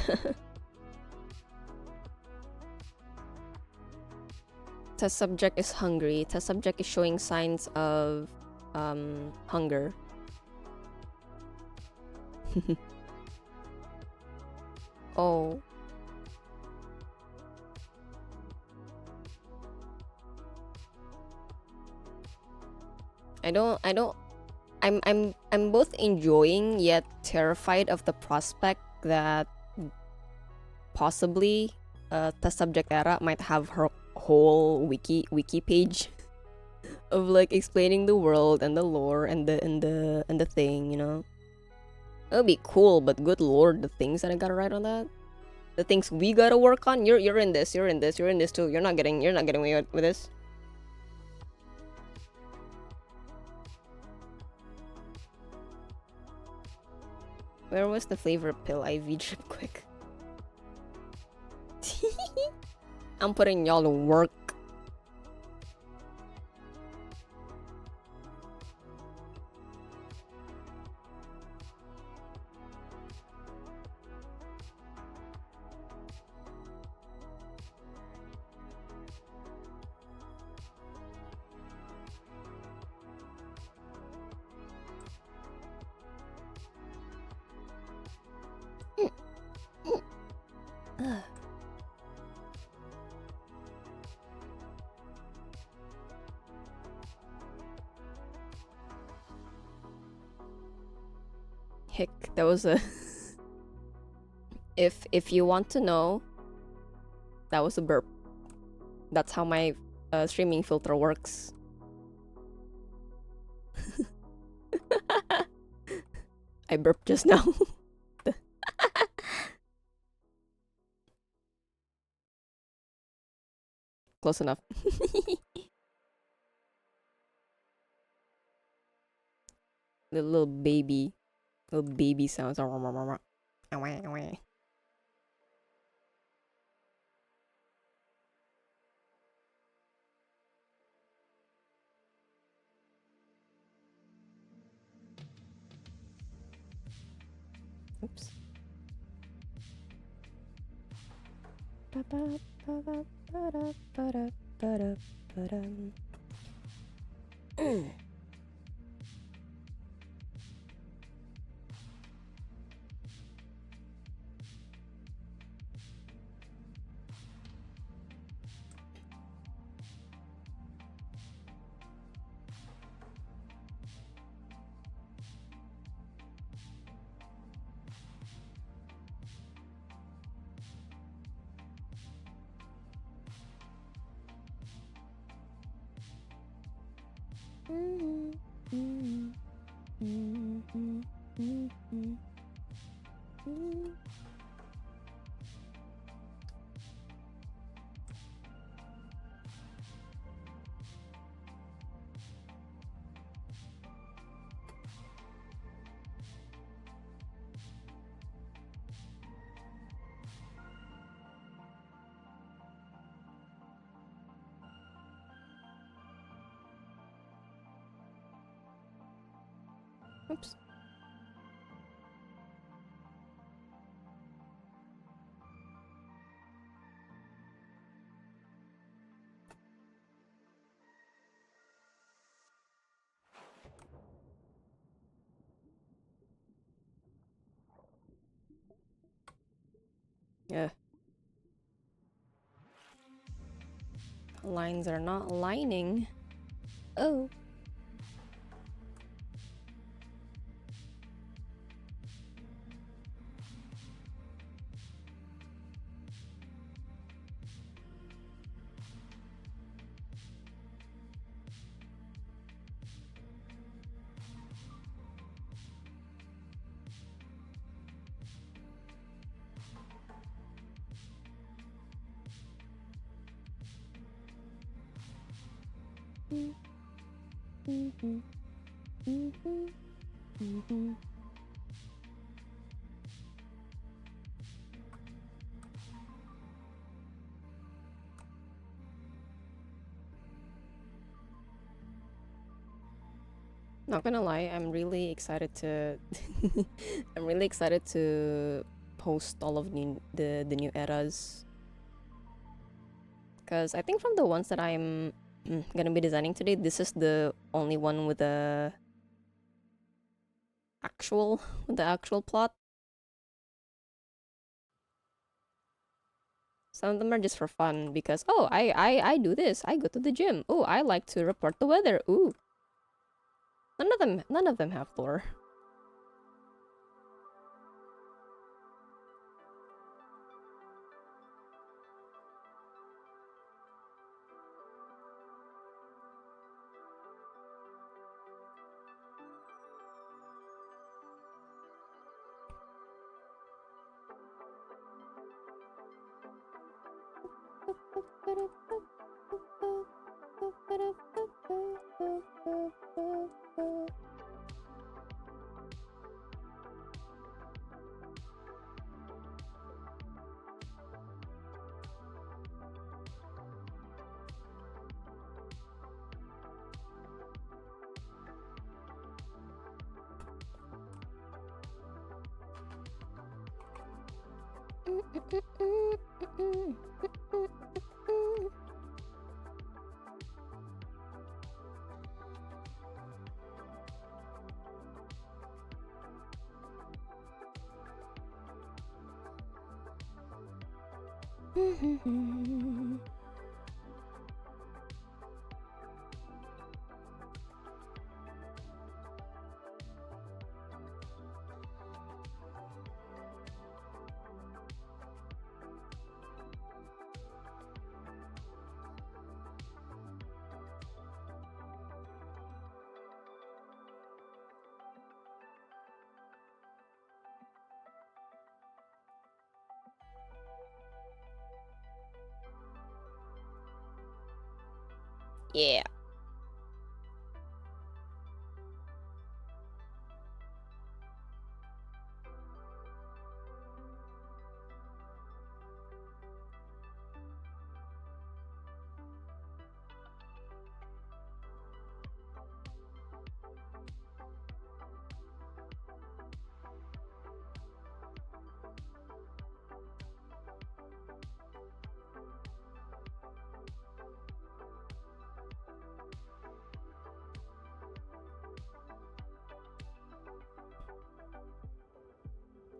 Test subject is hungry. Test subject is showing signs of hunger. Oh. I'm both enjoying yet terrified of the prospect that possibly test subject era might have her whole wiki page of like explaining the world and the lore and the thing, you know. It would be cool, but good lord, the things that I gotta write on that, the things we gotta work on. You're in this, you're in this, you're in this too. You're not getting away with this. Where was the flavor pill IV drip quick? I'm putting y'all to work. Hick, that was a if you want to know, that was a burp. That's how my streaming filter works. I burped just now. Close enough. The little baby sounds. Oops. Oops. Yeah. Lines are not aligning. Oh. Not gonna lie, I'm really excited to I'm really excited to post all of the new eras. Because I think from the ones that I'm gonna be designing today, this is the only one with the actual plot. Some of them are just for fun because oh I do this. I go to the gym. Oh, I like to report the weather. Ooh. None of them have lore. Yeah.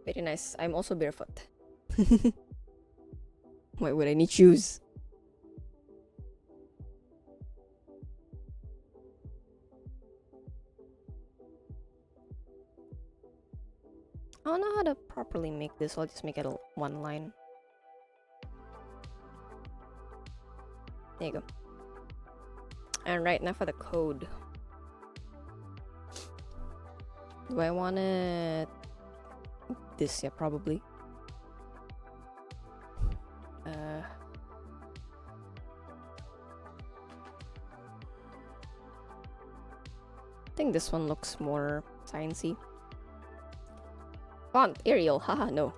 Very nice. I'm also barefoot. Why would I need shoes? I don't know how to properly make this, so I'll just make it one line. There you go. And right now for the code. Do I want it this? Yeah, probably. I think this one looks more sciencey. Font Arial, haha, no.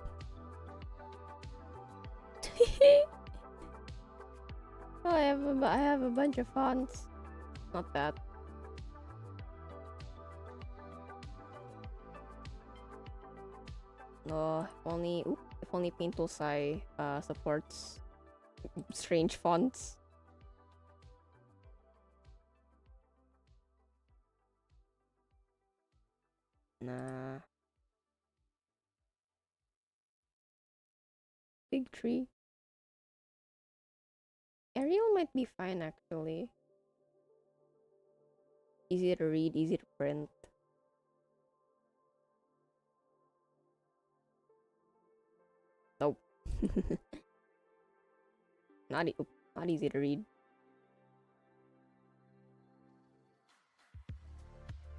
Oh, I have a bunch of fonts. Not that. No, if only Paint Tool Sai supports strange fonts. Nah. big tree. Arial might be fine actually. Easy to read, easy to print. Nope. not easy to read.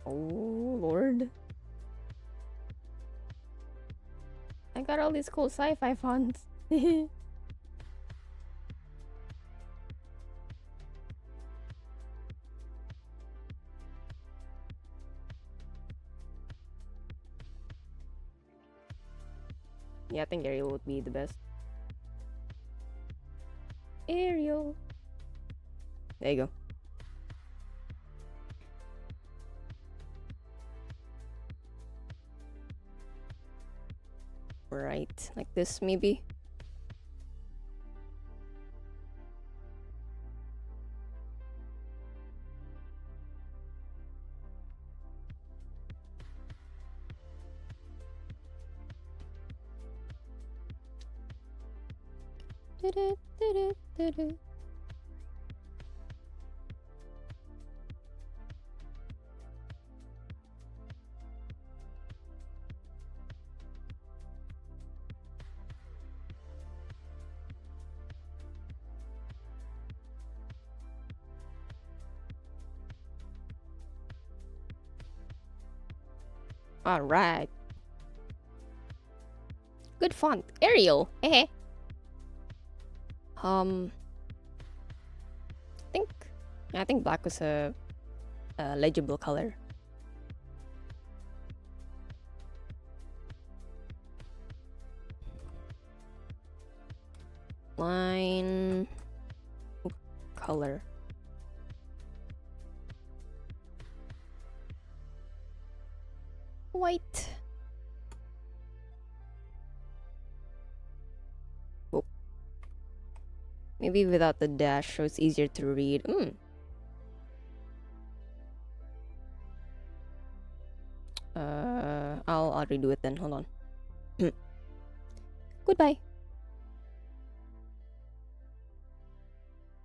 Oh lord. I got all these cool sci-fi fonts. Yeah, I think Arial would be the best. Arial. There you go. Right, like this maybe. All right. Good font, Arial. Hehe. I think black was a legible color. Line color. White. Oh. Maybe without the dash so it's easier to read. I'll redo it then. Hold on. Goodbye.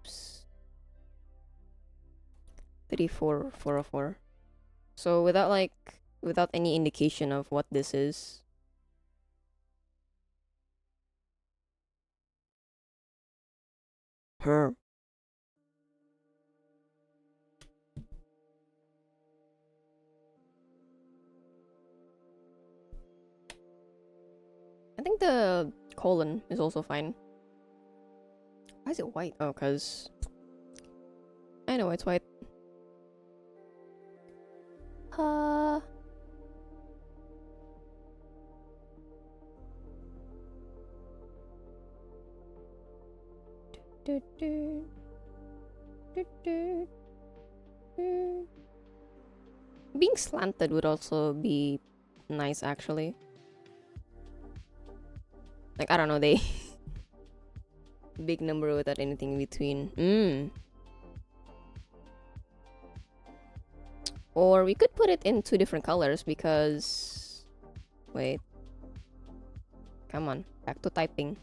Oops. 34404. So without any indication of what this is. Her. I think the colon is also fine. Why is it white? Oh, cause I know it's white. Being slanted would also be nice, actually. Like, I don't know, they big number without anything in between. Or we could put it in 2 different colors because... Wait. Come on, back to typing.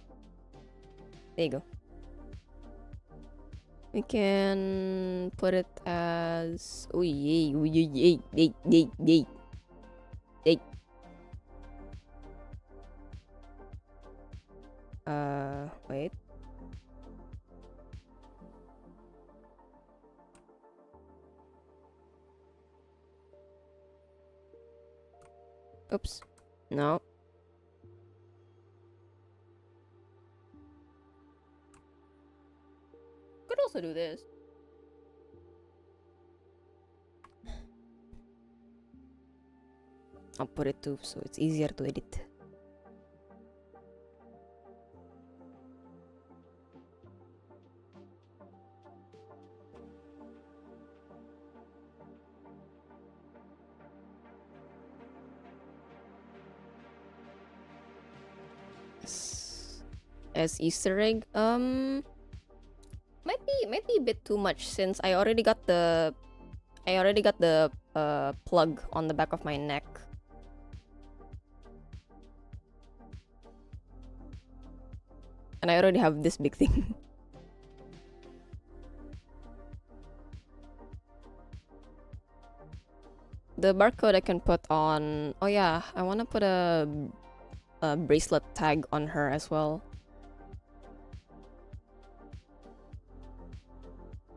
There you go. We can put it as... Oh yay, oh yay, yay. Wait. Oops. No. Could also do this. I'll put it too, so it's easier to edit. As Easter egg, might be a bit too much since I already got the plug on the back of my neck. And I already have this big thing. The barcode I can put on... Oh yeah, I want to put a bracelet tag on her as well.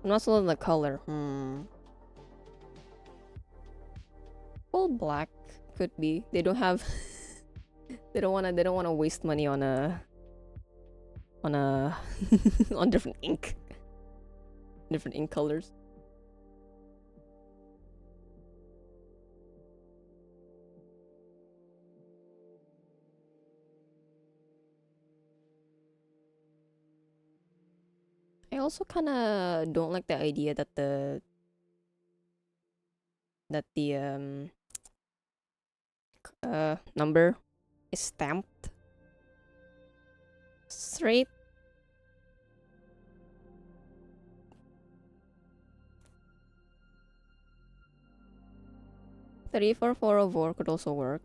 I'm not sold on the color. Full black could be. They don't have... they don't wanna waste money on a... on different ink. Different ink colors. I also kind of don't like the idea that the number is stamped straight. Three four four oh four could also work.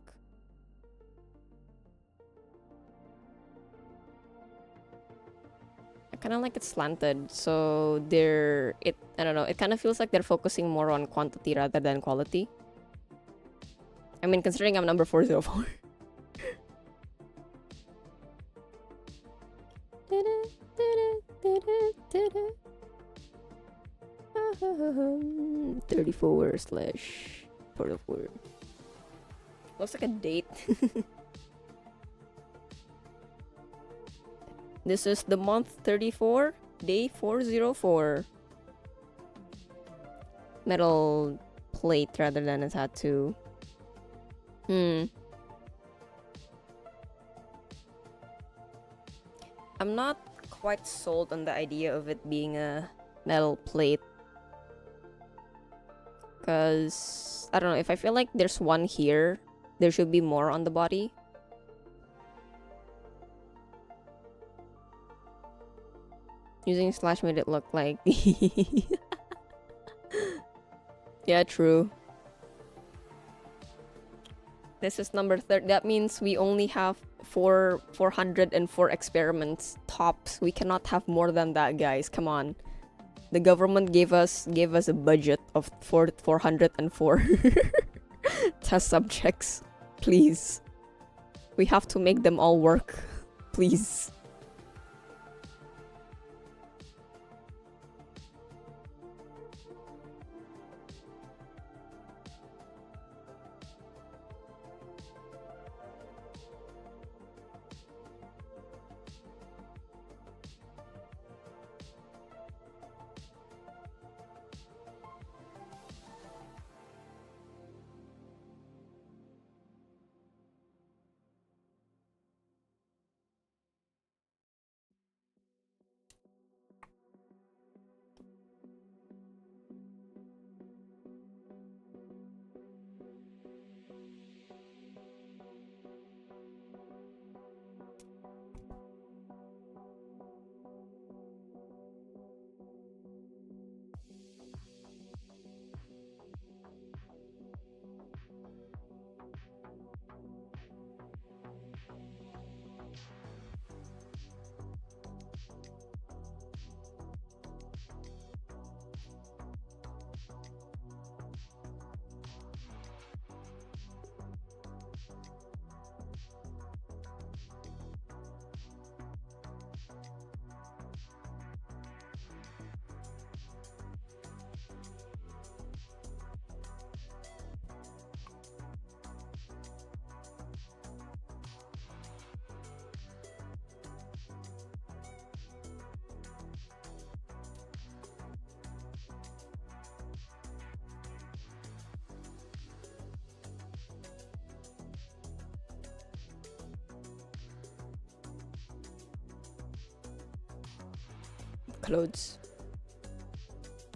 Kind of like it's slanted, so I don't know, it kind of feels like they're focusing more on quantity rather than quality. I mean, considering I'm number 404. (34/404) looks like a date. This is the month 34, day 404. Metal plate rather than a tattoo. I'm not quite sold on the idea of it being a metal plate. Because, I don't know, if I feel like there's one here, there should be more on the body. Using slash made it look like... Yeah, true. This is number 30. That means we only have 404 experiments tops. We cannot have more than that, guys. Come on. The government gave us a budget of 404 test subjects. Please. We have to make them all work. Please.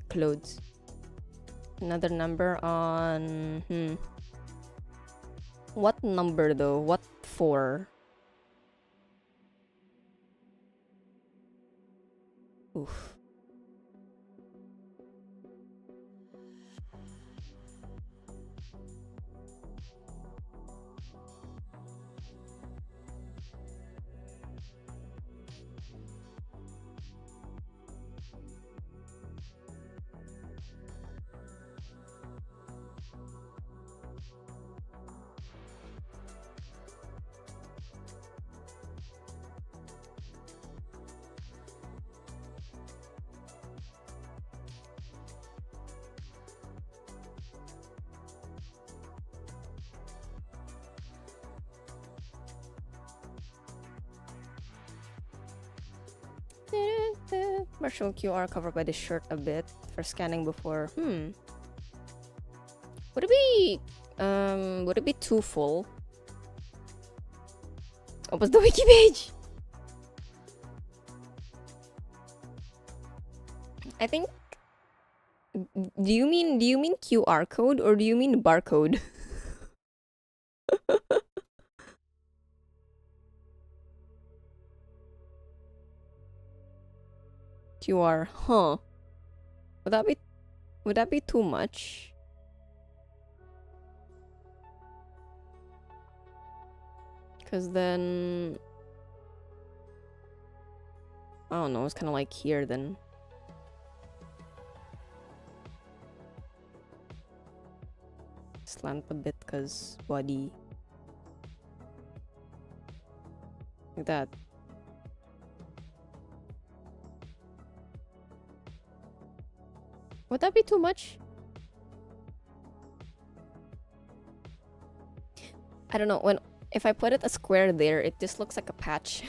Clothes. Another number on... What number though? What for? Oof. Commercial QR covered by the shirt a bit for scanning before. Would it be too full? Open the wiki page. I think. Do you mean QR code or do you mean barcode? QR, huh? Would that be too much? Cause then I don't know, it's kinda like here then. Slant a bit cause body. Like that. Would that be too much? I don't know, if I put it a square there, it just looks like a patch.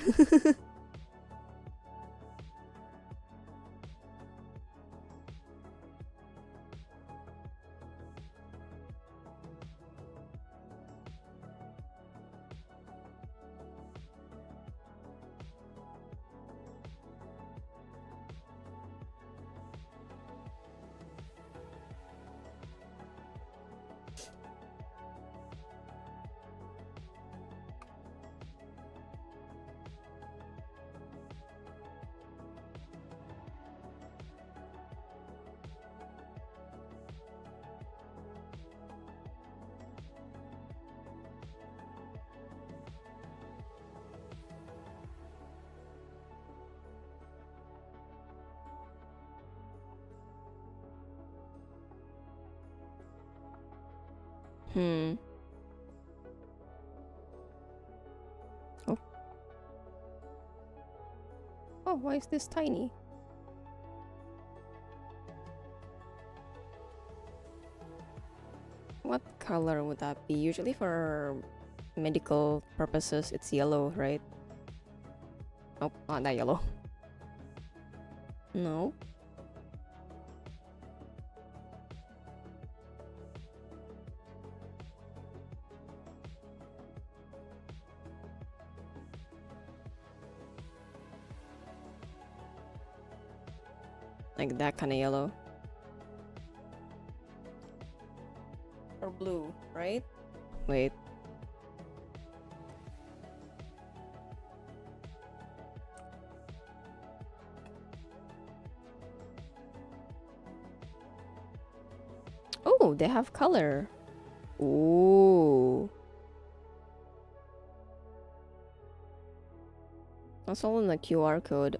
Oh. Oh, why is this tiny? What color would that be? Usually for medical purposes, it's yellow, right? Nope, not that yellow. No. Like that kind of yellow. Or blue, right? Wait. Oh, they have color. Ooh. That's all in the QR code.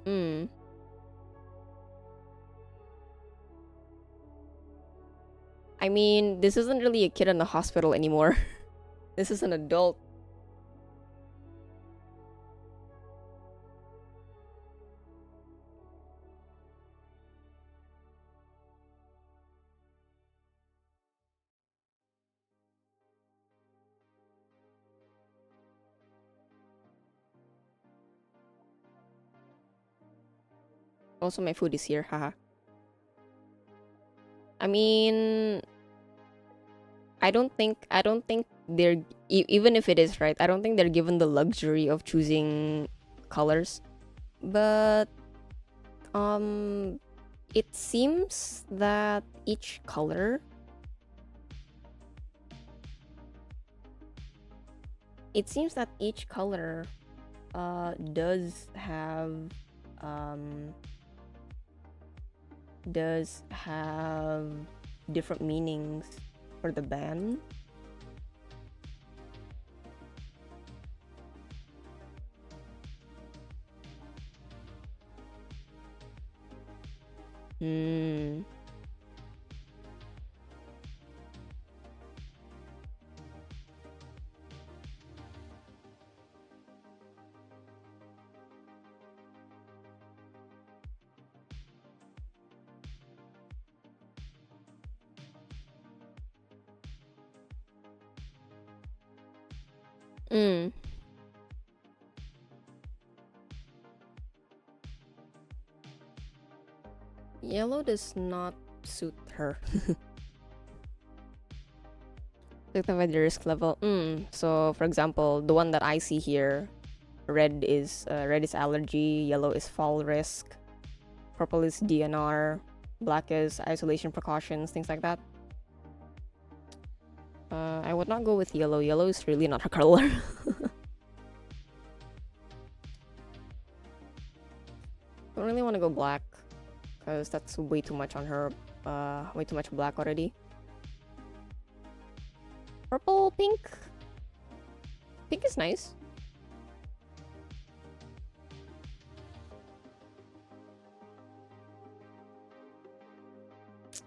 I mean, this isn't really a kid in the hospital anymore. This is an adult. Also, my food is here, haha. I mean, I don't think they're even if it is right. I don't think they're given the luxury of choosing colors, but it seems that each color does have different meanings for the band. Yellow does not suit her. By the risk level. So for example, the one that I see here, red is allergy, yellow is fall risk, purple is DNR, black is isolation precautions, things like that. I would not go with yellow. Yellow is really not her color. Don't really want to go black because that's way too much on her. Way too much black already. Purple, pink. Pink is nice.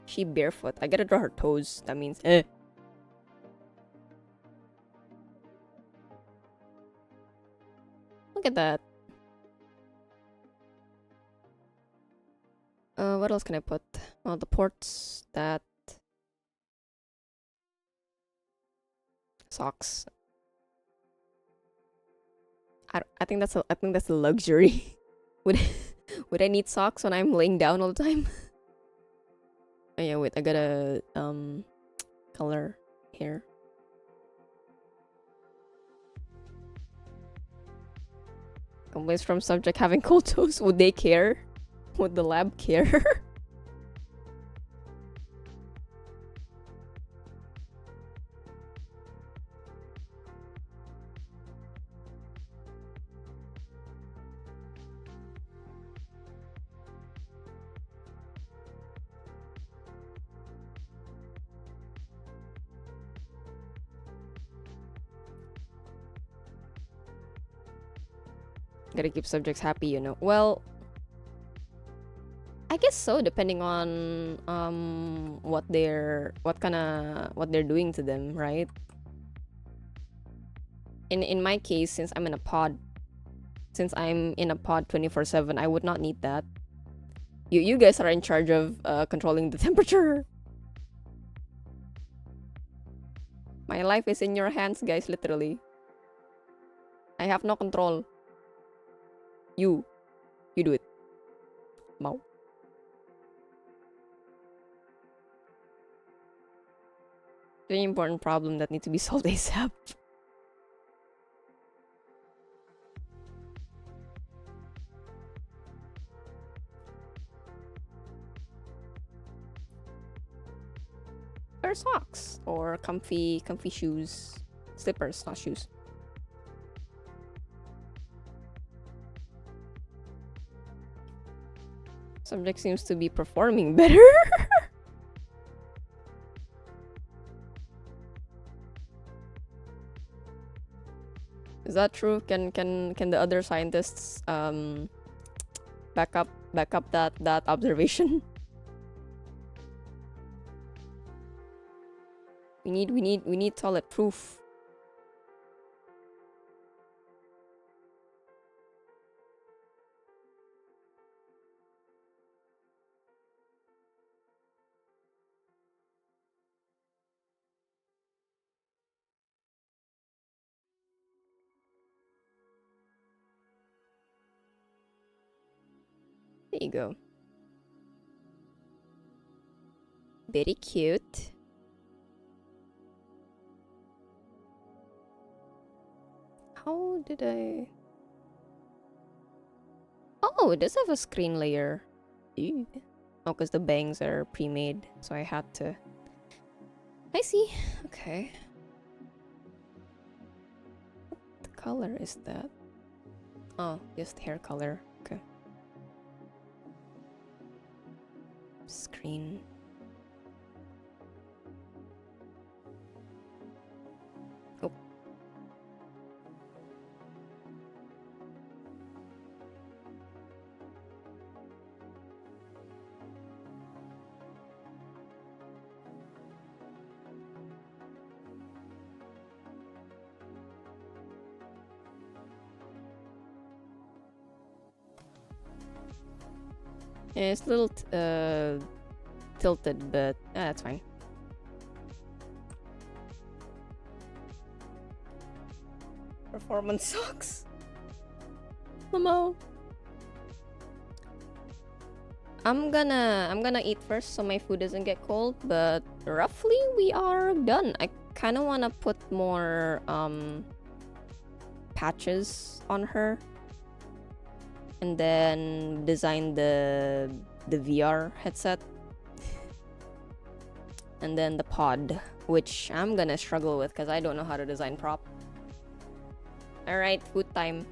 She barefoot. I gotta draw her toes. That means Look at that. What else can I put? Well, the ports, that socks. I think that's a luxury. would I need socks when I'm laying down all the time? Oh yeah, wait, I gotta color here. Complaints from subject having cold toes. Would they care? Would the lab care? Gotta keep subjects happy, you know. Well, I guess so, depending on what they're doing to them, right? In my case, since I'm in a pod 24/7, I would not need that. You guys are in charge of controlling the temperature. My life is in your hands, guys, literally. I have no control. You do it. Mau. Very important problem that needs to be solved ASAP. Wear socks or comfy shoes, slippers, not shoes. Subject seems to be performing better. Is that true? Can the other scientists back up that observation? We need solid proof. There you go. Very cute. How did I... Oh, it does have a screen layer. Ew. Oh, because the bangs are pre-made, so I had to... I see. Okay. What color is that? Oh, just hair color. Okay. Screen. Oh. Yeah, it's a little tilted, but that's fine. Performance sucks. Lamo. I'm gonna eat first so my food doesn't get cold, but roughly we are done. I kind of want to put more patches on her and then design the VR headset and then the pod, which I'm gonna struggle with because I don't know how to design prop. All right, food time.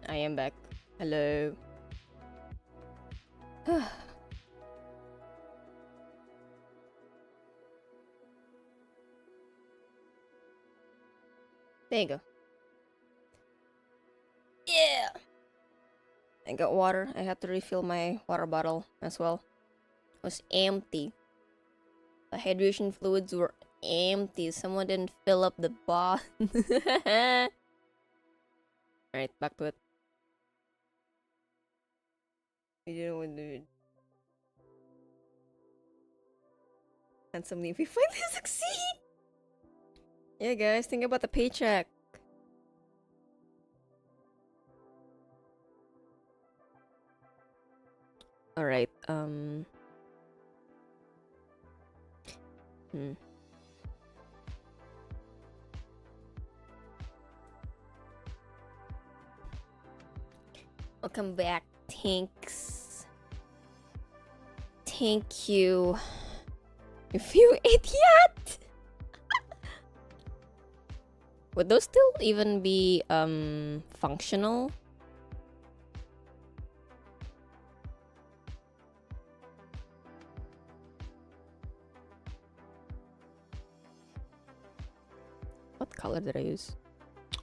I am back. Hello. There you go. Yeah. I got water. I had to refill my water bottle as well. It was empty. The hydration fluids were empty. Someone didn't fill up the bottle. Alright, back to it. We didn't want to do it. Handsomely, if we finally succeed! Yeah, guys, think about the paycheck. Alright, Welcome back, thanks. Thank you. If you idiot! Would those still even be, functional? What color did I use?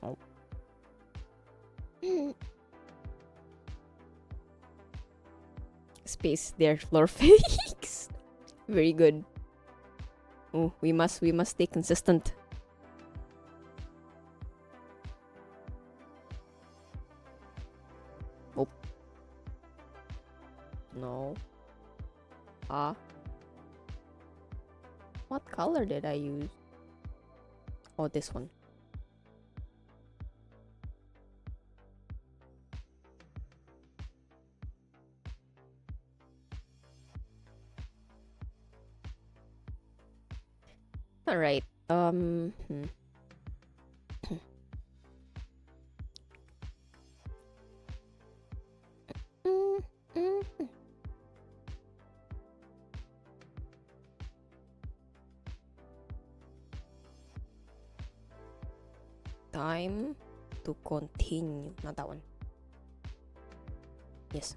Oh. Space there, floor fakes. Very good. Oh, we must stay consistent. Oh. No. What color did I use? Oh, this one. All right. Time to continue. Not that one. Yes.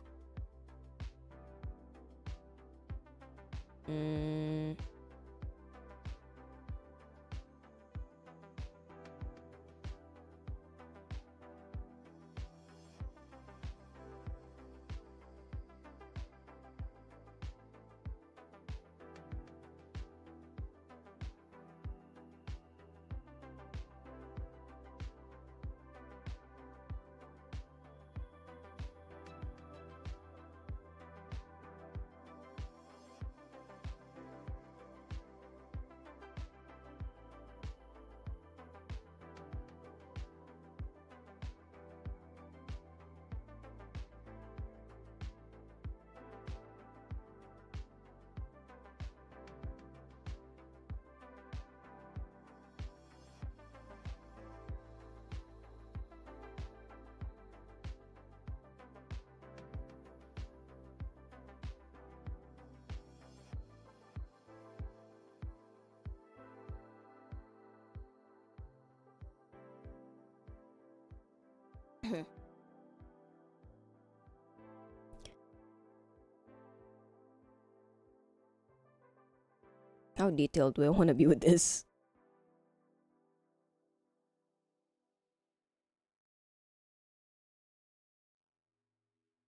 How detailed do I want to be with this?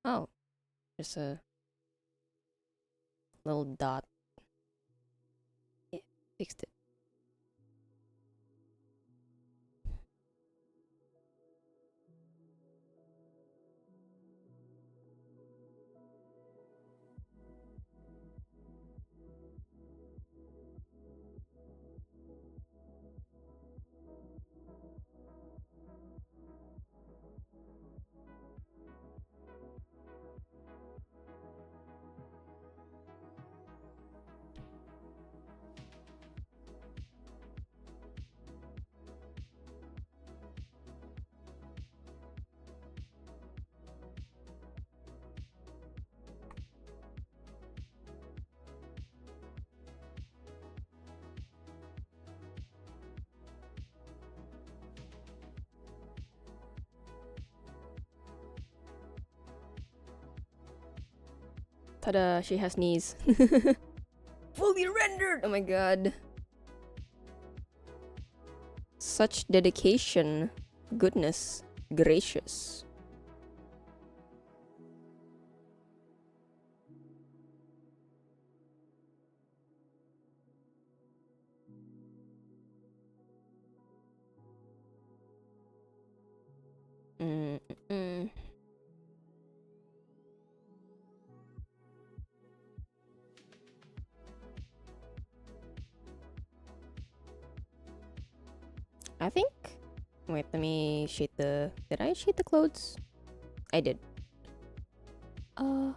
Oh, there's a little dot. Yeah, fixed it. Ta-da! She has knees. Fully rendered! Oh my god. Such dedication. Goodness gracious. Mm-mm. I think. Wait, let me shade the. Did I shade the clothes? I did. Uh.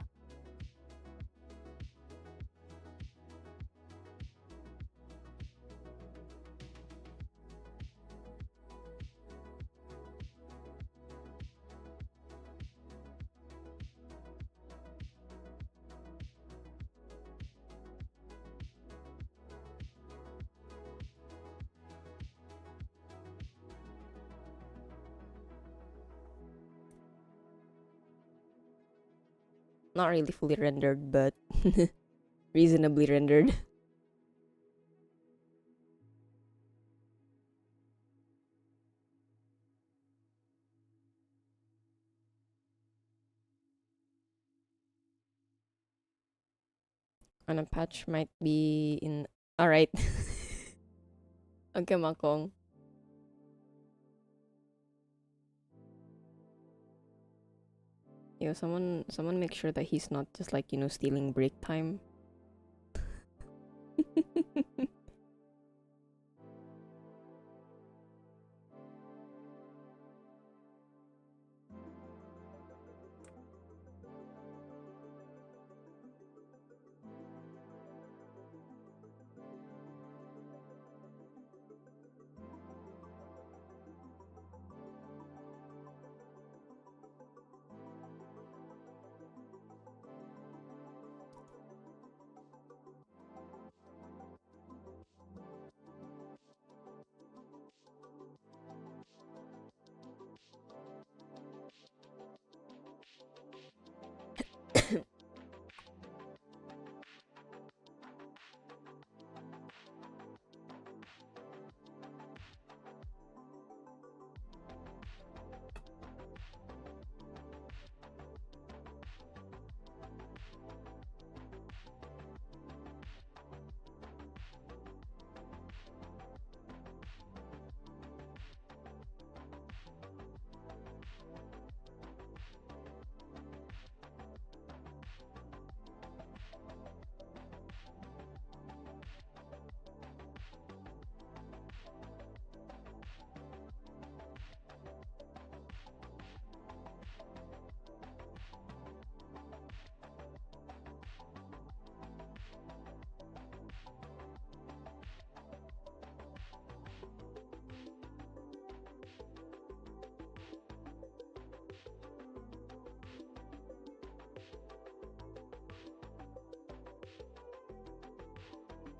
Not really fully rendered, but reasonably rendered. And a patch might be in. Alright. Okay, Makong. Yo, someone make sure that he's not just like, stealing break time.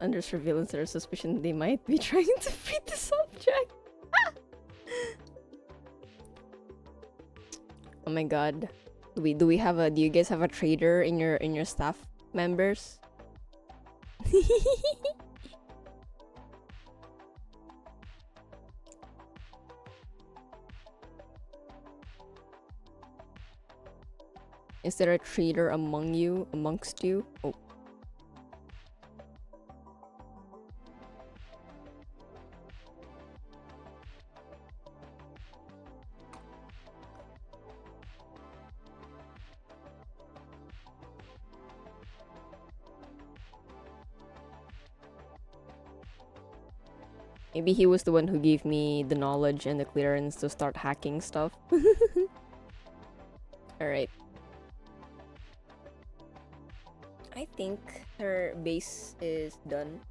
Under surveillance, there's suspicion they might be trying to free the subject. Oh my god. Do you guys have a trader in your staff members? Is there a trader amongst you? Oh. Maybe he was the one who gave me the knowledge and the clearance to start hacking stuff. Alright. I think her base is done.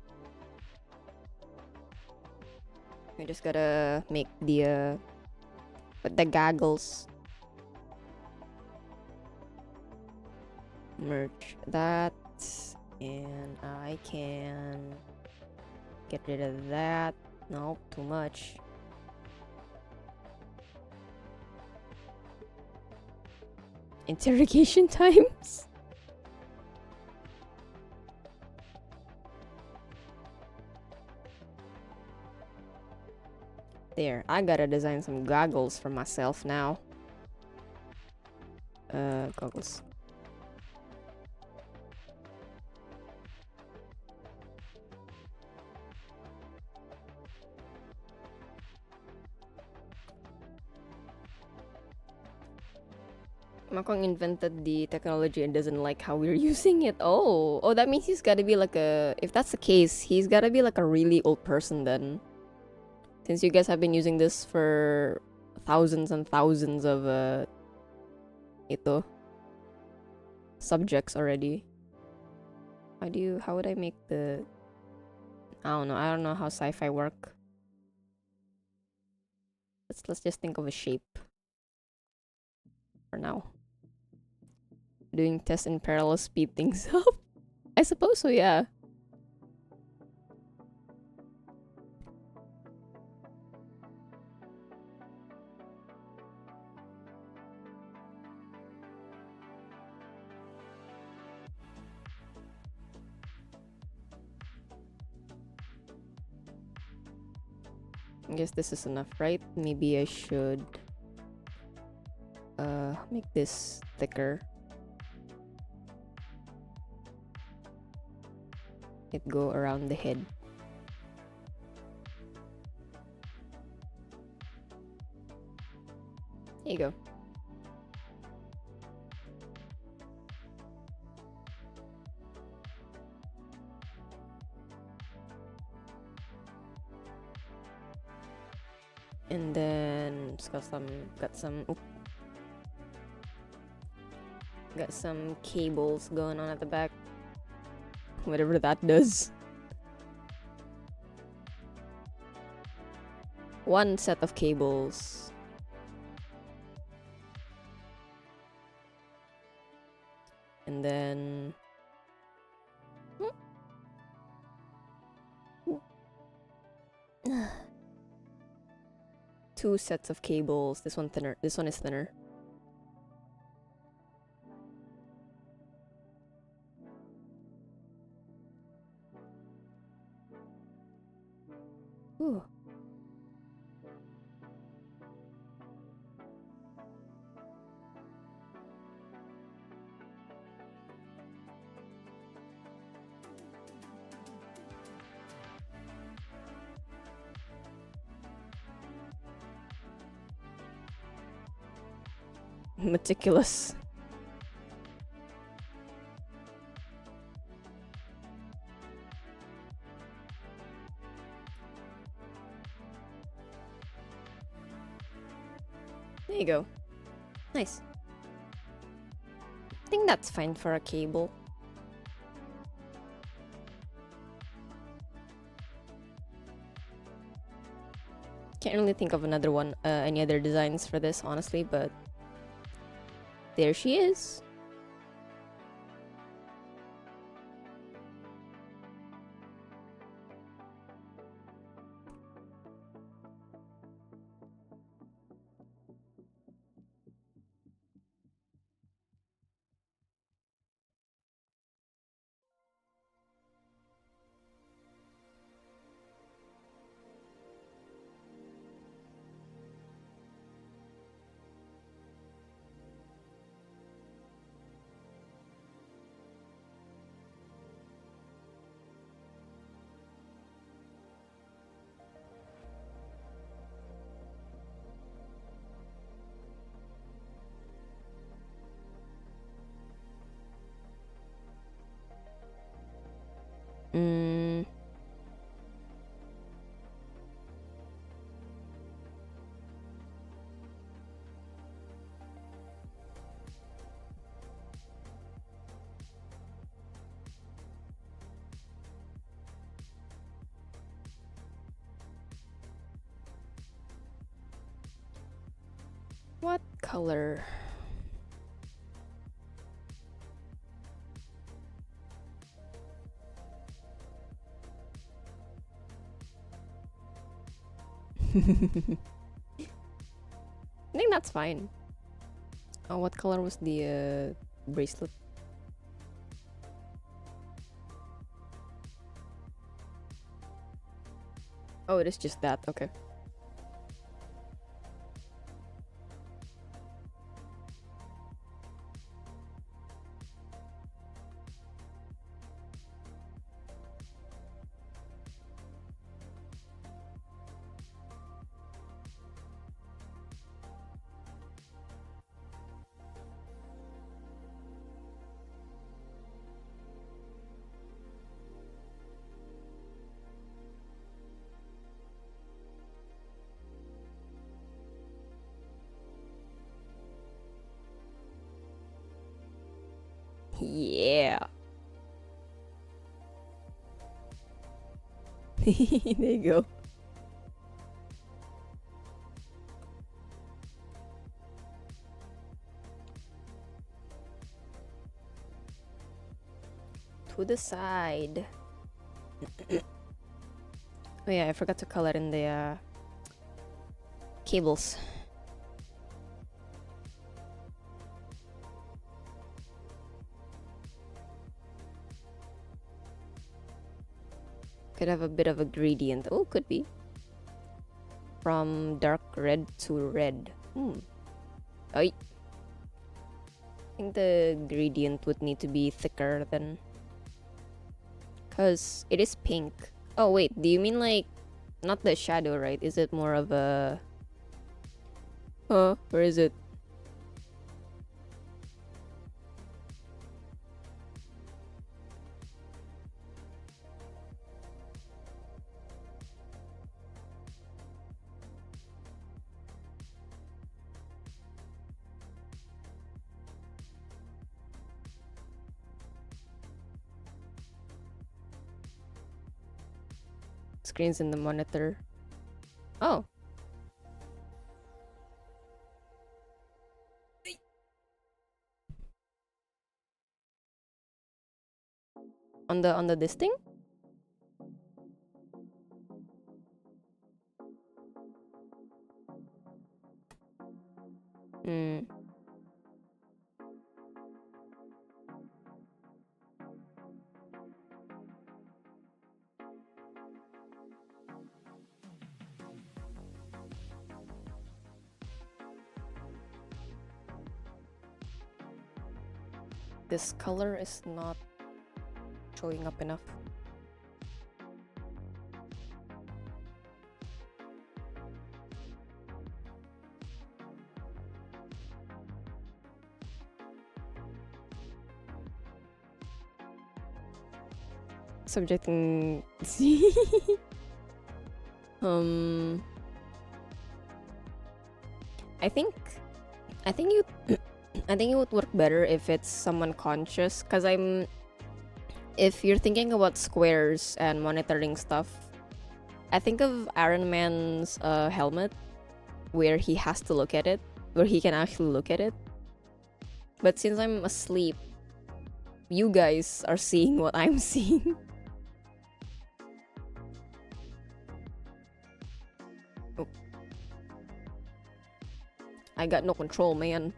I just gotta make the put the goggles. Merge that, and I can get rid of that. No, too much. Interrogation times. There, I gotta design some goggles for myself now. Goggles. Makong invented the technology and doesn't like how we're using it. Oh, that means he's gotta be like a... If that's the case, he's gotta be like a really old person then. Since you guys have been using this for thousands and thousands of subjects already. How would I make the... I don't know how sci-fi work. Let's just think of a shape for now. Doing tests in parallel speed things up. I suppose so, yeah. I guess this is enough, right? Maybe I should make this thicker. It go around the head. There you go. And then it's got some cables going on at the back. Whatever that does. One set of cables. And then... two sets of cables. This one thinner. This one is thinner. Ooh. Meticulous. There you go. Nice. I think that's fine for a cable. Can't really think of another one, any other designs for this, honestly, but there she is. What color? I think that's fine. Oh, what color was the bracelet? Oh, it is just that. Okay. Yeah. There you go. To the side. Oh yeah, I forgot to color in the cables. Could have a bit of a gradient. Oh, could be. From dark red to red. I think the gradient would need to be thicker than... Cause it is pink. Oh wait, do you mean like... Not the shadow, right? Is it more of a... where is it? Screens in the monitor. Oh. On the this thing? This color is not showing up enough. Subjecting... I think you I think it would work better if it's someone conscious, cause if you're thinking about squares and monitoring stuff, I think of Iron Man's helmet, where he has to look at it, where he can actually look at it. But since I'm asleep, you guys are seeing what I'm seeing. Oh. I got no control, man.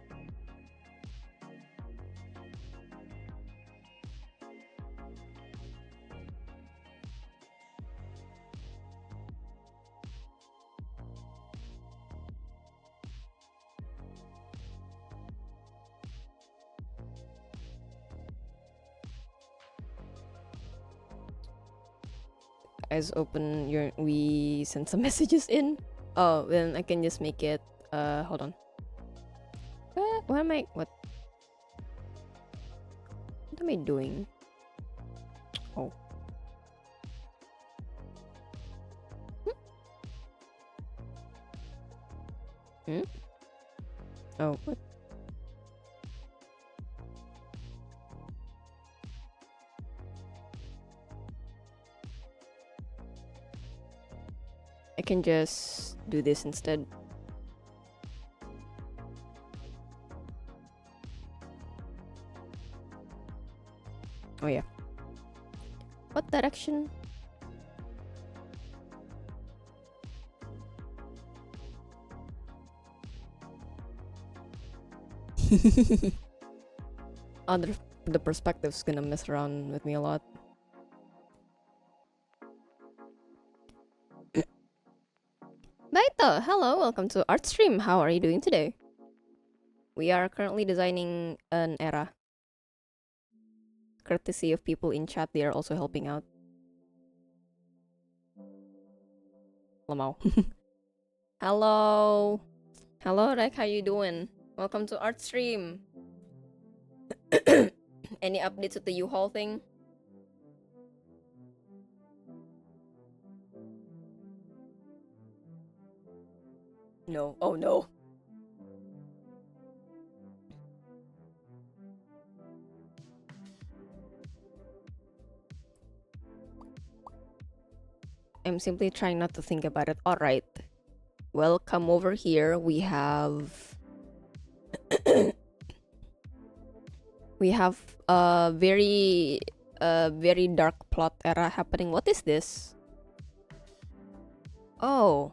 Eyes open, we send some messages in. Oh, then I can just make it, hold on. What am I doing? Oh. Oh, what? I can just do this instead. Oh yeah. What direction? The perspective's gonna mess around with me a lot. Baito, hello, welcome to Art Stream. How are you doing today? We are currently designing an era. Courtesy of people in chat, they are also helping out. Lamau. Hello. Hello, Rek, how you doing? Welcome to Art Stream. Any updates with the U-Haul thing? No. Oh no. I'm simply trying not to think about it. All right. Well, come over here. We have a very dark plot era happening. What is this? Oh,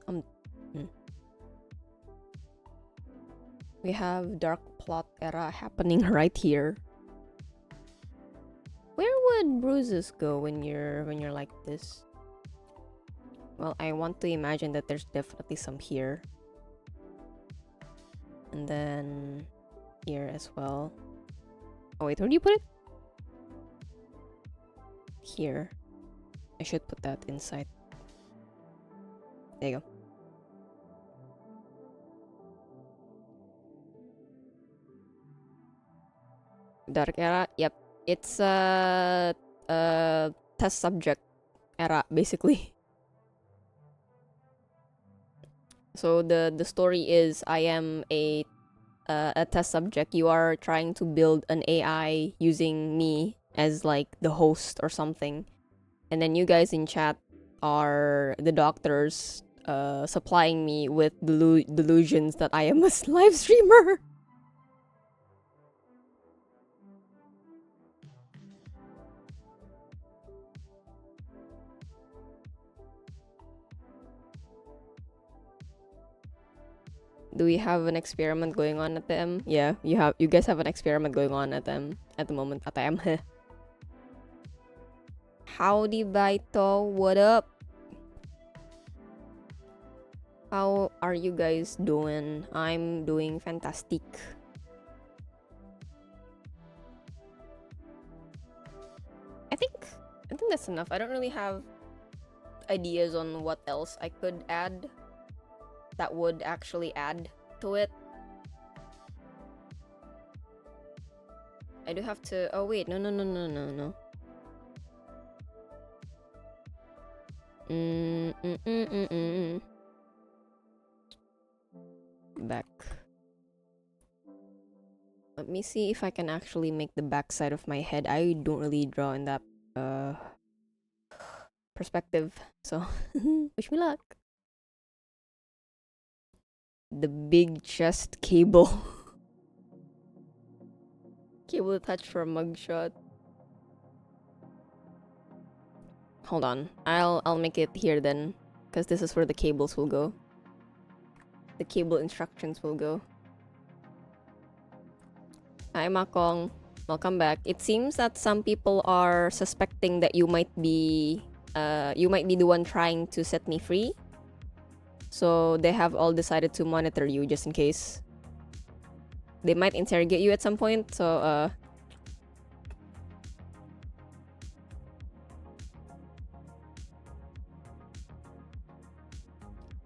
um, we have dark plot era happening right here. Where would bruises go when you're like this? Well, I want to imagine that there's definitely some here. And then here as well. Oh wait, where do you put it? Here. I should put that inside. There you go. Dark era, yep. It's a test subject era, basically. So the story is I am a test subject. You are trying to build an AI using me as like the host or something. And then you guys in chat are the doctors supplying me with delusions that I am a live streamer. Do we have an experiment going on at them? Yeah, you guys have an experiment going on at them at the moment. At them. Howdy Baito, what up? How are you guys doing? I'm doing fantastic. I think that's enough. I don't really have ideas on what else I could add that would actually add to it. I do have to. Oh wait, no. Back. Let me see if I can actually make the back side of my head. I don't really draw in that perspective, so wish me luck. The big chest cable. Cable attached for a mugshot. Hold on. I'll make it here then, because this is where the cables will go. The cable instructions will go. Hi Makong. Welcome back. It seems that some people are suspecting that you might be the one trying to set me free. So they have all decided to monitor you just in case. They might interrogate you at some point, so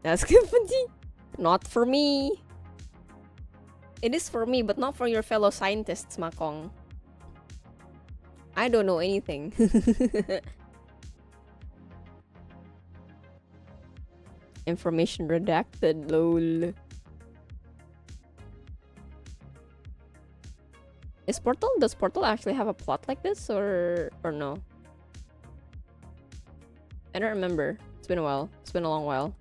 that's good. Not for me. It is for me, but not for your fellow scientists, Makong. I don't know anything. Information redacted, lol. Does Portal actually have a plot like this, or no? I don't remember. It's been a while. It's been a long while.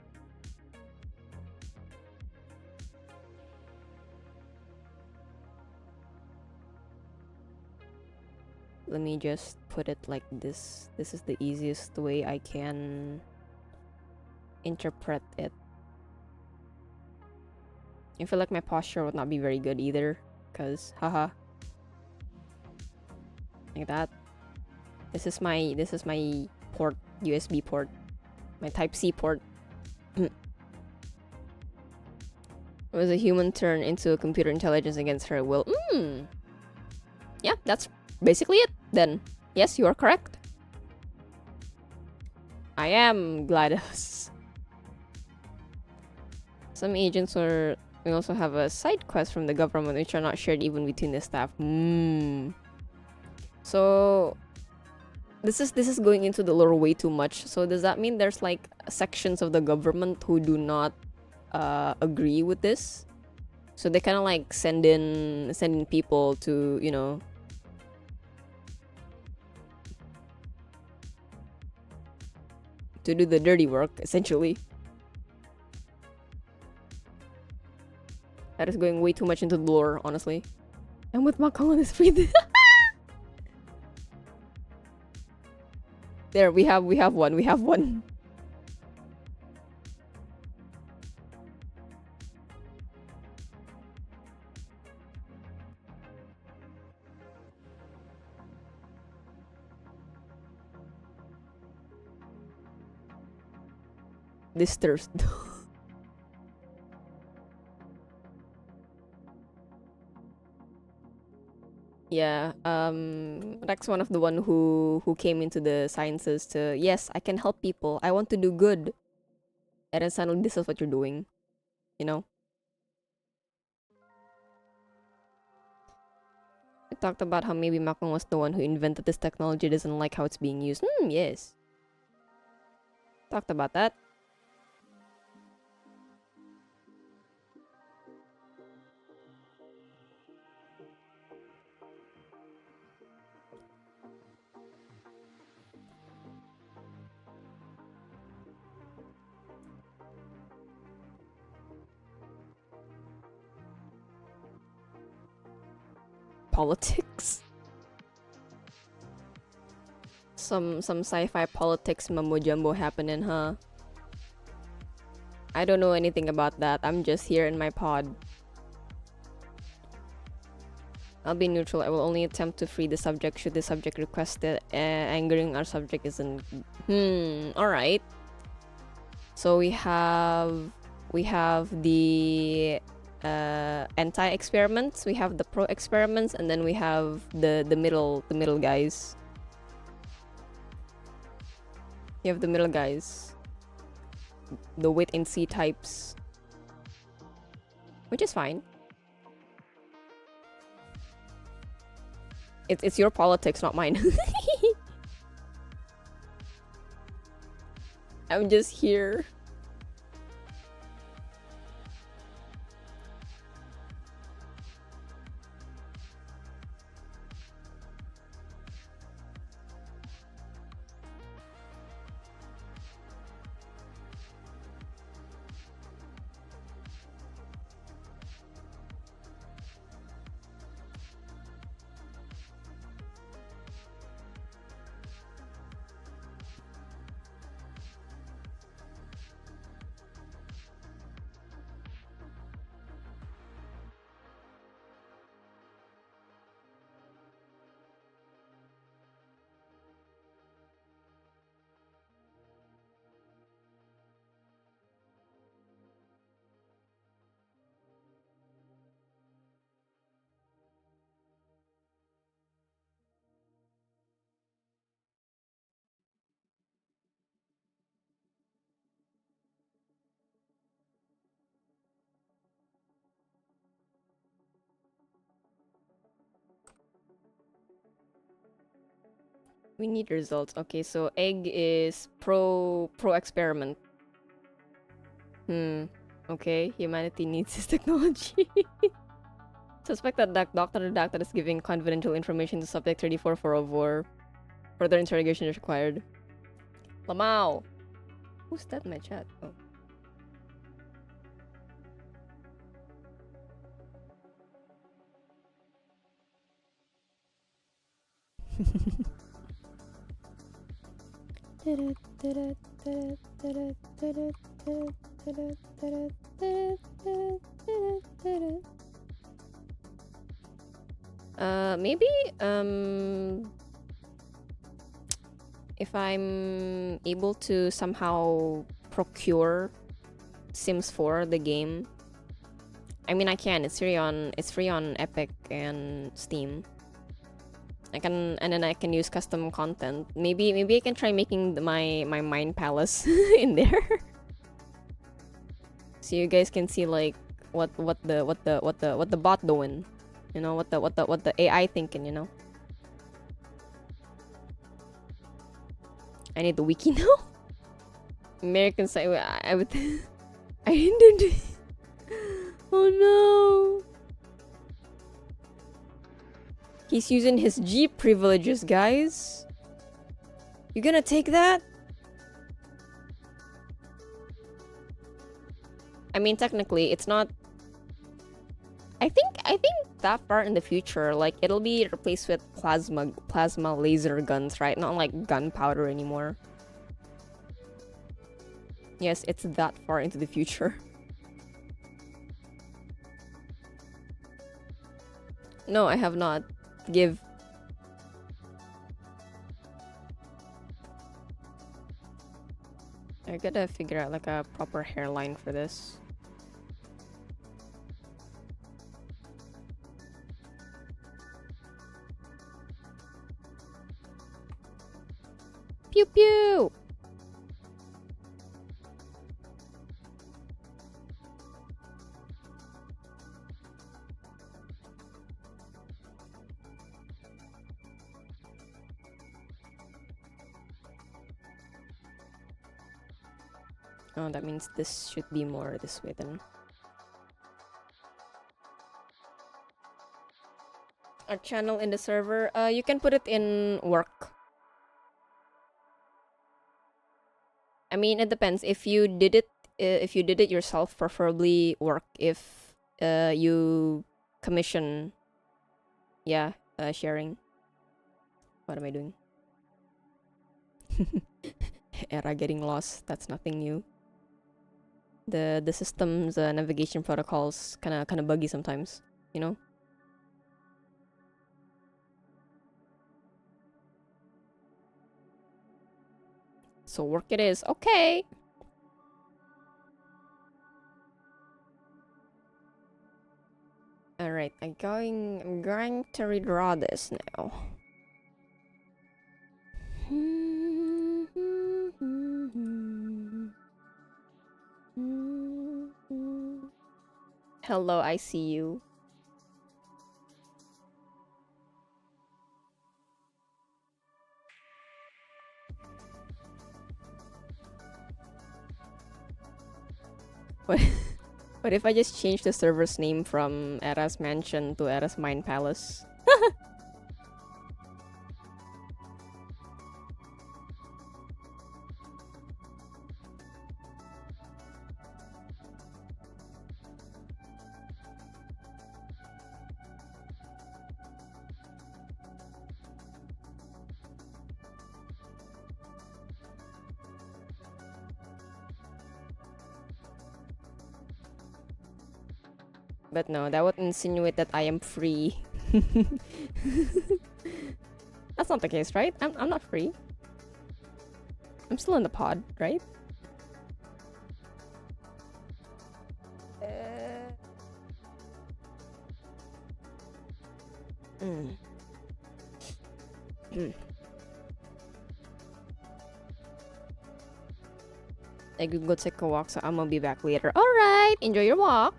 Let me just put it like this. This is the easiest way I can interpret it. I feel like my posture would not be very good either, because haha. Like that. This is my port, USB port. My Type-C port. It was a human turned into a computer intelligence against her will. Yeah, that's basically it then. Yes, you are correct. I am GLaDOS. Some agents we also have a side quest from the government which are not shared even between the staff. So this is going into the lore way too much. So does that mean there's like sections of the government who do not agree with this? So they kind of like send in people to, you know, to do the dirty work, essentially. That is going way too much into the lore, honestly. And with Makong on his feet. There, we have one. This thirst. Yeah, Rex one of the one who came into the sciences to, yes, I can help people. I want to do good. And then suddenly this is what you're doing. You know? I talked about how maybe Makong was the one who invented this technology, doesn't like how it's being used. Yes. Talked about that. Politics. Some sci-fi politics mumbo jumbo happening, huh? I don't know anything about that. I'm just here in my pod. I'll be neutral. I will only attempt to free the subject should the subject request it. Angering our subject isn't. Alright. So we have the anti-experiments, we have the pro-experiments, and then we have the middle guys. You have the middle guys. The wait and see types. Which is fine. It's your politics, not mine. I'm just here. We need results. Okay, so egg is pro experiment. Okay, humanity needs this technology. Suspect that the doctor is giving confidential information to subject 34404. Further interrogation is required. Lamau! Who's that in my chat? Oh. Maybe, if I'm able to somehow procure Sims 4, the game. I mean, I can. It's free on Epic and Steam. And then I can use custom content. Maybe I can try making my mind palace in there. So you guys can see like what the bot doing. You know, what the AI thinking, you know? I need the wiki now. American side. I would. I didn't. Oh no. He's using his G privileges, guys. You gonna take that? mean, technically, it's not. I think that far in the future, like it'll be replaced with plasma laser guns, right? Not like gunpowder anymore. Yes, it's that far into the future. No, I have not. Give. I gotta figure out like a proper hairline for this. Pew pew! Oh, that means this should be more this way then. A channel in the server, you can put it in work. I mean, it depends. If you did it yourself, preferably work. If you commission, yeah, sharing. What am I doing? Era getting lost. That's nothing new. The system's navigation protocols kind of buggy sometimes, you know. So work it is. Okay. All right, I'm going to redraw this now. Hello, I see you. What? What if I just change the server's name from Era's Mansion to Era's Mine Palace? But no, that would insinuate that I am free. That's not the case, right? I'm not free. I'm still in the pod, right? I could go take a walk, so I'm gonna be back later. Alright, enjoy your walk.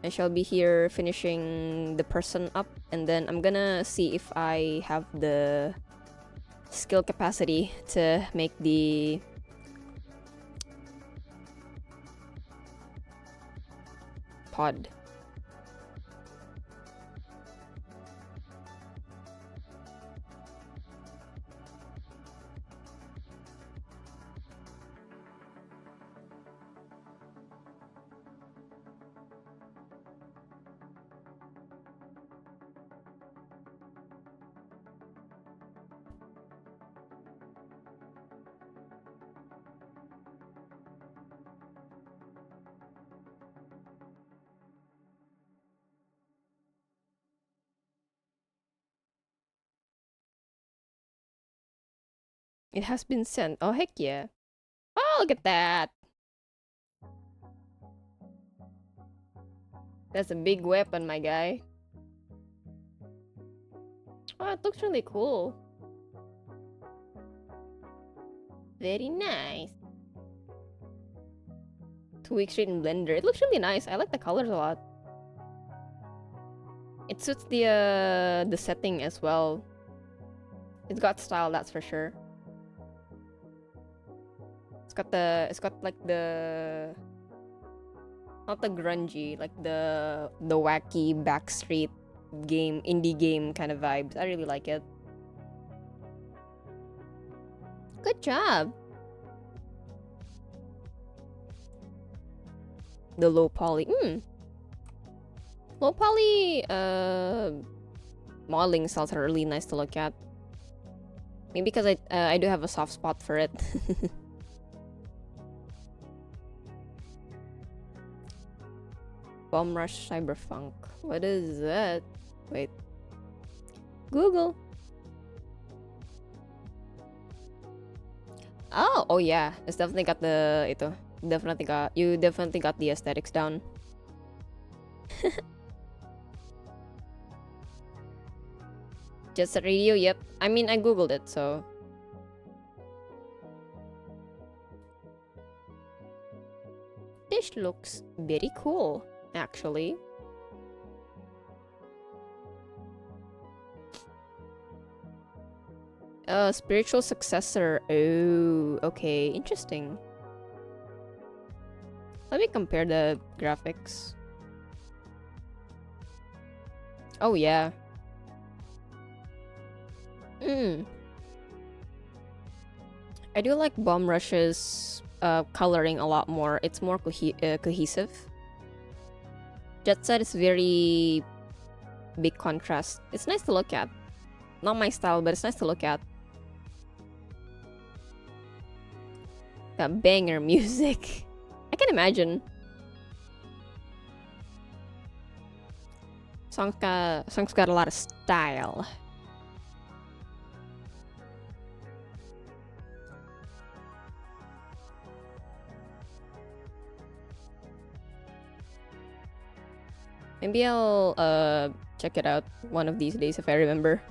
I shall be here finishing the person up, and then I'm gonna see if I have the skill capacity to make the pod. It has been sent. Oh, heck yeah. Oh, look at that. That's a big weapon, my guy. Oh, it looks really cool. Very nice. 2 weeks straight in Blender. It looks really nice. I like the colors a lot. It suits the setting as well. It's got style, that's for sure. It's got like the, not the grungy, like the wacky backstreet game, indie game kind of vibes. I really like it. Good job. the low poly. Low poly modeling styles are really nice to look at. Maybe because I do have a soft spot for it. Bomb Rush Cyberpunk. What is that? Wait. Google. Oh yeah. It's definitely got the you definitely got the aesthetics down. Jet Set Radio, yep. I mean, I googled it, so. This looks very cool, actually. Spiritual successor. Oh, okay, interesting. Let me compare the graphics. Oh yeah. I do like Bomb Rush's coloring a lot more. It's more cohesive. Jet Set is very big contrast. It's nice to look at. Not my style, but it's nice to look at. Got banger music. I can imagine. Song's got a lot of style. Maybe I'll check it out one of these days if I remember.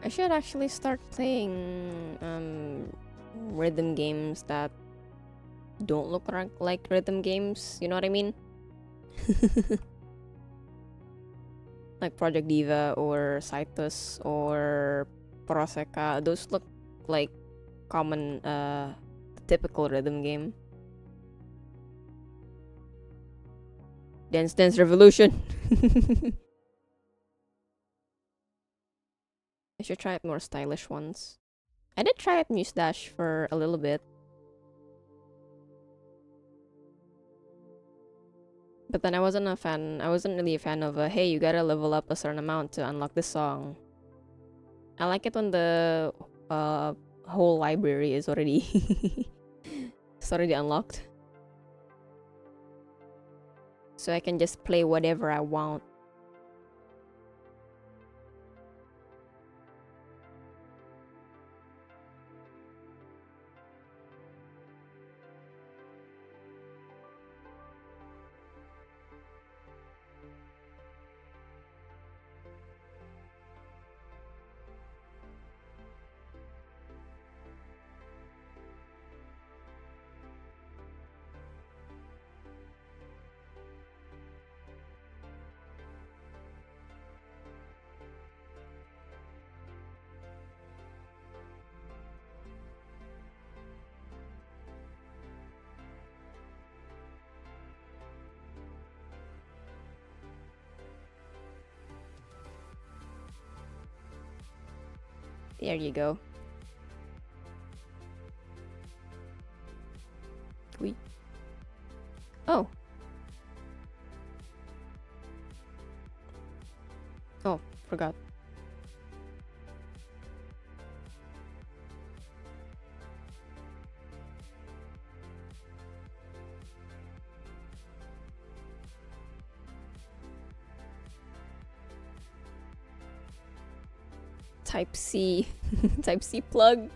I should actually start playing rhythm games that don't look like rhythm games, you know what I mean? Like Project Diva or Cytus or Proseka. Those look like common typical rhythm game. Dance Dance Revolution. I should try out more stylish ones. I did try out Muse Dash for a little bit. But then I wasn't really a fan of hey, you gotta level up a certain amount to unlock this song. I like it when the whole library is already it's already unlocked. So I can just play whatever I want. There you go. Tweet. Oh. Oh, forgot. Type C. Type C plug.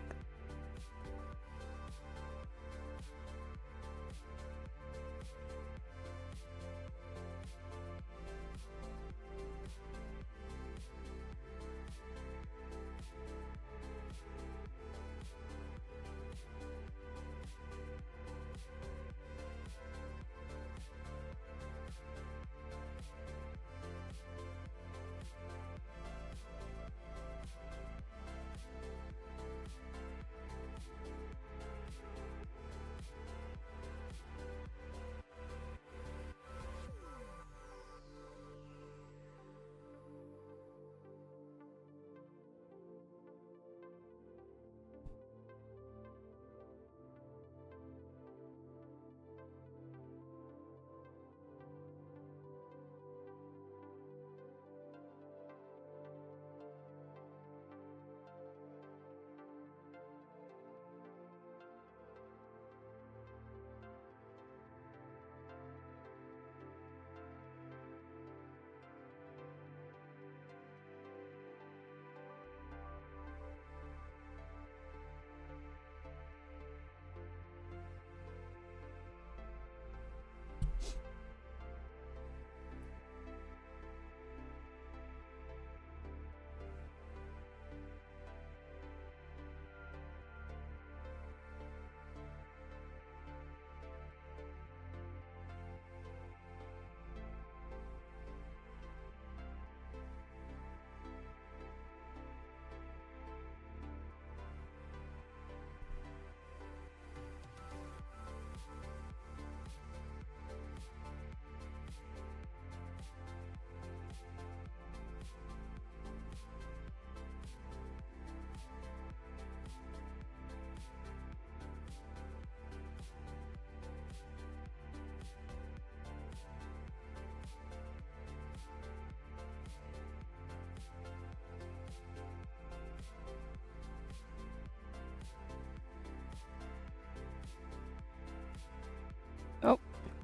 Oh,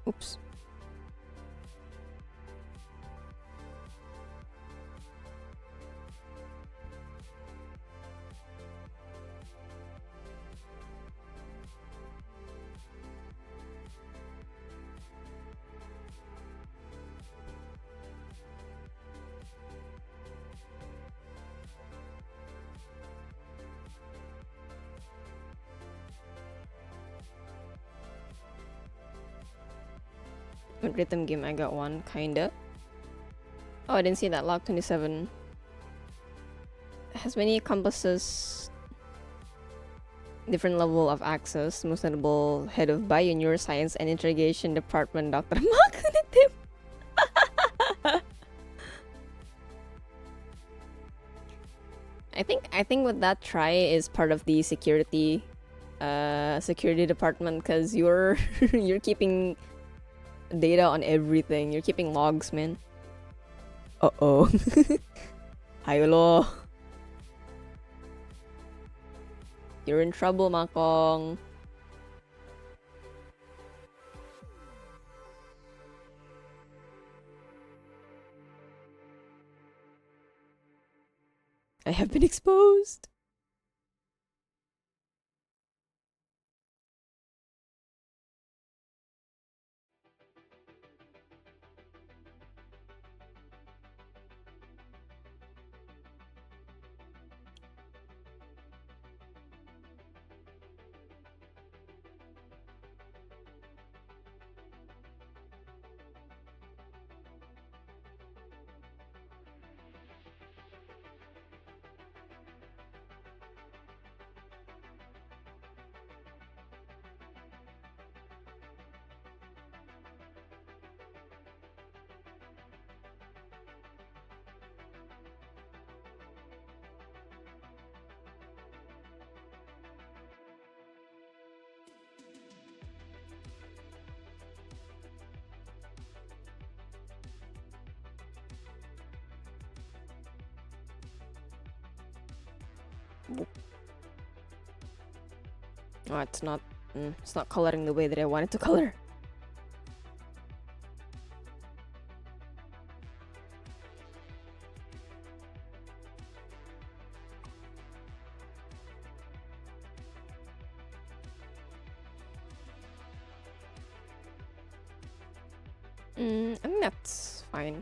oops. What rhythm game? I got one, kinda. Oh, I didn't see that. Log 27 has many accomplices, different level of access. Most notable head of Bio Neuroscience and Interrogation Department, Dr. Makunitim. I think what that try is part of the security department, because you're you're keeping data on everything. You're keeping logs, man. Uh-oh. Hayolo. You're in trouble, Makong. I have been exposed. Oh, it's not coloring the way that I want it to color. I think that's fine.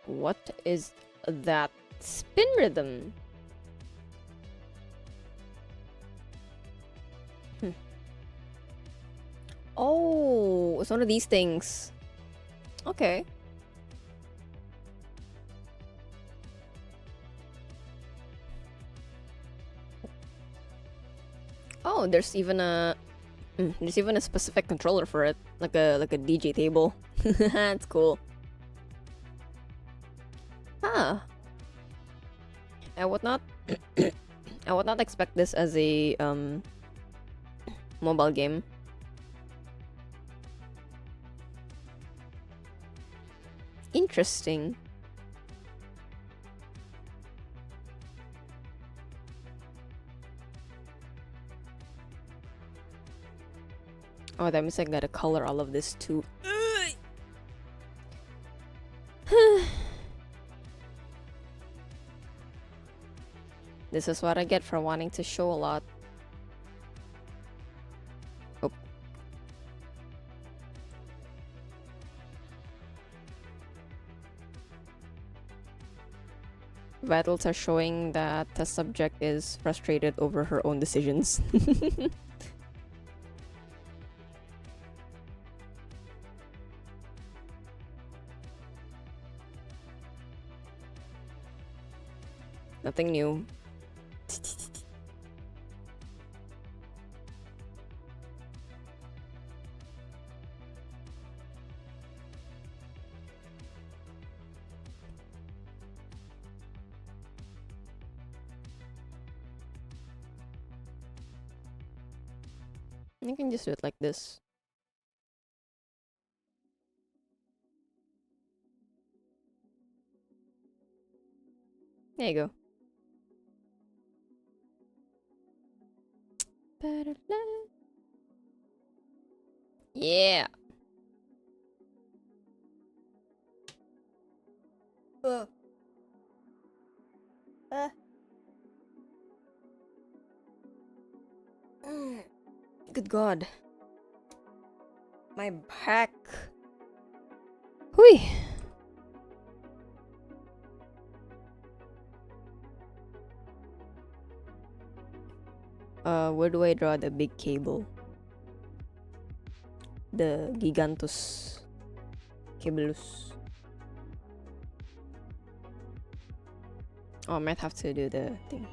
What is that spin rhythm? Oh, it's one of these things. Okay. Oh, there's even a specific controller for it, like a DJ table. That's cool. Huh. I would not I would not expect this as a mobile game. Interesting. Oh, that means I gotta color all of this too. This is what I get for wanting to show a lot. Oh. Vitals are showing that the subject is frustrated over her own decisions. Nothing new. I can just do it like this. There you go. Yeah. Good God. My back. Hui. Where do I draw the big cable? The Gigantus Cabulus. Oh, I might have to do the thing.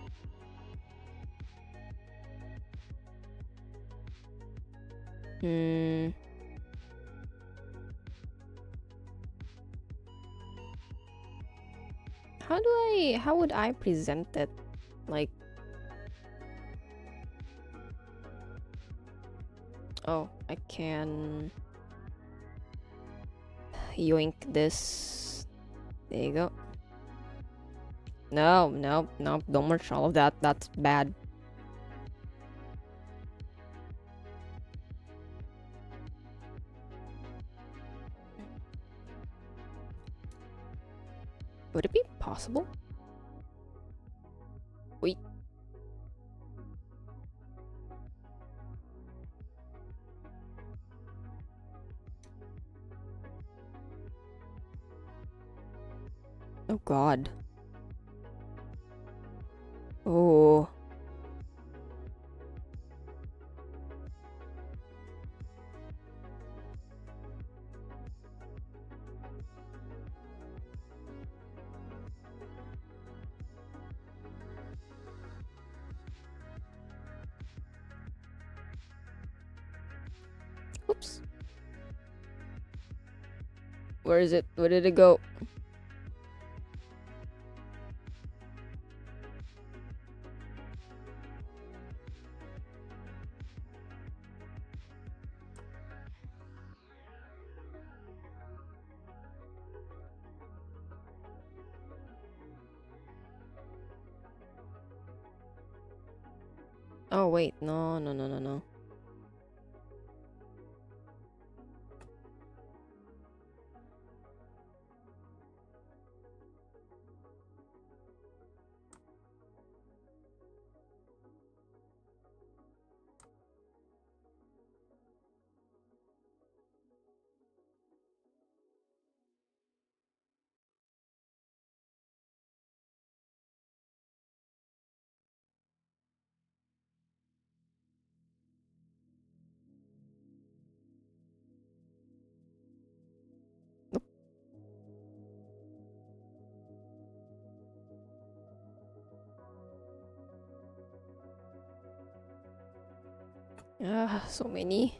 How would I present it? Like, oh, I can yoink this. There you go. No, don't merge all of that. That's bad. Would it be possible? Wait. Oh God. Oh. Oops. Where is it? Where did it go? Oh wait, no, no, no, no, no. Ah, so many.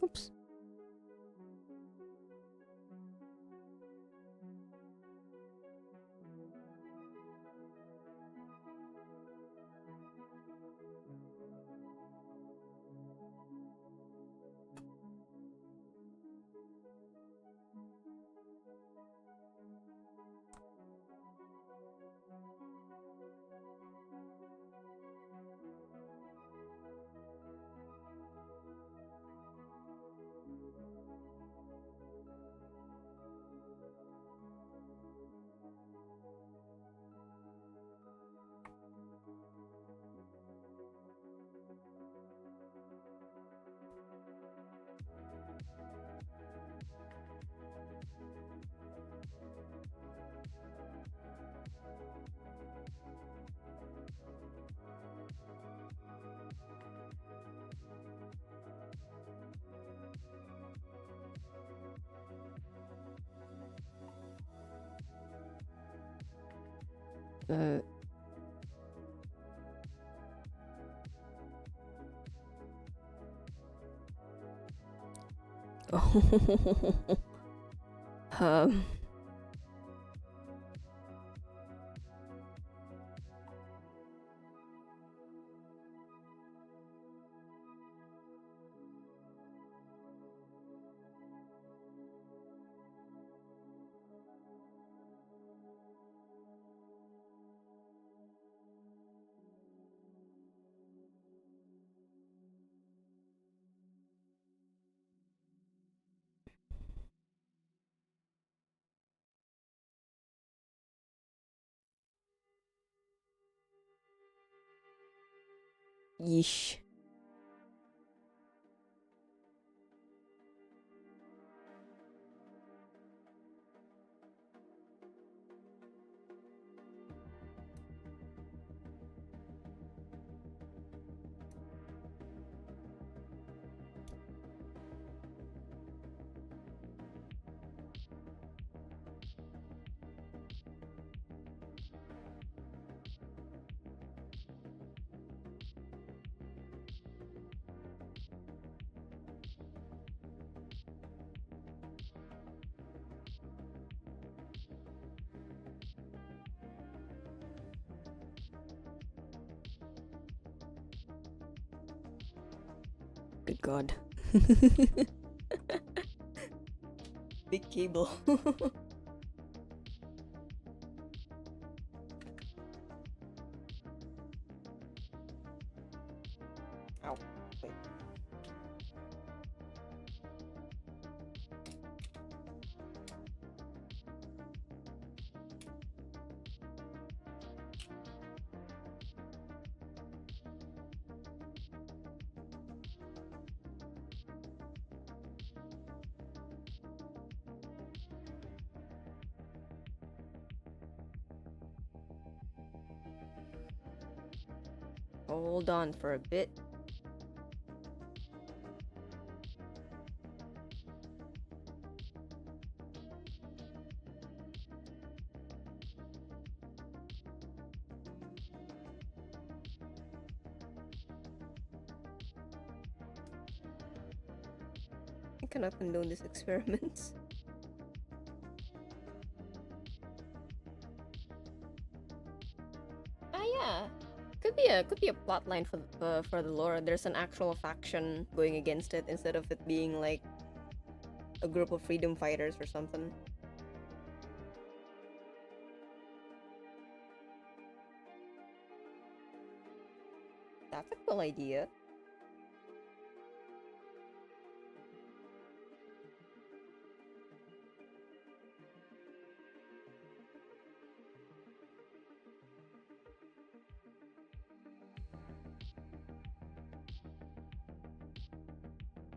Oops. Uh. um. Yeesh. Good God. Big cable. Ow. Wait. Hold on for a bit. I cannot condone these experiments. Ah, yeah. Could be a plot line for the lore. There's an actual faction going against it instead of it being like a group of freedom fighters or something. That's a cool idea.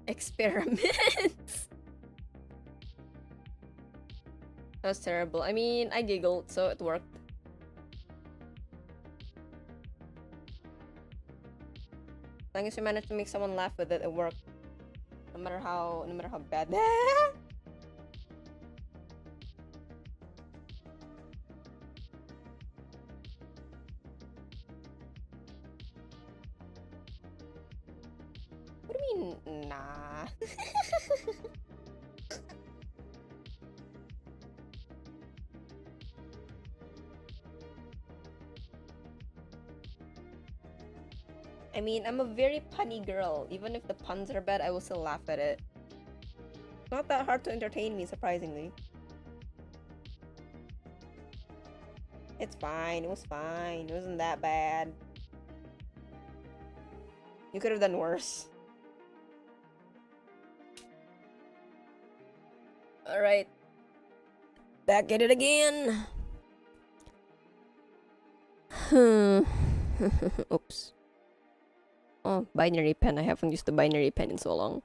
Experiments. That was terrible. I mean, I giggled, so it worked. As long as you manage to make someone laugh with it, it worked. No matter how bad. What do you mean, nah? I mean, I'm a very punny girl. Even if the puns are bad, I will still laugh at it. It's not that hard to entertain me, surprisingly. It's fine. It was fine. It wasn't that bad. You could have done worse. Alright. Back at it again. Oops. Oh, binary pen. I haven't used the binary pen in so long.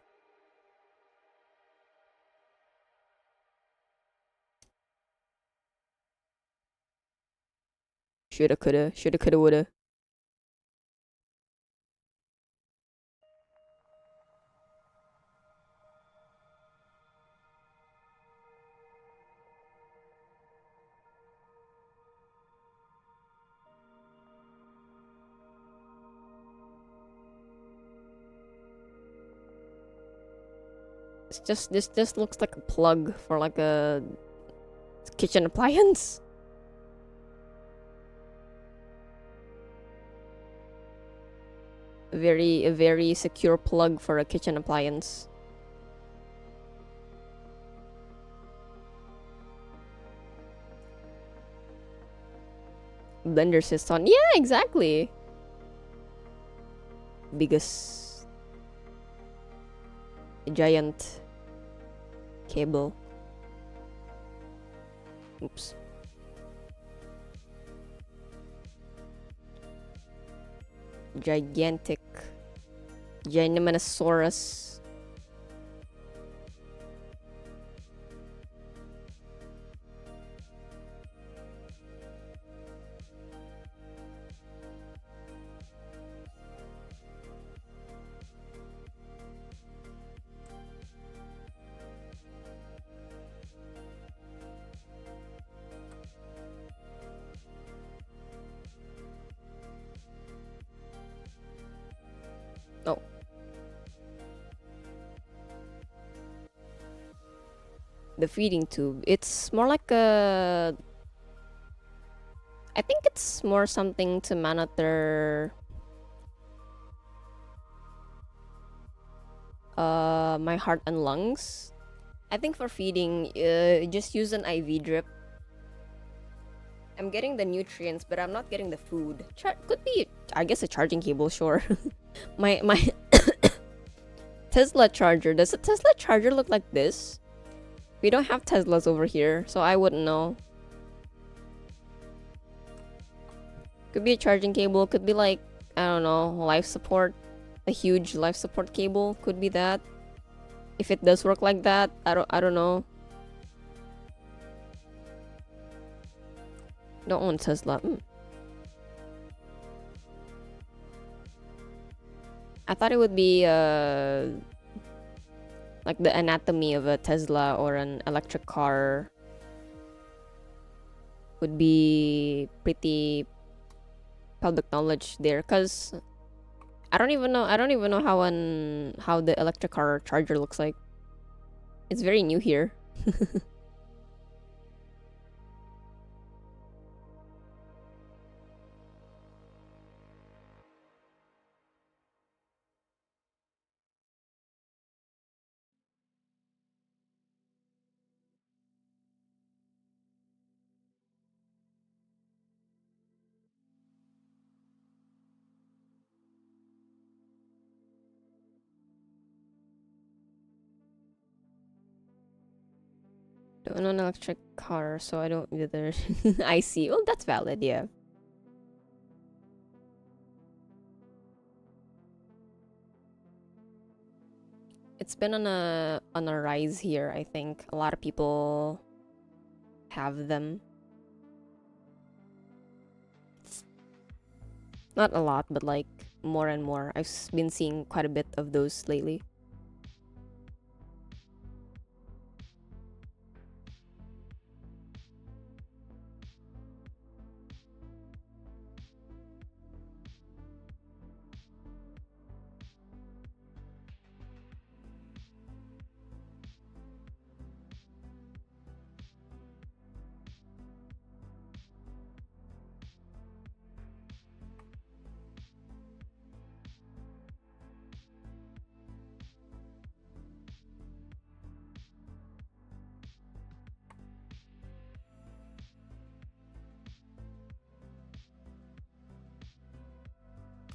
Shoulda, coulda, woulda. This just looks like a plug for like a kitchen appliance. A very secure plug for a kitchen appliance. Blender sits on. Yeah, exactly. Biggest giant cable. Oops. Gigantic Ginormous. Oh. The feeding tube. It's more like a... I think it's more something to monitor my heart and lungs. I think for feeding, just use an IV drip. I'm getting the nutrients, but I'm not getting the food. Could be, I guess, a charging cable, sure. my Tesla charger. Does a Tesla charger look like this? We don't have Teslas over here, so I wouldn't know. Could be a charging cable. Could be like, I don't know, life support. A huge life support cable. Could be that. If it does work like that, I don't know. Don't own Tesla. I thought it would be like the anatomy of a Tesla or an electric car would be pretty public knowledge there, cause I don't even know how the electric car charger looks like. It's very new here. Don't own an electric car, so I don't either. I see. Well, that's valid, yeah. It's been on a rise here, I think. A lot of people have them. Not a lot, but like more and more. I've been seeing quite a bit of those lately.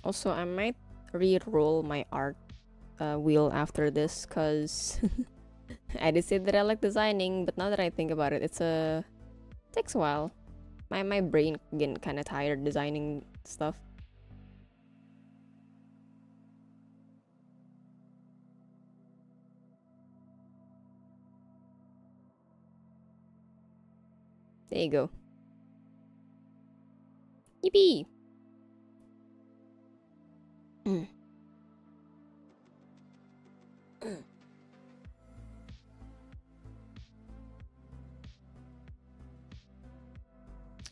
Also, I might re-roll my art wheel after this, cause I did say that I like designing, but now that I think about it, takes a while. My brain getting kind of tired designing stuff. There you go. Yippee!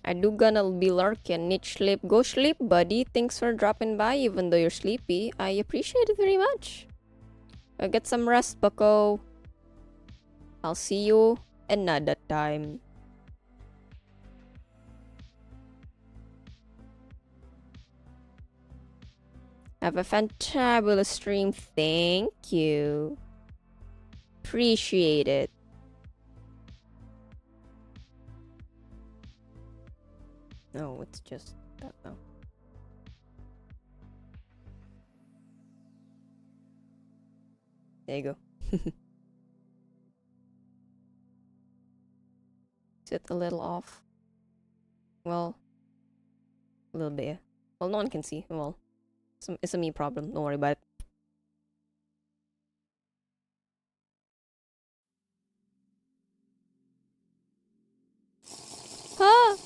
I do gonna be lurking. Need sleep. Go sleep, buddy. Thanks for dropping by, even though you're sleepy. I appreciate it very much. Get some rest, bucko. I'll see you another time. Have a fantabulous stream. Thank you. Appreciate it. No, it's just that though. There you go. Sit a little off. Well, a little bit. Well, no one can see. Well, it's a me problem. Don't worry about it. Ah!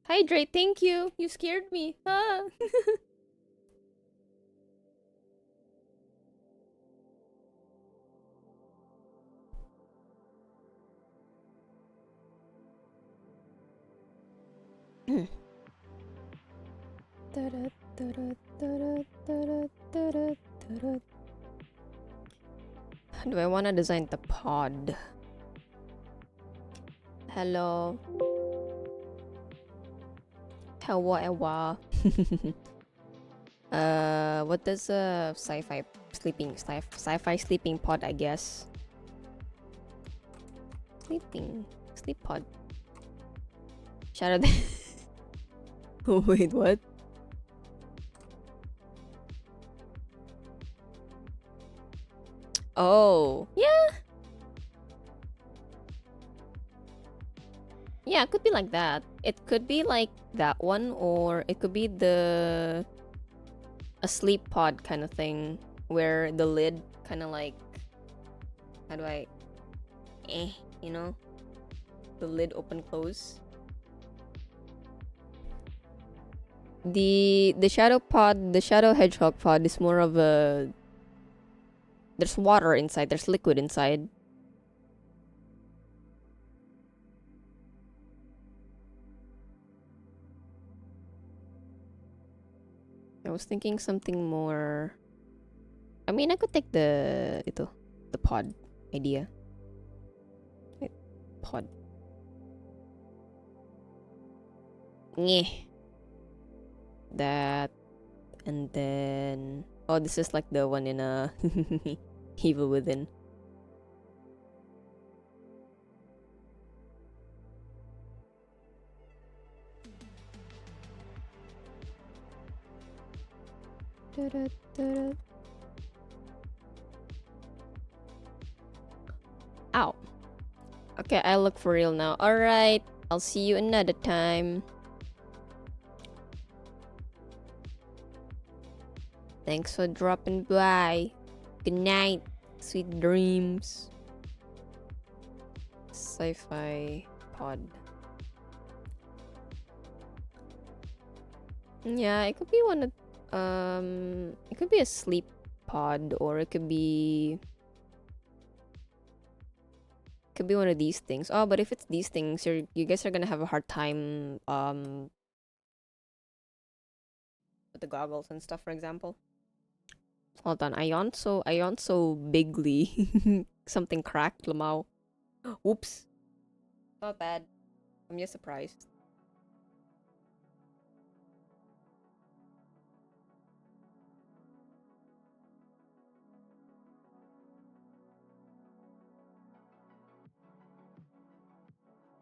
Hydrate, thank you. You scared me. Ah! Do I want to design the pod? Hello. Hello. What does a sci-fi sleeping pod, I guess. Sleep pod. Shout out. Oh wait, what? Oh, yeah. Yeah, it could be like that. It could be like that one, or it could be a sleep pod kind of thing, where the lid kind of like, how do I, you know, the lid open close. The shadow pod, the shadow hedgehog pod is more of a... There's water inside, there's liquid inside. I was thinking something more... I mean, I could take the pod idea. Wait, pod. Nyeh. That. And then... Oh, this is like the one in a... Evil Within. Ow. Okay, I look for real now. Alright, I'll see you another time. Thanks for dropping by. Good night. Sweet dreams. Sci-fi pod. Yeah, it could be one of... It could be a sleep pod, or it could be... Could be one of these things. Oh, but if it's these things, you guys are gonna have a hard time, with the goggles and stuff, for example. Hold on, I yawned so bigly. Something cracked, Lamau. Whoops. Not bad. I'm just surprised.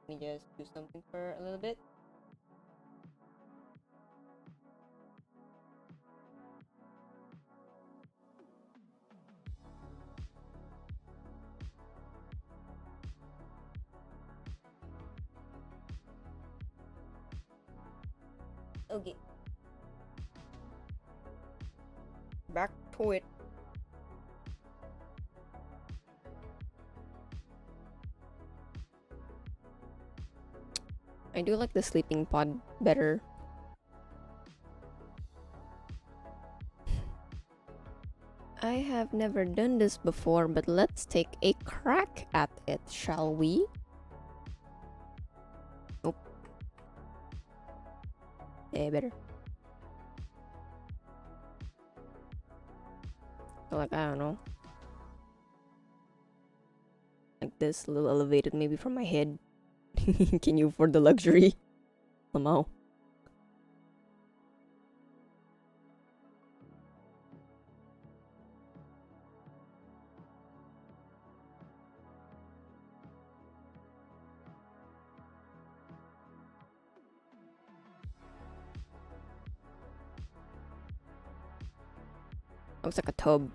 Let me just do something for a little bit. Okay. Back to it. I do like the sleeping pod better. I have never done this before, but let's take a crack at it, shall we? Nope. Yeah, better. So like, I don't know. Like this, a little elevated maybe from my head. Can you afford the luxury? Lamau. Looks like a tub.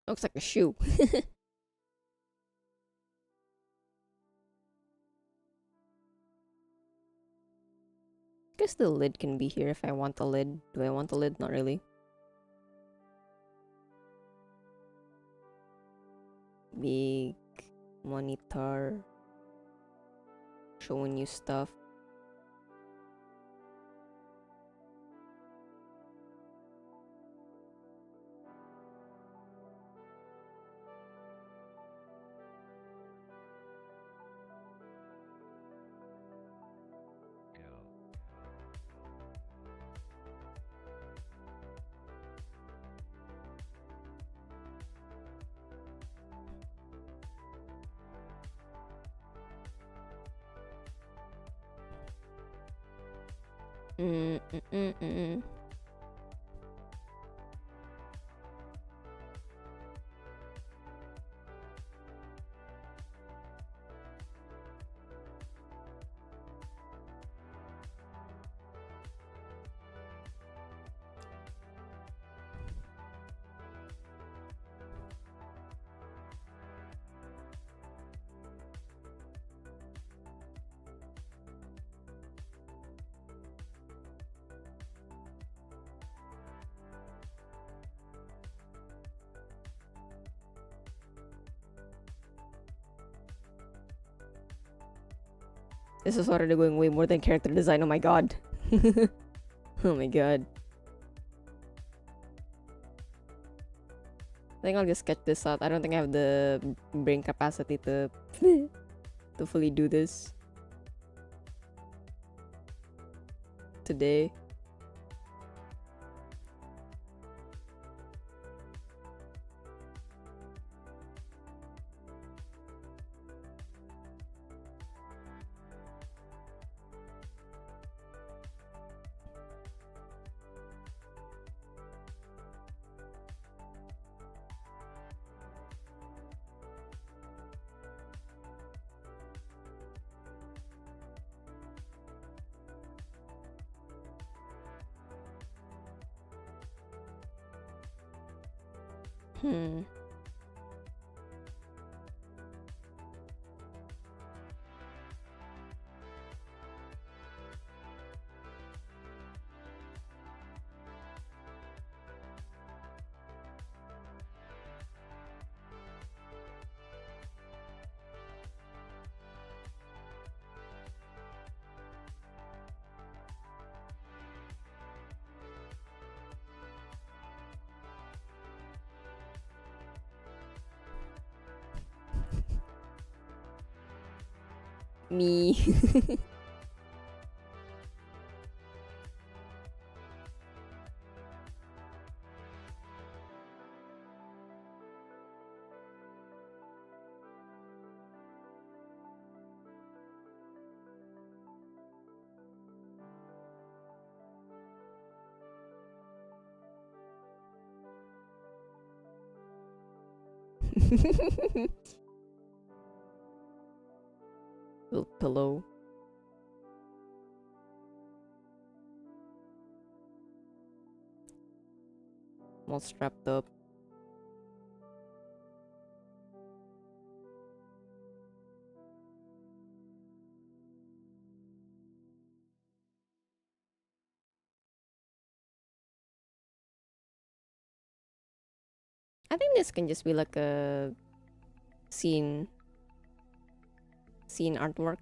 Looks like a shoe. Guess the lid can be here if I want the lid. Do I want the lid? Not really. Big monitor. Showing you stuff. Mm, mm, mm, mm. This is already going way more than character design. Oh my god. Oh my god. I think I'll just sketch this out. I don't think I have the brain capacity to to fully do this today. Hmm. Me. Little pillow. I'm all strapped up. I think this can just be like a scene artwork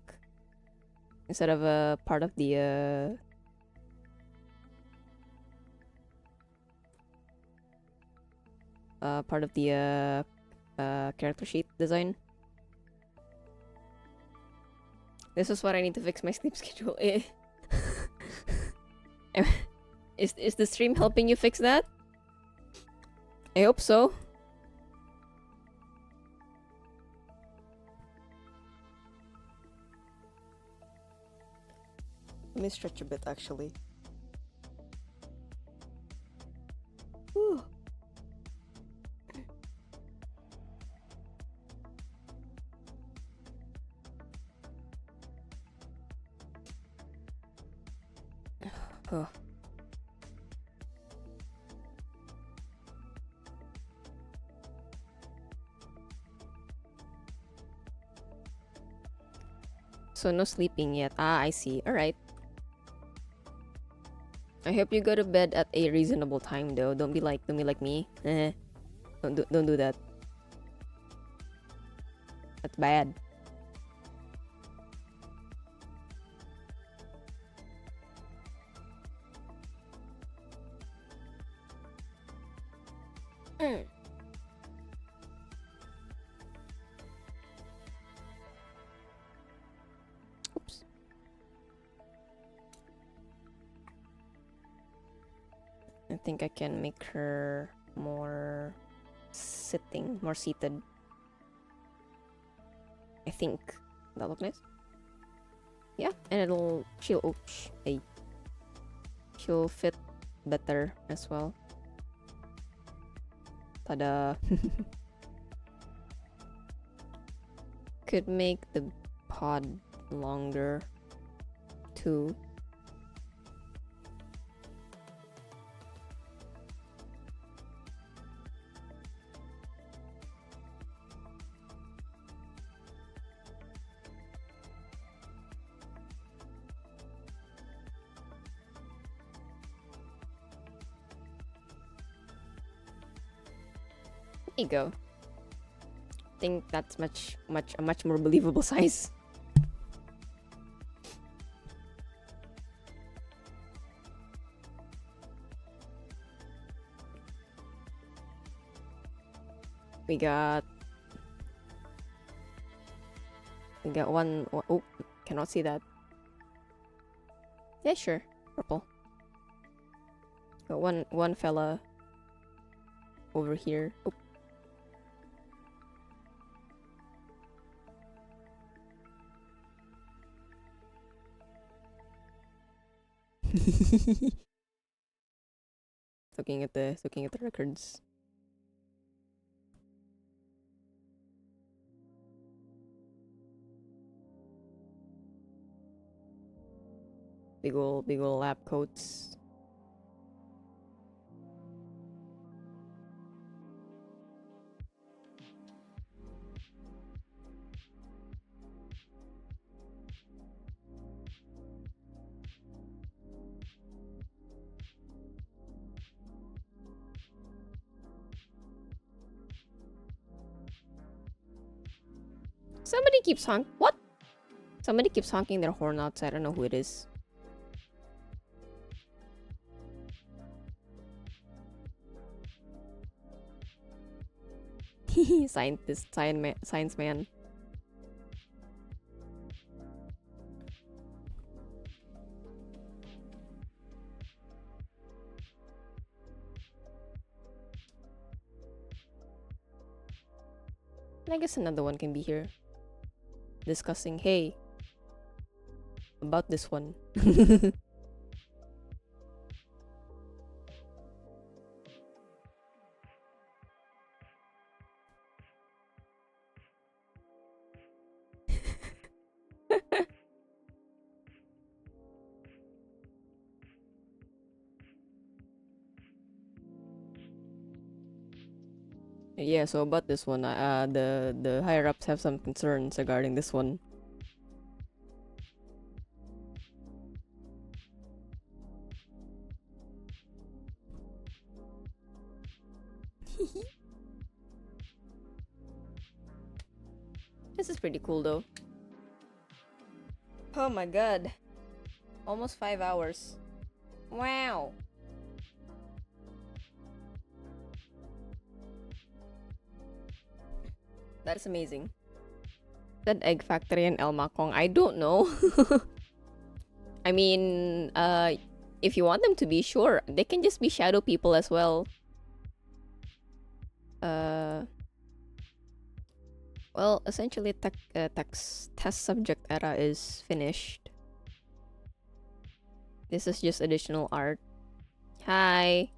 instead of a part of the character sheet design. This is what I need to fix my sleep schedule. Is the stream helping you fix that? I hope so. Let me stretch a bit actually. Whew. Oh. So no sleeping yet. Ah, I see. All right. I hope you go to bed at a reasonable time though. Don't be like me. Don't do that. That's bad. Oops. I think I can make her more seated. I think that look nice. Yeah, and she'll oops. Hey. she'll fit better as well. Tada. Could make the pod longer too. There you go. I think that's a much more believable size. We got one. Oh, cannot see that. Yeah, sure. Purple. Got one fella over here. Oh. looking at the records. Big ol' lab coats. Somebody keeps what? Somebody keeps honking their horn outside. I don't know who it is. Science man. I guess another one can be here. Discussing, hey, about this one. Yeah, so about this one, the higher ups have some concerns regarding this one. This is pretty cool though. Oh my god. Almost 5 hours. Wow. That is amazing. That Egg Factory and El Makong, I don't know. I mean, if you want them to be, sure, they can just be shadow people as well. Well, essentially, test subject era is finished. This is just additional art. Hi.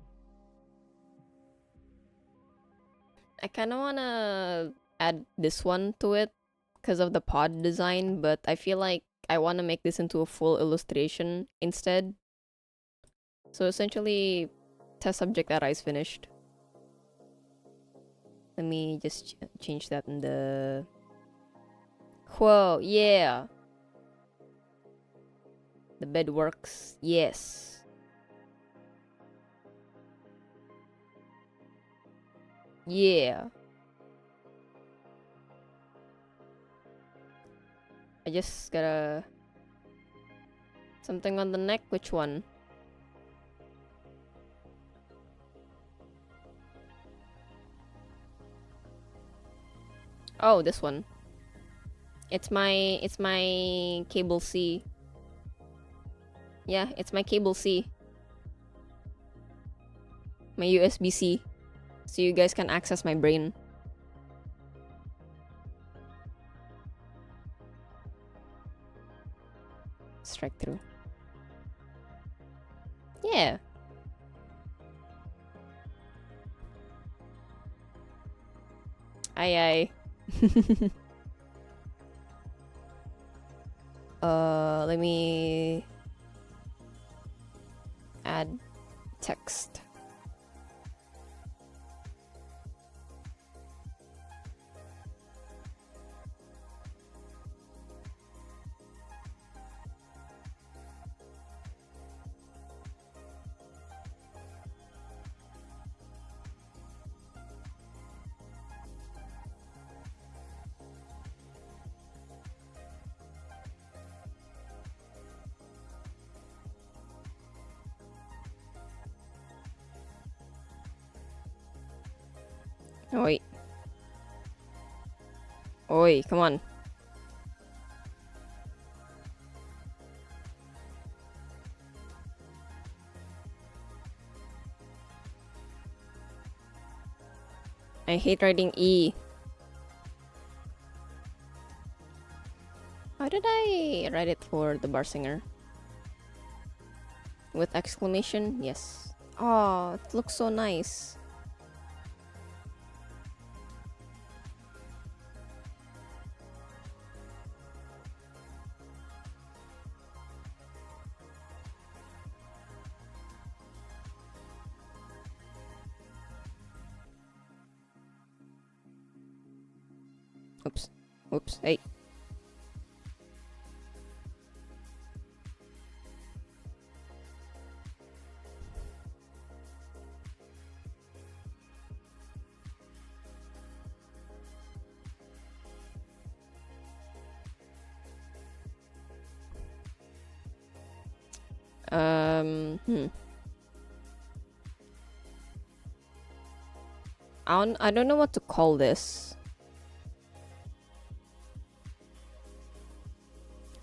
I kind of want to add this one to it because of the pod design, but I feel like I want to make this into a full illustration instead. So essentially, test subject era is finished. Let me just change that in the... Whoa, yeah. The bed works, yes. Yeah. I just gotta... Something on the neck, which one? Oh, this one. It's my cable C. Yeah, it's my cable C. My USB-C. So you guys can access my brain. Strike through. Yeah. Aye. Let me add text. Oi. Oi, come on. I hate writing E. How did I write it for the bar singer? With exclamation? Yes. Oh, it looks so nice. Oops. Oops. Hey. Hmm. I don't know what to call this.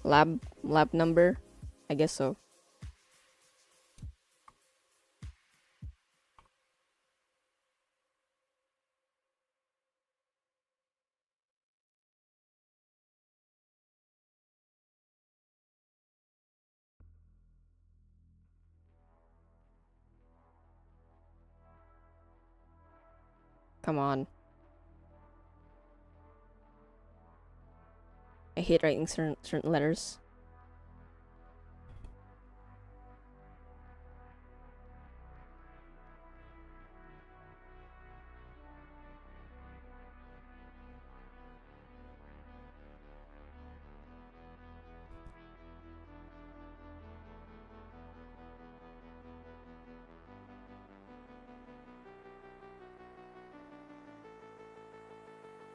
Lab number? I guess so. Come on. I hate writing certain letters.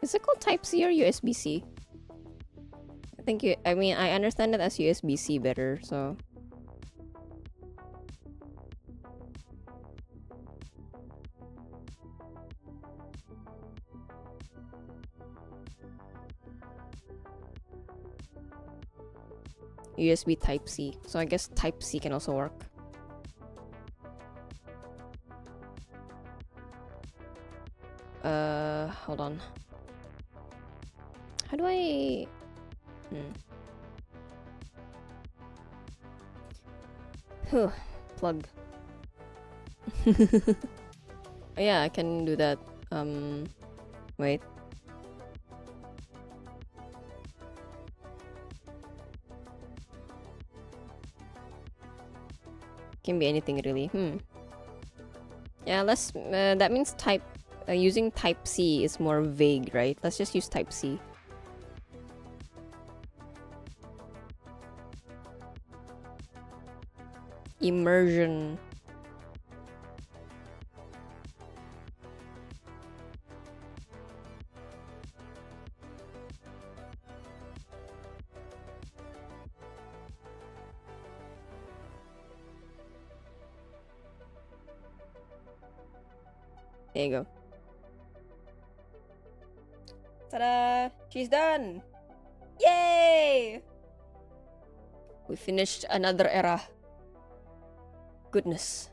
Is it called Type-C or USB-C? I mean, I understand it as USB-C better, so... USB Type-C. So I guess Type-C can also work. Hold on. How do I... Huh. Plug. Yeah, I can do that. Wait. Can be anything really. Yeah, that means using Type-C is more vague, right? Let's just use Type-C. Immersion. There you go. Ta-da! She's done! Yay! We finished another era. Goodness.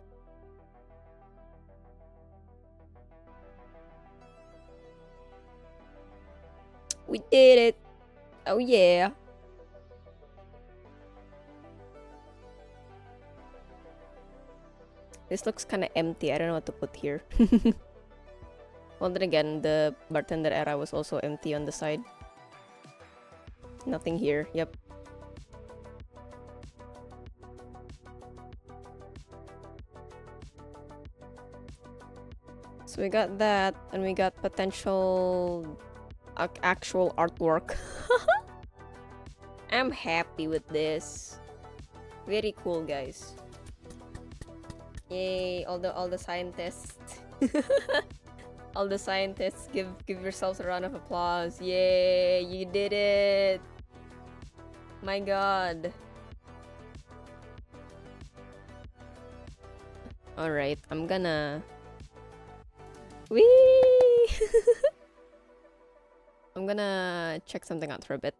We did it! Oh yeah! This looks kind of empty. I don't know what to put here. Well, then again, the bartender era was also empty on the side. Nothing here. Yep. So we got that, and we got potential actual artwork. I'm happy with this. Very cool, guys. Yay! All the scientists. All the scientists, give yourselves a round of applause. Yay! You did it! My God. All right, I'm gonna. Whee! I'm gonna check something out for a bit.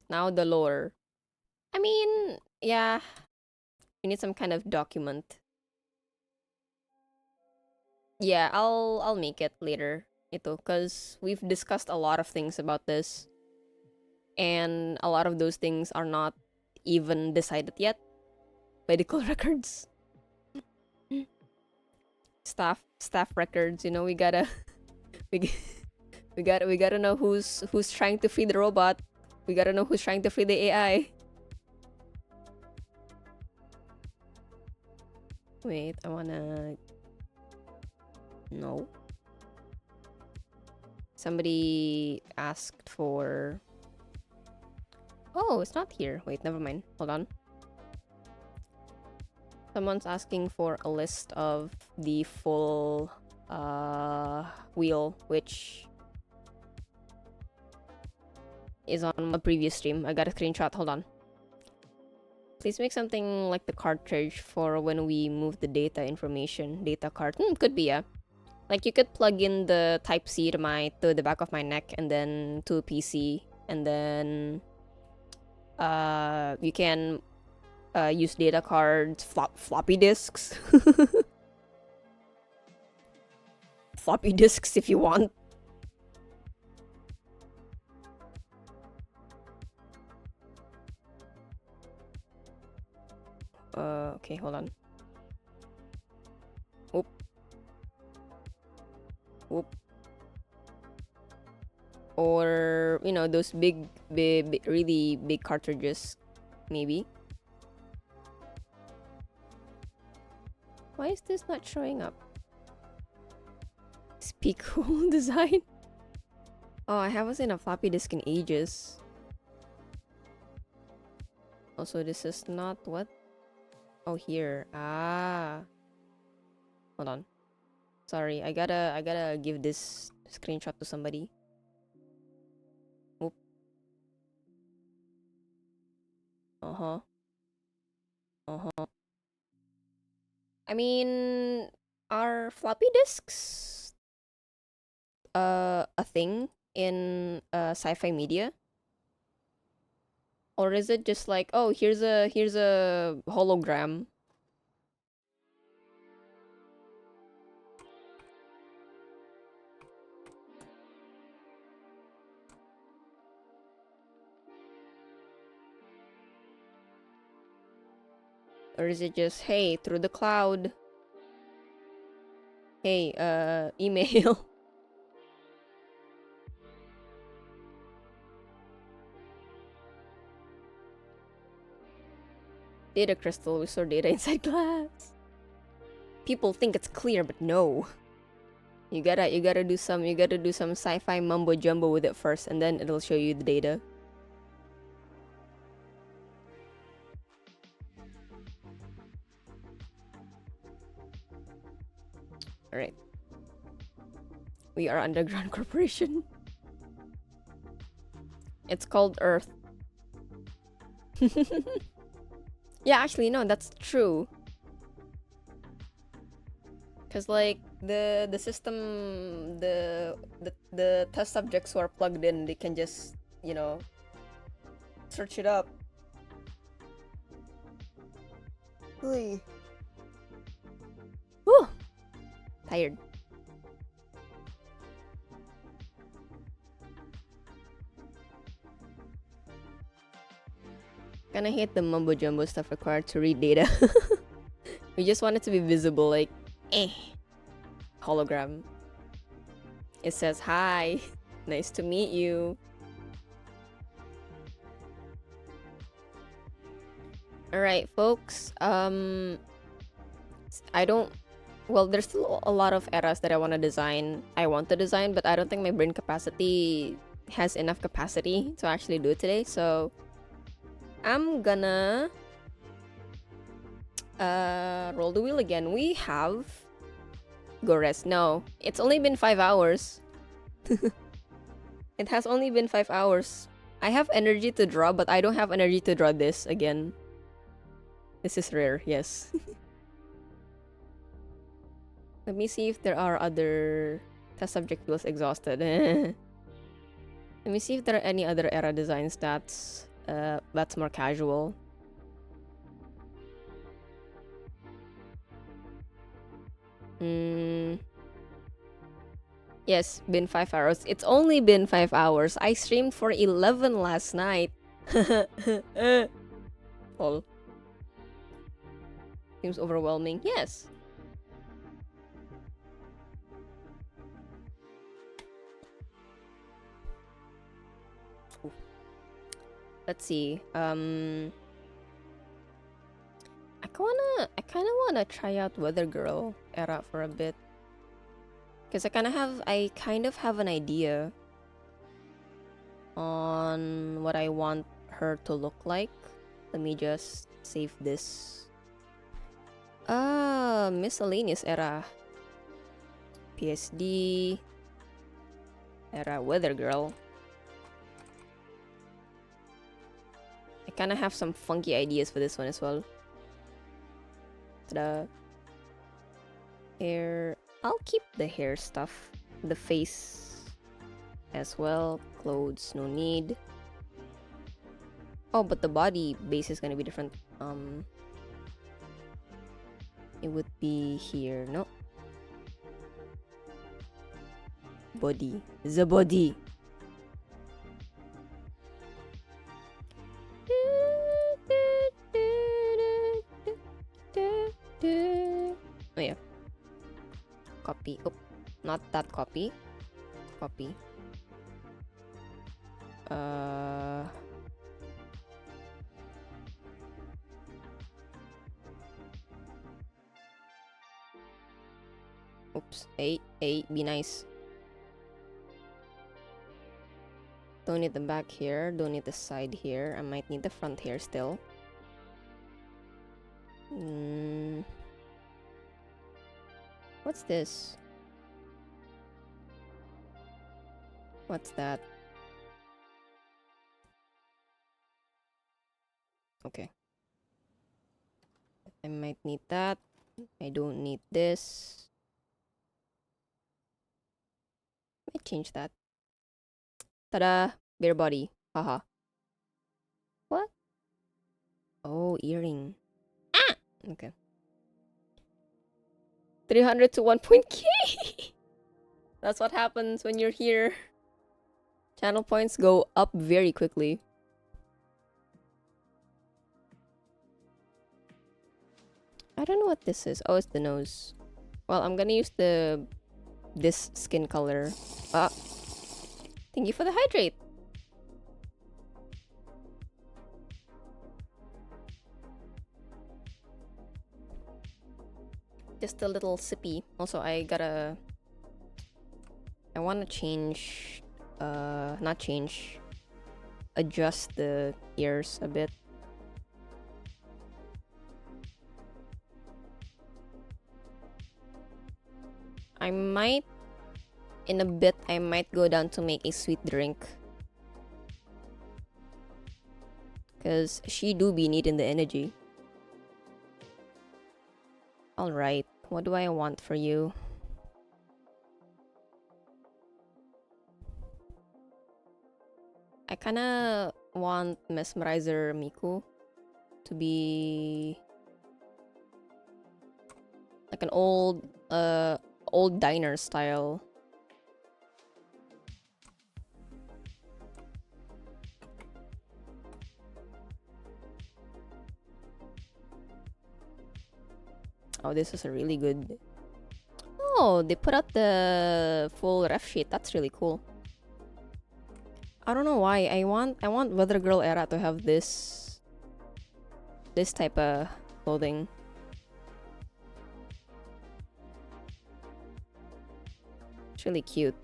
Now the lore. I mean, yeah. We need some kind of document. Yeah, I'll make it later. Ito, cause we've discussed a lot of things about this. And a lot of those things are not even decided yet. Medical records. Staff records, you know, we gotta we gotta know who's trying to free the robot. We gotta know who's trying to free the AI. Wait, I wanna... No. Somebody asked for... Oh, it's not here. Wait, never mind. Hold on. Someone's asking for a list of the full wheel, which is on my previous stream. I got a screenshot. Hold on. Please make something like the cartridge for when we move the data information. Data card. Could be, yeah. Like, you could plug in the Type-C to the back of my neck and then to a PC. And then you can use data cards, floppy disks. Floppy disks if you want. Okay, hold on. Whoop. Whoop. Or, you know, those big, really big cartridges, maybe. Why is this not showing up? Speak cool design. Oh, I haven't seen a floppy disk in ages. Also, this is not what? Oh, here. Ah. Hold on. Sorry, I gotta give this screenshot to somebody. Oop. Uh-huh. Uh-huh. I mean, are floppy disks a thing in sci-fi media? Or is it just like, oh, here's a hologram? Or is it just, hey, through the cloud? Hey, email. Data crystal, we store data inside glass. People think it's clear, but no. You gotta do some sci-fi mumbo jumbo with it first, and then it'll show you the data. Alright. We are underground corporation. It's called Earth. Yeah, actually, no, that's true. Cause like the system, the test subjects who are plugged in, they can just, you know, search it up. Whew. Tired. Kinda hate the mumbo jumbo stuff required to read data. We just want it to be visible, like, hologram. It says, hi, nice to meet you. Alright, folks. I don't... Well, there's still a lot of eras that I want to design. But I don't think my brain capacity has enough capacity to actually do it today. So, I'm gonna... roll the wheel again. We have... Go rest. No, it's only been 5 hours. It has only been 5 hours. I have energy to draw, but I don't have energy to draw this again. This is rare, yes. Let me see if there are other... Test subject feels exhausted. Let me see if there are any other era designs that's more casual. Yes, been 5 hours. It's only been 5 hours. I streamed for 11 last night. Lol. Seems overwhelming. Yes. Ooh. Let's see. I kind of wanna try out Weather Girl era for a bit, because I kind of have an idea on what I want her to look like. Let me just save this. Miscellaneous era. PSD era Weather Girl. I kind of have some funky ideas for this one as well. Ta-da. Hair. I'll keep the hair stuff. The face as well. Clothes, no need. Oh, but the body base is gonna be different. It would be here, no? Body. The body. Oh yeah. Copy. Oh, not that copy. Copy. Oops. Hey, be nice. Don't need the back here. Don't need the side here. I might need the front here still. What's this? What's that? Okay. I might need that. I don't need this. Might change that. Ta-da! Bare body. Haha. What? Oh, earring. Ah! Okay. 300 to 1 point K! That's what happens when you're here. Channel points go up very quickly. I don't know what this is. Oh, it's the nose. Well, I'm gonna use this skin color. Thank you for the hydrate. Just a little sippy. Also, I wanna change, not change, adjust the ears a bit. In a bit, I might go down to make a sweet drink. Because she do be needing the energy. Alright, what do I want for you? I kinda want Mesmerizer Miku to be like an old diner style. Oh, this is a really good. Oh, they put out the full ref sheet. That's really cool. I don't know why. I want Weather Girl era to have this type of clothing. It's really cute.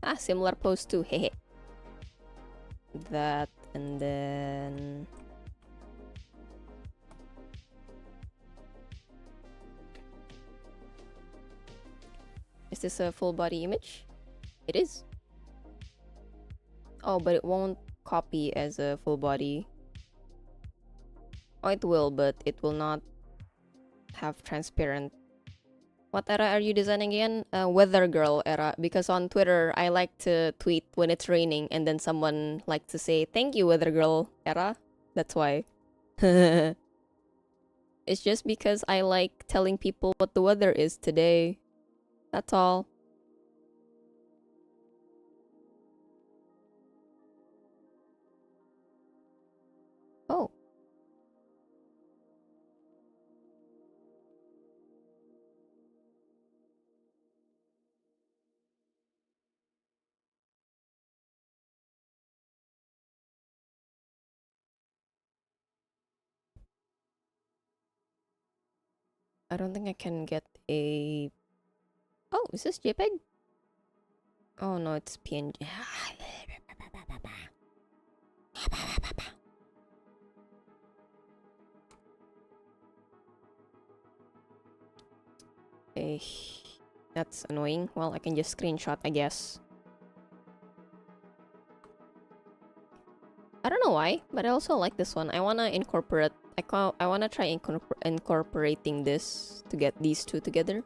Ah, similar pose too. Hehe. That, and then is this a full body image? It is. Oh, but it won't copy as a full body. Oh, it will, but it will not have transparent. What era are you designing again? Weather Girl era. Because on Twitter, I like to tweet when it's raining, and then someone likes to say, "Thank you, Weather Girl era." That's why. It's just because I like telling people what the weather is today. That's all. Oh. I don't think I can get a... Oh, is this JPEG? Oh no, it's PNG. Eh, that's annoying. Well, I can just screenshot, I guess. I don't know why, but I also like this one. I wanna incorporate... I wanna try incorporating this to get these two together.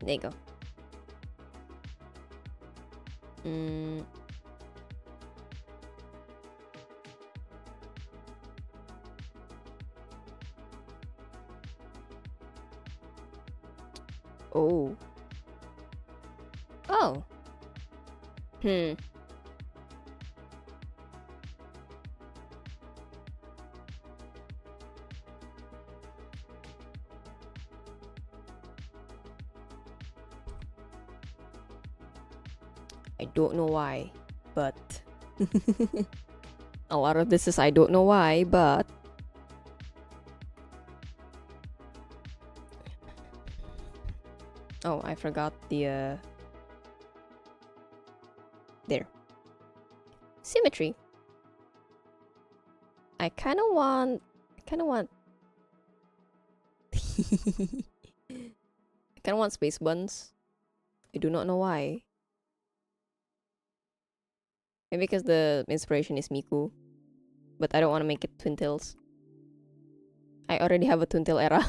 There you go. Oh. Oh. I don't know why, but a lot of this is I don't know why, but oh, I forgot the there. Symmetry. I kind of want space buns. I do not know why. Maybe because the inspiration is Miku. But I don't want to make it Twin Tails. I already have a Twin Tail era.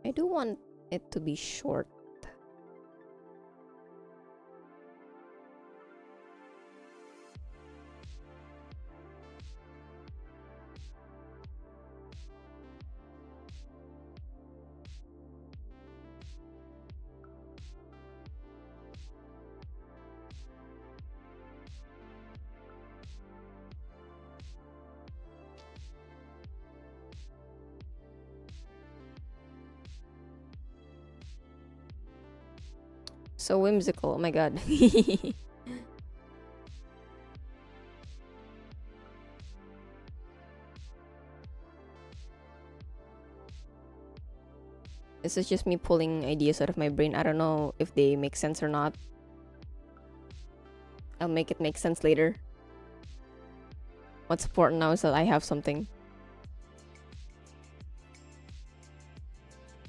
I do want it to be short. So whimsical, oh my god. This is just me pulling ideas out of my brain. I don't know if they make sense or not. I'll make it make sense later. What's important now is that I have something.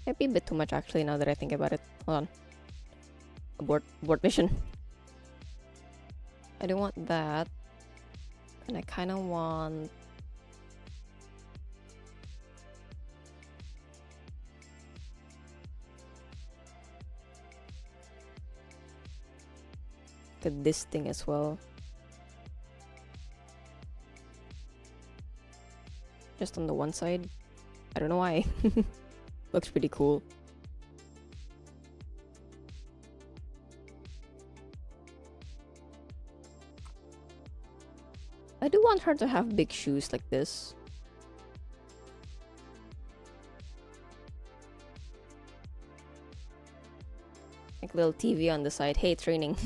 Might be a bit too much actually now that I think about it. Hold on. Abort mission. I do want that. And I kind of want... this thing as well. Just on the one side. I don't know why. Looks pretty cool. I do want her to have big shoes like this. Like little TV on the side. Hey, training.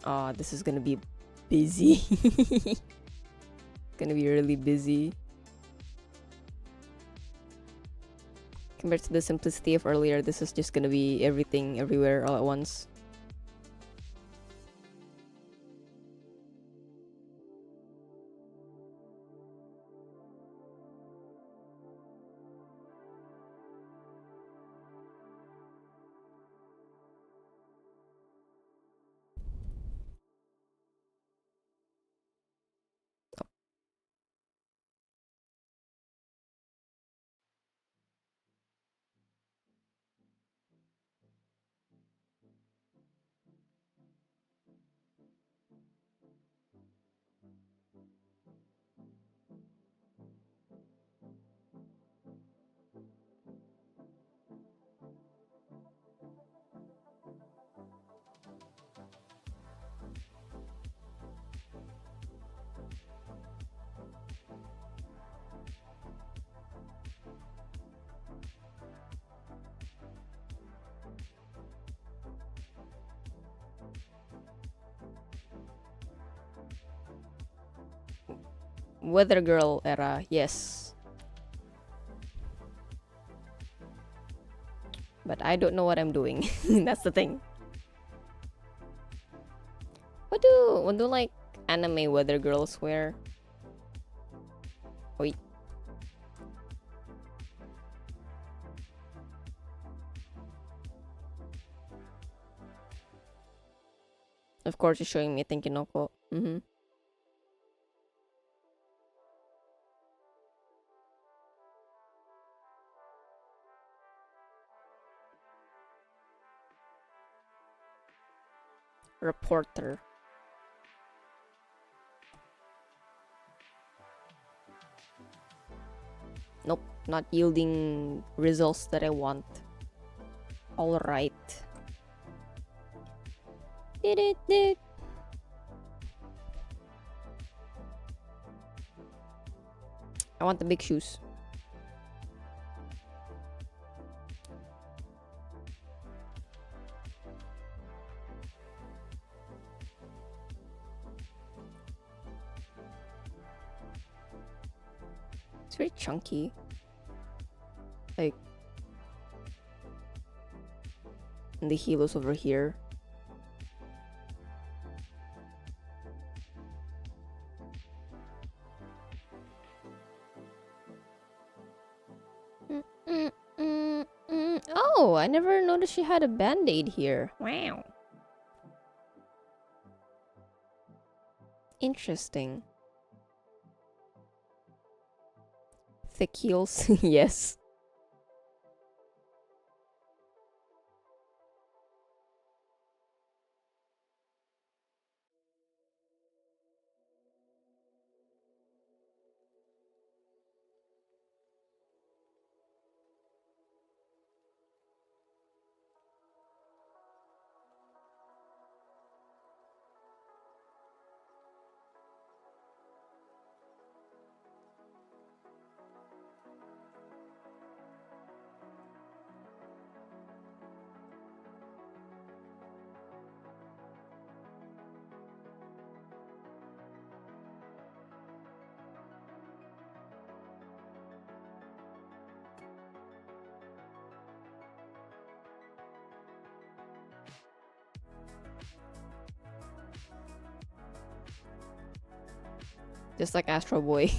Oh, this is gonna be busy. Gonna be really busy. Compared to the simplicity of earlier, this is just gonna be everything, everywhere, all at once. Weather girl era, yes. But I don't know what I'm doing. That's the thing. What do like anime weather girls wear? Wait. Of course, you're showing me Tenkinoko. Reporter. Nope, not yielding results that I want. Alright. I want the big shoes. It's very chunky. Like, and the helos over here. Oh, I never noticed she had a band-aid here. Wow. Interesting. Thick heels, yes. Just like Astro Boy.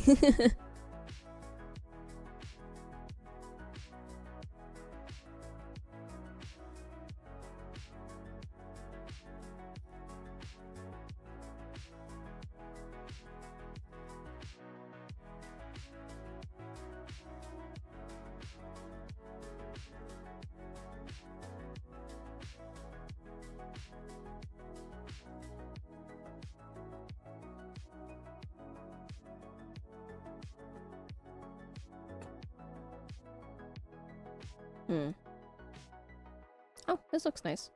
Oh, this looks nice.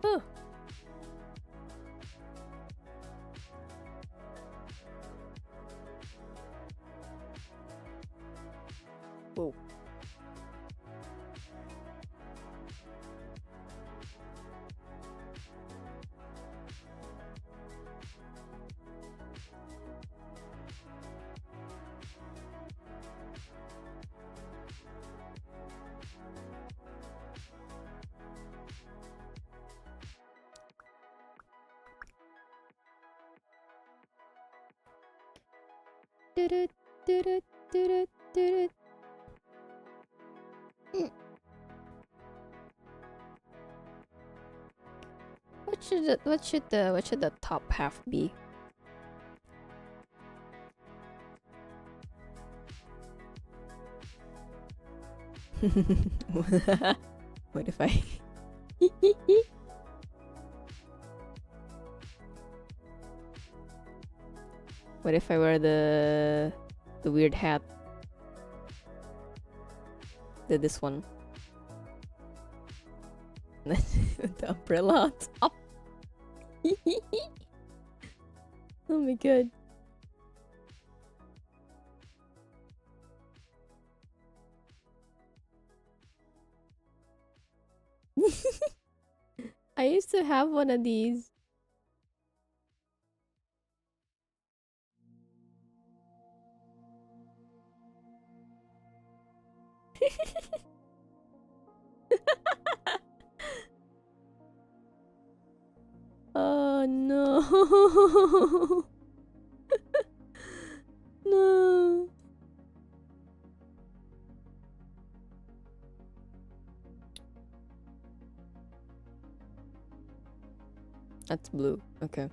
Oh. Whoa. What should the top half be? What if I What if I wear the weird hat? This one. The umbrella on top. Oh my god. I used to have one of these. Oh no. No. That's blue. Okay.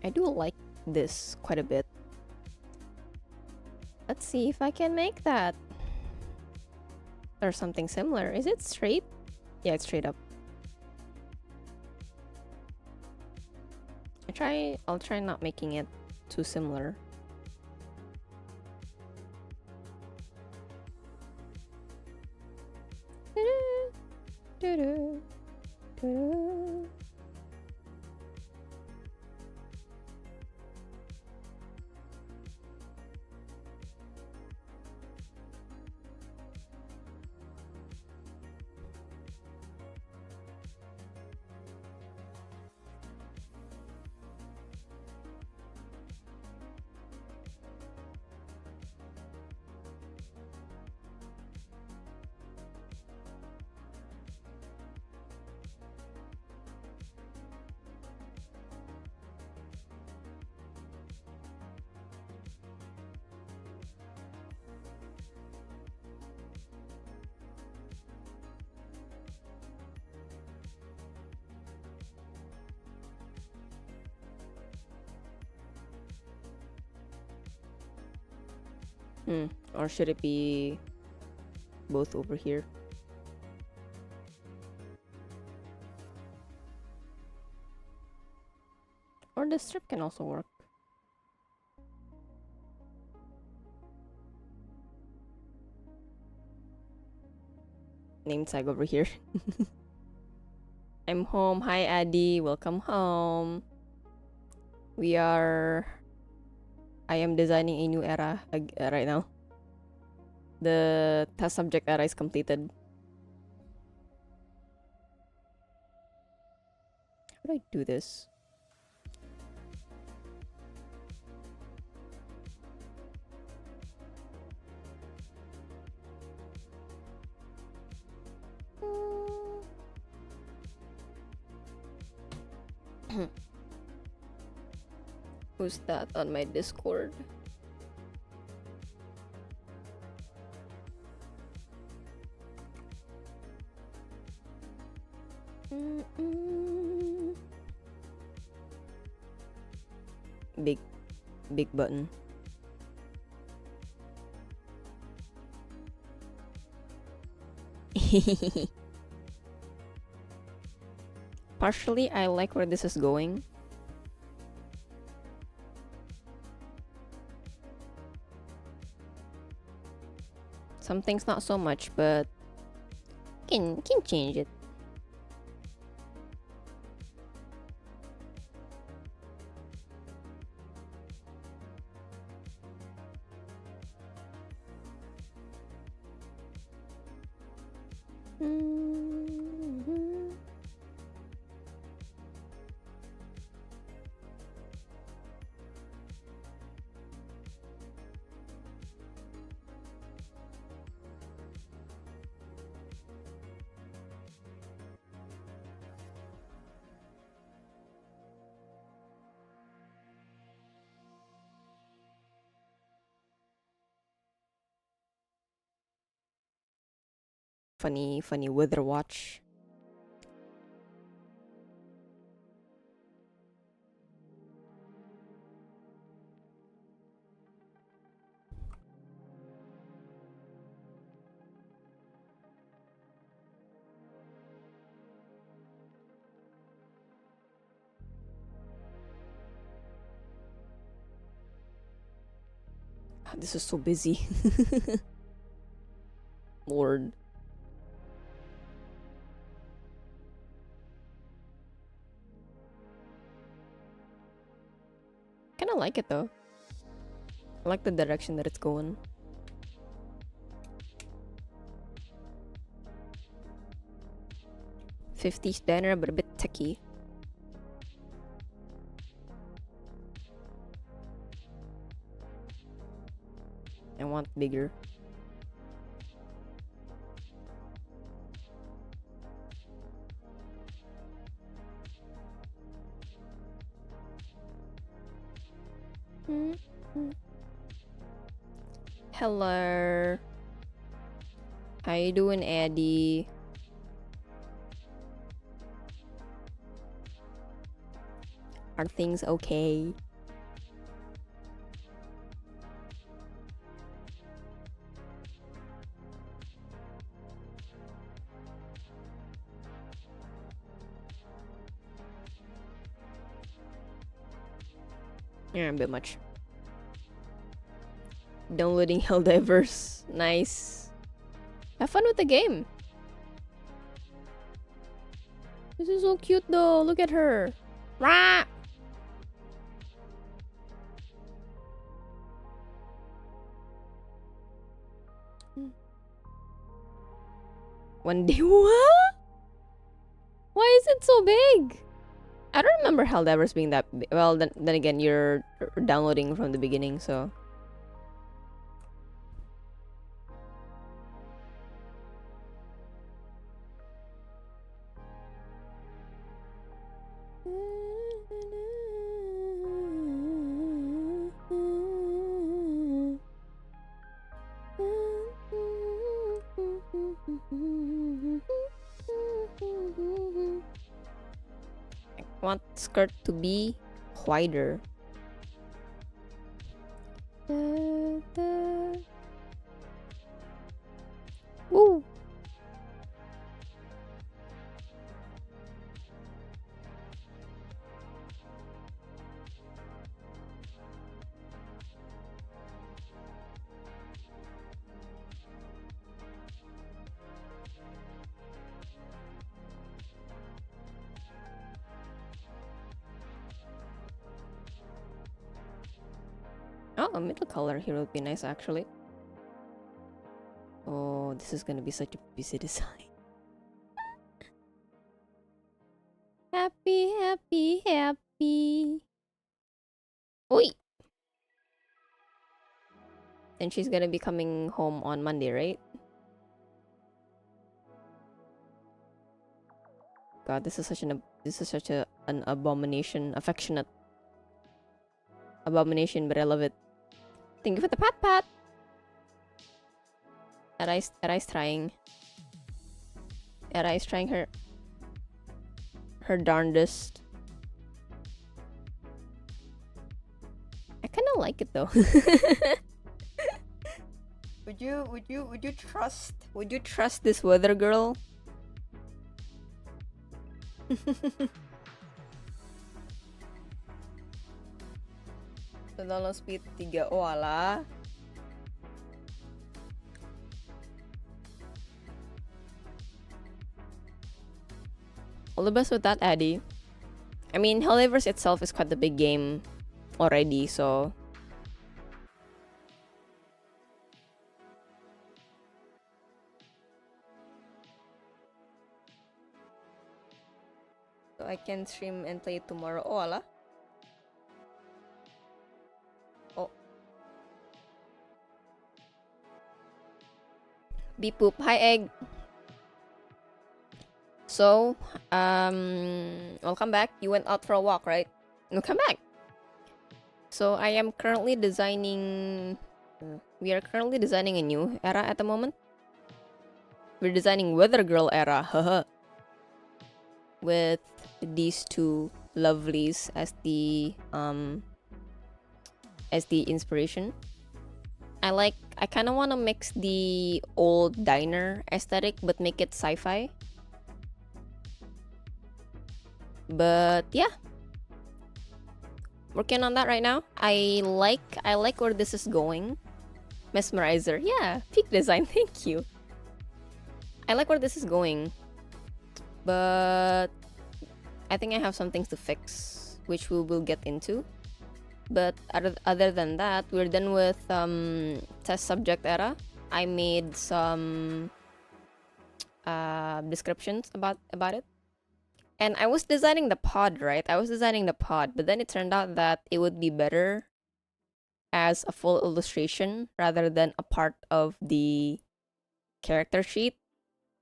I do like this quite a bit. Let's see if I can make that. Or something similar. Is it straight? Yeah, it's straight up. I'll try not making it too similar. Or should it be both over here? Or the strip can also work. Name tag over here. I'm home. Hi, Addy. Welcome home. I am designing a new era right now. The test subject era is completed. How do I do this? Who's that on my Discord? Big button. Partially, I like where this is going. Some things not so much, but can change it. Funny weather watch. This is so busy. Lord. Kinda like it though. I like the direction that it's going. '50s banner, but a bit techy. I want bigger. Hello. How you doing, Eddie? Are things okay? Yeah, a bit much. Downloading Helldivers. Nice. Have fun with the game. This is so cute though. Look at her. Rah! One day. What? Why is it so big? I don't remember Helldivers being that big. Well, then again, you're downloading from the beginning, so. I want skirt to be wider. Woo! Oh, a middle color here would be nice actually. Oh, this is gonna be such a busy design. Happy, happy, happy. Oi! And she's gonna be coming home on Monday, right? God, this is such an abomination, affectionate abomination, but I love it. Thank you for the pat pat. Erai's trying. Erai's trying her darndest. I kind of like it though. Would you trust this weather girl? Tolong speed 3. Oh alah. All the best with that, Addy. I mean, Helliverse itself is quite the big game already, so... So I can stream and play it tomorrow. Oh alah. Oh. Beep boop. Hi, Egg. So, welcome back. You went out for a walk, right? No, come back. So, I am currently designing... we are currently designing a new era at the moment. We're designing Weather Girl era, haha. With these two lovelies as the inspiration. I kind of want to mix the old diner aesthetic but make it sci-fi. But yeah, working on that right now. I like where this is going. Mesmerizer, yeah, peak design. Thank you. I like where this is going, but I think I have some things to fix, which we will get into. But other than that, we're done with test subject era. I made some descriptions about it. And I was designing the pod, right? I was designing the pod, but then it turned out that it would be better as a full illustration rather than a part of the character sheet.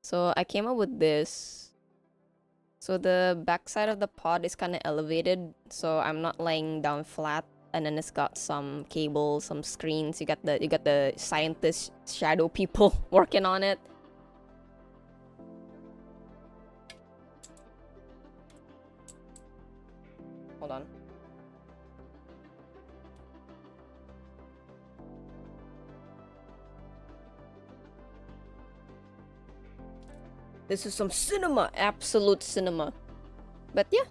So I came up with this. So the backside of the pod is kind of elevated, so I'm not laying down flat. And then it's got some cables, some screens. You got the scientist shadow people working on it. Hold on. This is some cinema, absolute cinema. But yeah,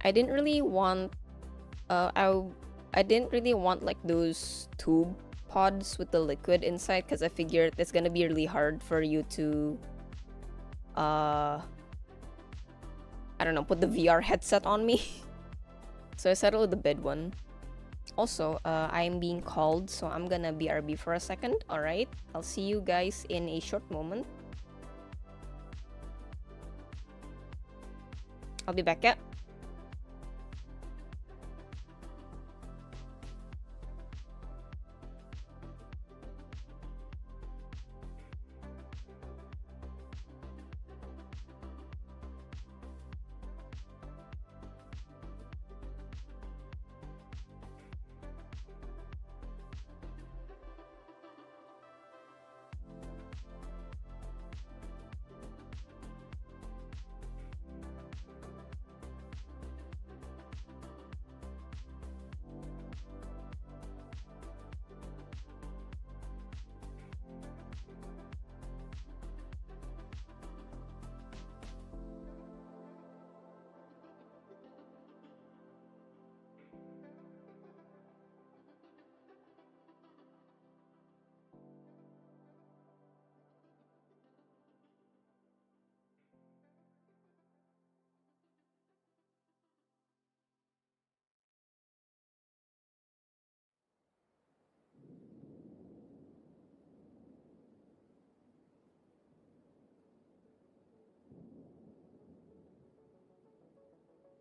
I didn't really want, I didn't really want like those tube pods with the liquid inside because I figured it's gonna be really hard for you to, I don't know, put the VR headset on me. So I settled with the bed one. Also, I am being called, so I'm gonna BRB for a second. Alright, I'll see you guys in a short moment. I'll be back, yeah.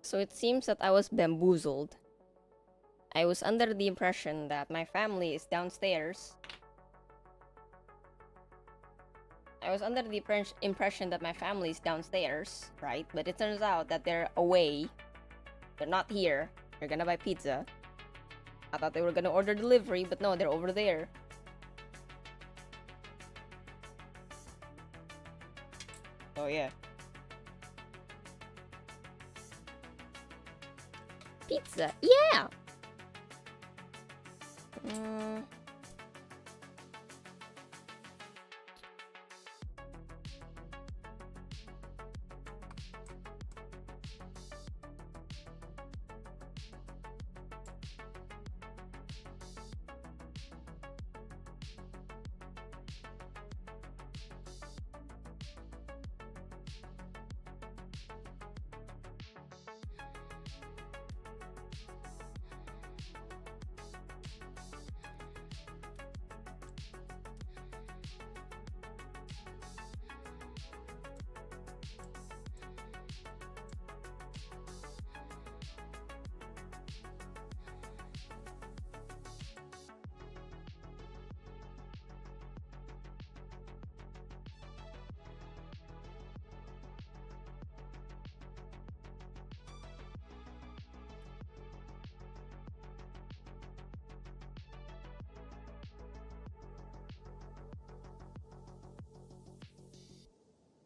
So it seems that I was bamboozled. I was under the impression that my family is downstairs. I was under the impression that my family is downstairs, right? But it turns out that they're away. They're not here. They're gonna buy pizza. I thought they were gonna order delivery, but no, they're over there. Oh yeah. Pizza, yeah!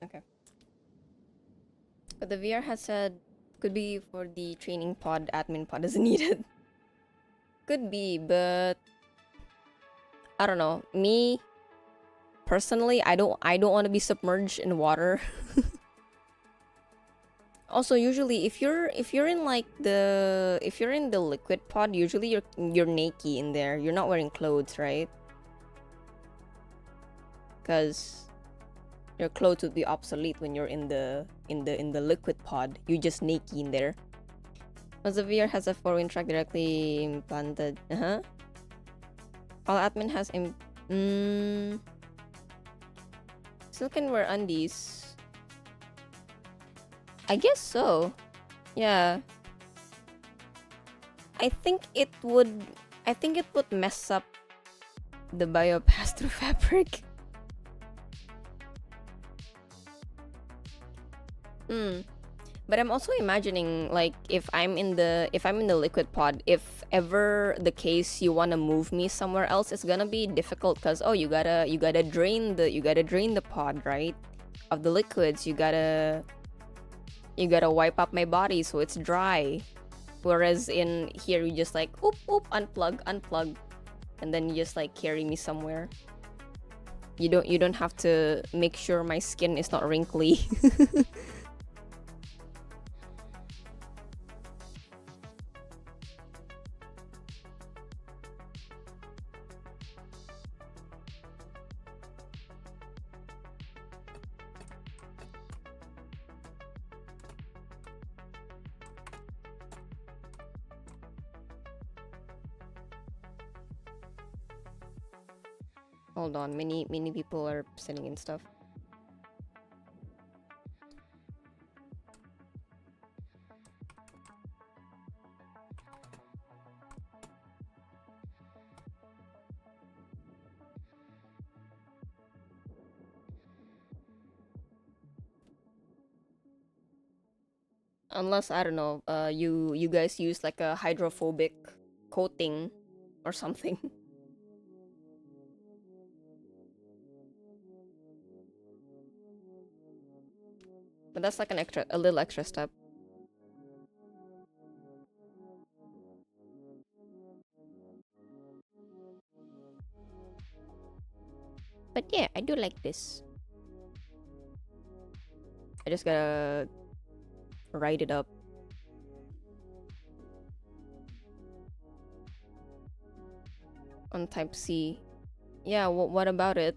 Okay. But the VR headset could be for the training pod, admin pod is needed. Could be, but I don't know. Me personally, I don't want to be submerged in water. Also, usually if you're in like if you're in the liquid pod, usually you're naked in there. You're not wearing clothes, right? Because your clothes would be obsolete when you're in the liquid pod. You just naked in there. As the VR has a 4-win track directly implanted. All admin has still can wear undies. I guess so. Yeah. I think it would mess up the bio pass-through fabric. But I'm also imagining, like, if I'm in the liquid pod, if ever the case you wanna move me somewhere else, it's gonna be difficult because you gotta drain the pod, right, of the liquids. You gotta wipe up my body so it's dry. Whereas in here, you just like oop, unplug, and then you just like carry me somewhere. You don't have to make sure my skin is not wrinkly. Hold on, many people are sending in stuff. Unless, I don't know, you guys use like a hydrophobic coating or something. But that's like a little extra step. But yeah, I do like this. I just gotta write it up. On type C. Yeah, what about it?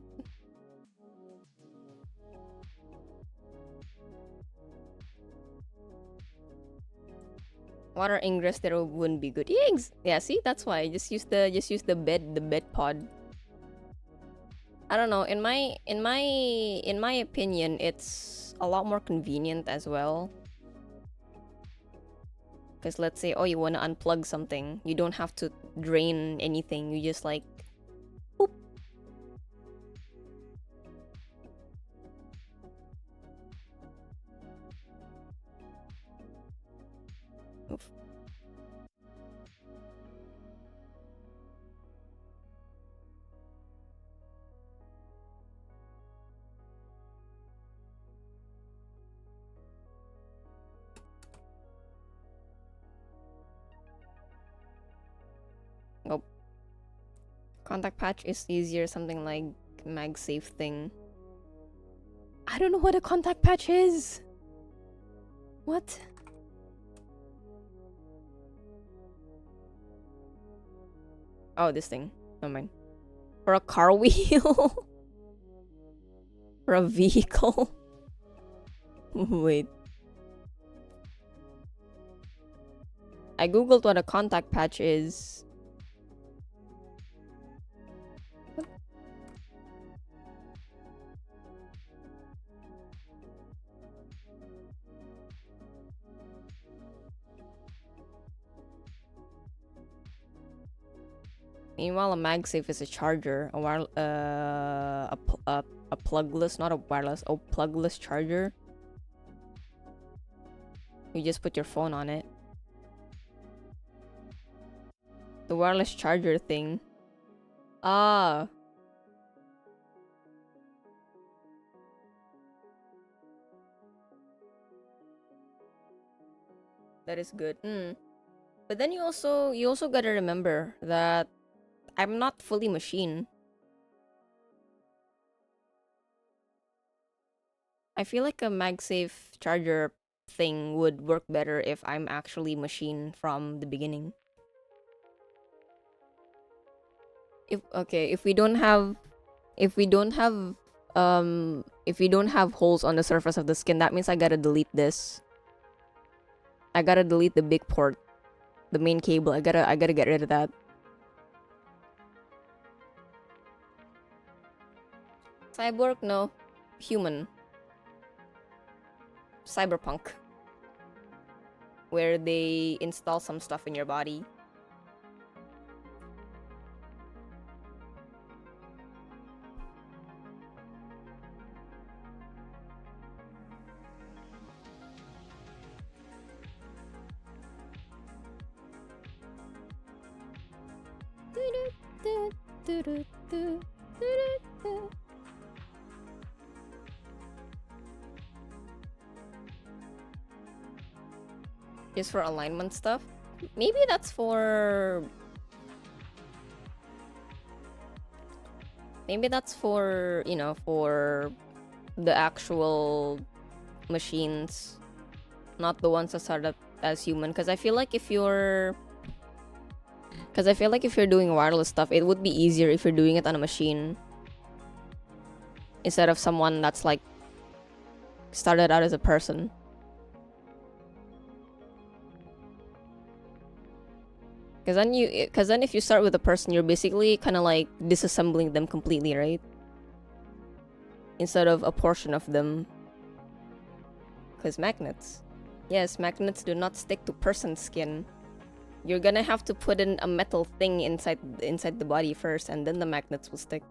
Water ingress there wouldn't be good. Yeah, see, that's why. Just use the bed pod. I don't know. In my opinion, it's a lot more convenient as well. Because let's say, oh, you want to unplug something. You don't have to drain anything. You just like, boop. Oof. Nope. Contact patch is easier, something like MagSafe thing. I don't know what a contact patch is. What? Oh, this thing. Never mind. For a car wheel? For a vehicle? Wait. I googled what a contact patch is. Meanwhile, a MagSafe is a charger, a plugless, not a wireless, a plugless charger. You just put your phone on it. The wireless charger thing. Ah. That is good. But then you also gotta remember that I'm not fully machine. I feel like a MagSafe charger thing would work better if I'm actually machine from the beginning. If we don't have holes on the surface of the skin, that means I gotta delete this. I gotta delete the big port, the main cable. I gotta get rid of that. Cyborg, no. Human. Cyberpunk. Where they install some stuff in your body. Just for alignment stuff? Maybe that's for... Maybe that's for, you know, for the actual machines. Not the ones that started as human. Because I feel like if you're... doing wireless stuff, it would be easier if you're doing it on a machine. Instead of someone that's like... started out as a person. Because then if you start with a person, you're basically kind of like disassembling them completely, right? Instead of a portion of them. Because magnets. Yes, magnets do not stick to person's skin. You're gonna have to put in a metal thing inside the body first, and then the magnets will stick.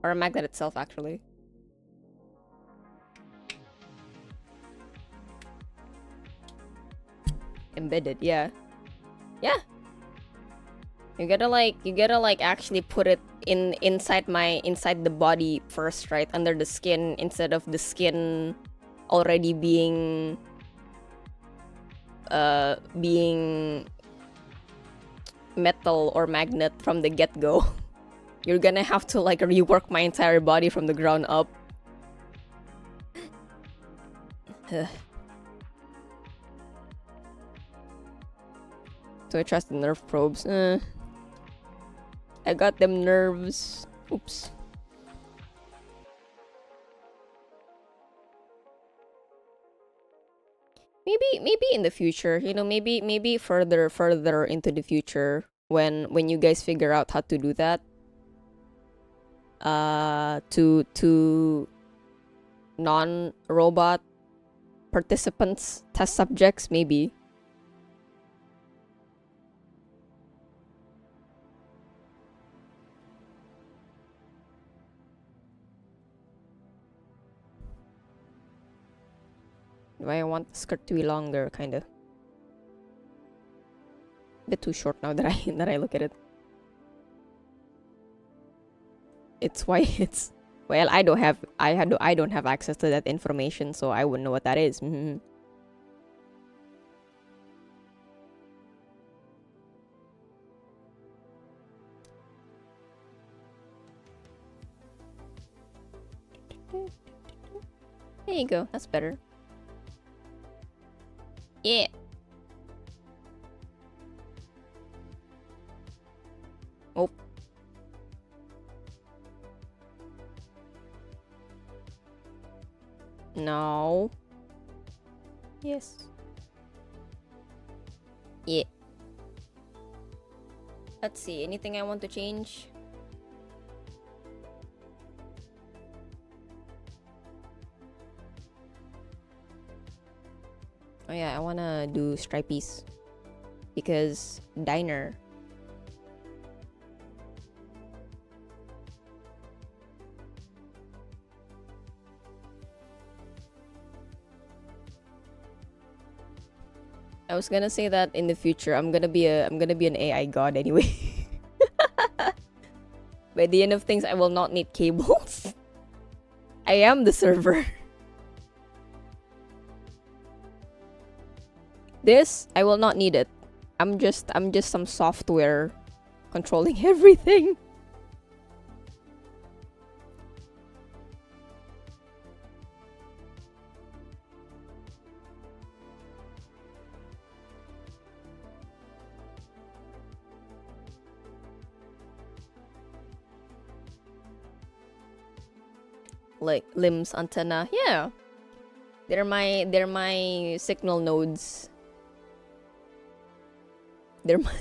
Or a magnet itself, actually. Embedded, yeah. Yeah. You gotta like actually put it inside the body first, right? Under the skin, instead of the skin already being metal or magnet from the get-go. You're gonna have to like rework my entire body from the ground up. So I trust the nerve probes. I got them nerves. Oops. Maybe in the future, you know, maybe further into the future when you guys figure out how to do that. To non-robot participants, test subjects, maybe. Do I want the skirt to be longer, kinda? A bit too short now that I look at it. It's why it's well, I don't have access to that information, so I wouldn't know what that is. There you go. That's better. Yeah. Oh. No. Yes. Yeah. Let's see. Anything I want to change? Oh yeah, I wanna do stripies. Because diner. I was gonna say that in the future I'm gonna be an AI god anyway. By the end of things, I will not need cables. I am the server. This, I will not need it. I'm just some software controlling everything. Like limbs, antenna, yeah. They're my signal nodes. They're my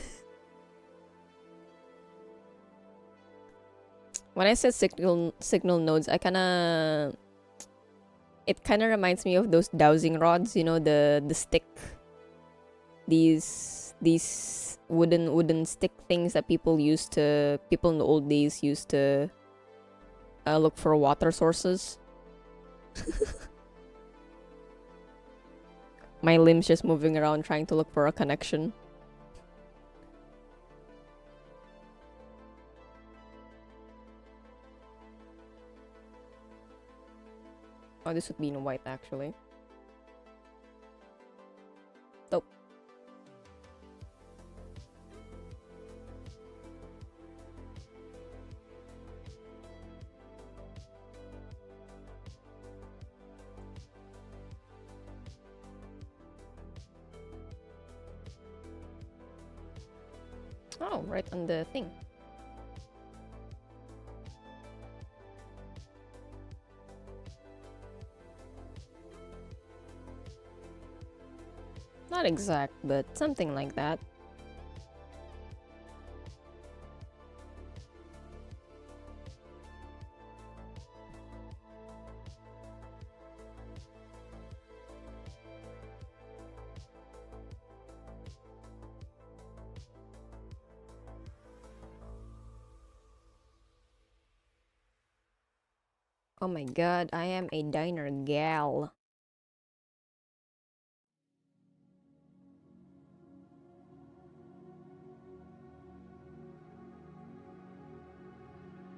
When I said signal nodes, it kind of reminds me of those dowsing rods, you know, the stick. These wooden stick things that people in the old days used to look for water sources. My limbs just moving around trying to look for a connection. Oh, this would be in white actually. Nope. Oh, right on the thing. Not exact, but something like that. Oh my god, I am a diner gal.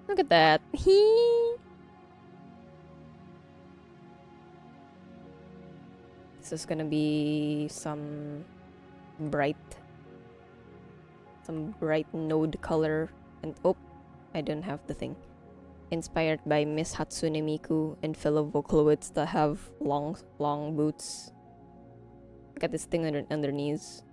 Look at that. This is gonna be some bright node color. And oh, I don't have the thing. Inspired by Miss Hatsune Miku and fellow Vocaloids that have long boots. Got this thing under knees.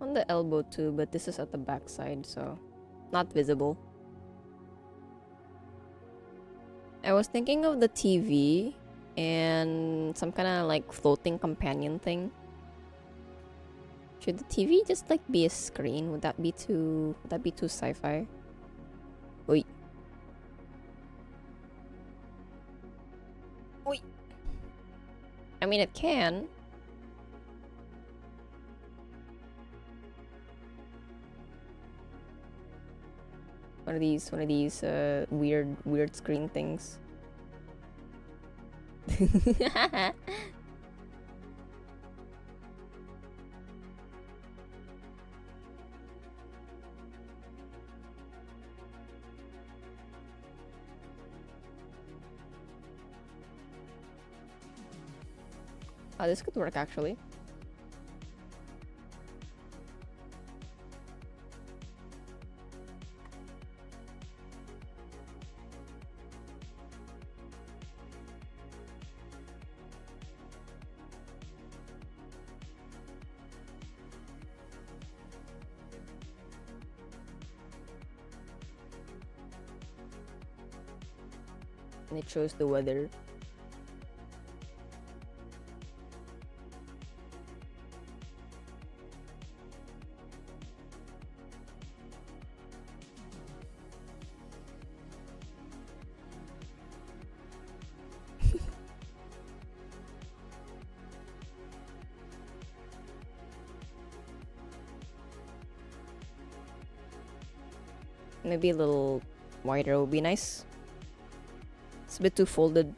On the elbow too, but this is at the back side, so not visible. I was thinking of the TV and some kind of like floating companion thing. Should the TV just like be a screen? Would that be too sci-fi? Wait. Wait. I mean, it can. One of these weird screen things. Oh, this could work actually. And it shows the weather. Maybe a little wider would be nice. It's a bit too folded.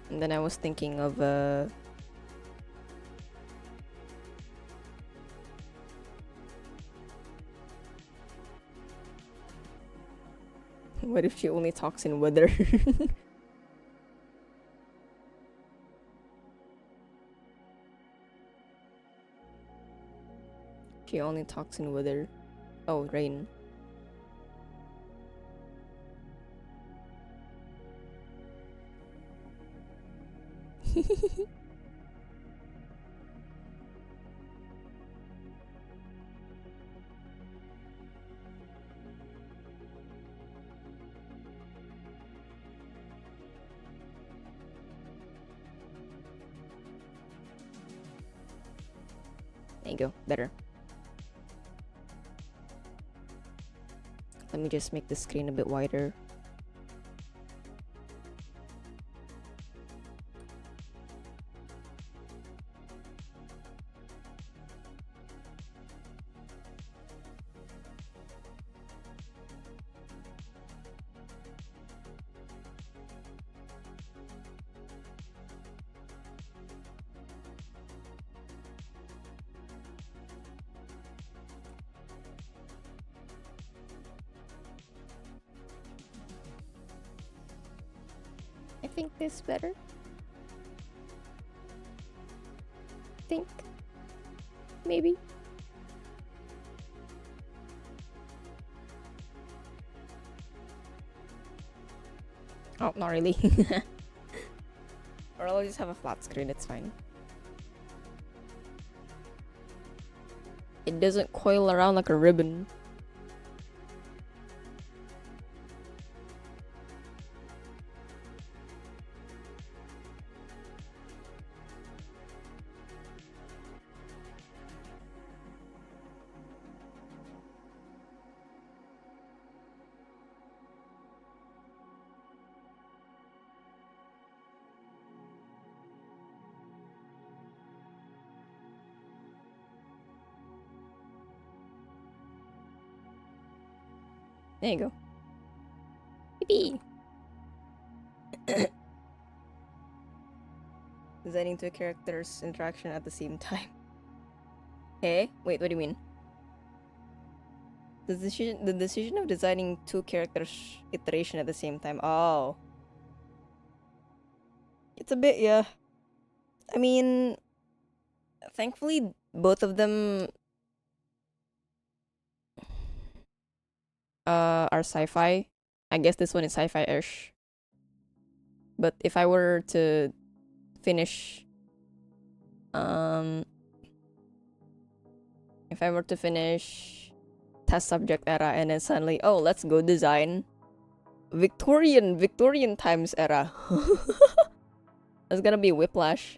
And then I was thinking of what if she only talks in weather? She only talks in weather. Oh, rain. There you go, better. Let me just make the screen a bit wider. I think this better. Think. Maybe. Oh, not really. Or I'll just have a flat screen, it's fine. It doesn't coil around like a ribbon. There you go. Yippee! Designing two characters' interaction at the same time. Hey? Wait, what do you mean? The decision of designing two characters' iteration at the same time. Oh. It's a bit, yeah. I mean, thankfully, both of them are sci-fi. I guess this one is sci-fi-ish. But if I were to finish test subject era and then suddenly, oh, let's go design Victorian times era. That's gonna be whiplash.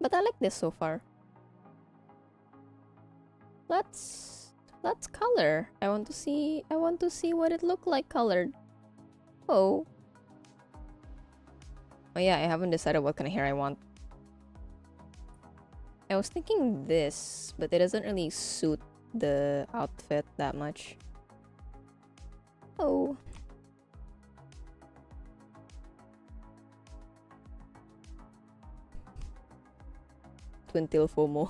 But I like this so far. Let's That's color. I want to see what it looked like colored. Oh. Oh yeah, I haven't decided what kind of hair I want. I was thinking this, but it doesn't really suit the outfit that much. Oh. Twintil FOMO.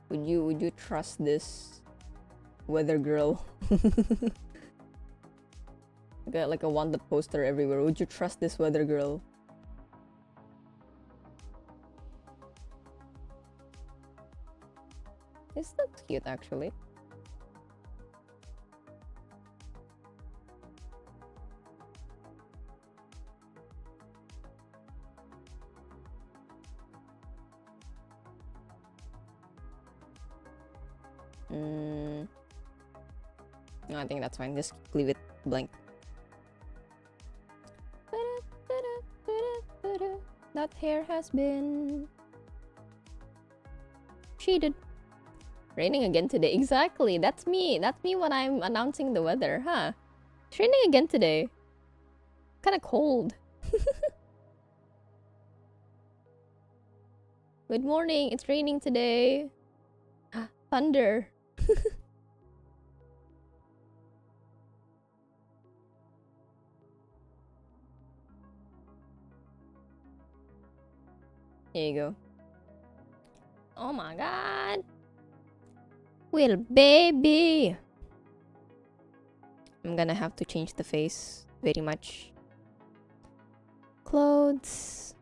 Would you trust this weather girl? Got like a wanted poster everywhere. Would you trust this weather girl? This looks cute actually. No, I think that's fine. Just leave it blank. That hair has been shaded. Raining again today. Exactly. That's me. That's me when I'm announcing the weather, huh? It's raining again today. Kind of cold. Good morning. It's raining today. Thunder. Here you go. Oh my god. Will baby. I'm gonna have to change the face very much. Clothes.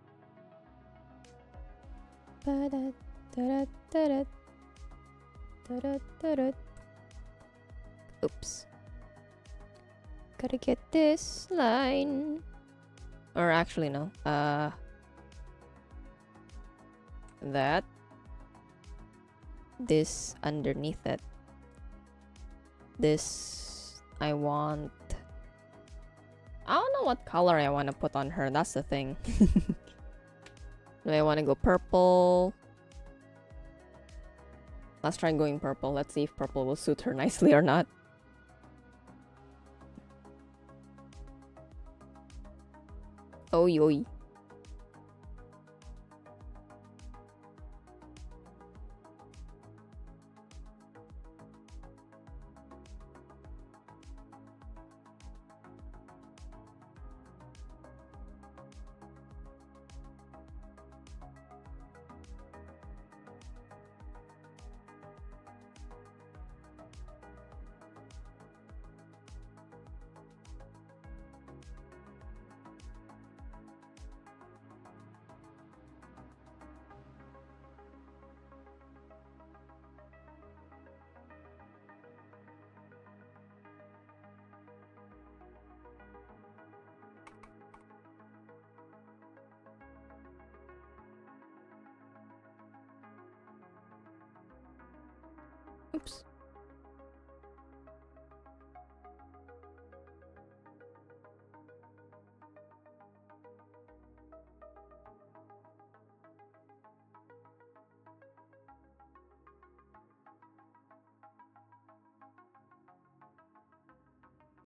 Oops. Gotta get this line. Or actually no. That. This underneath it. This I want. I don't know what color I want to put on her. That's the thing. Do I want to go purple? Let's try going purple. Let's see if purple will suit her nicely or not. Oh yoy.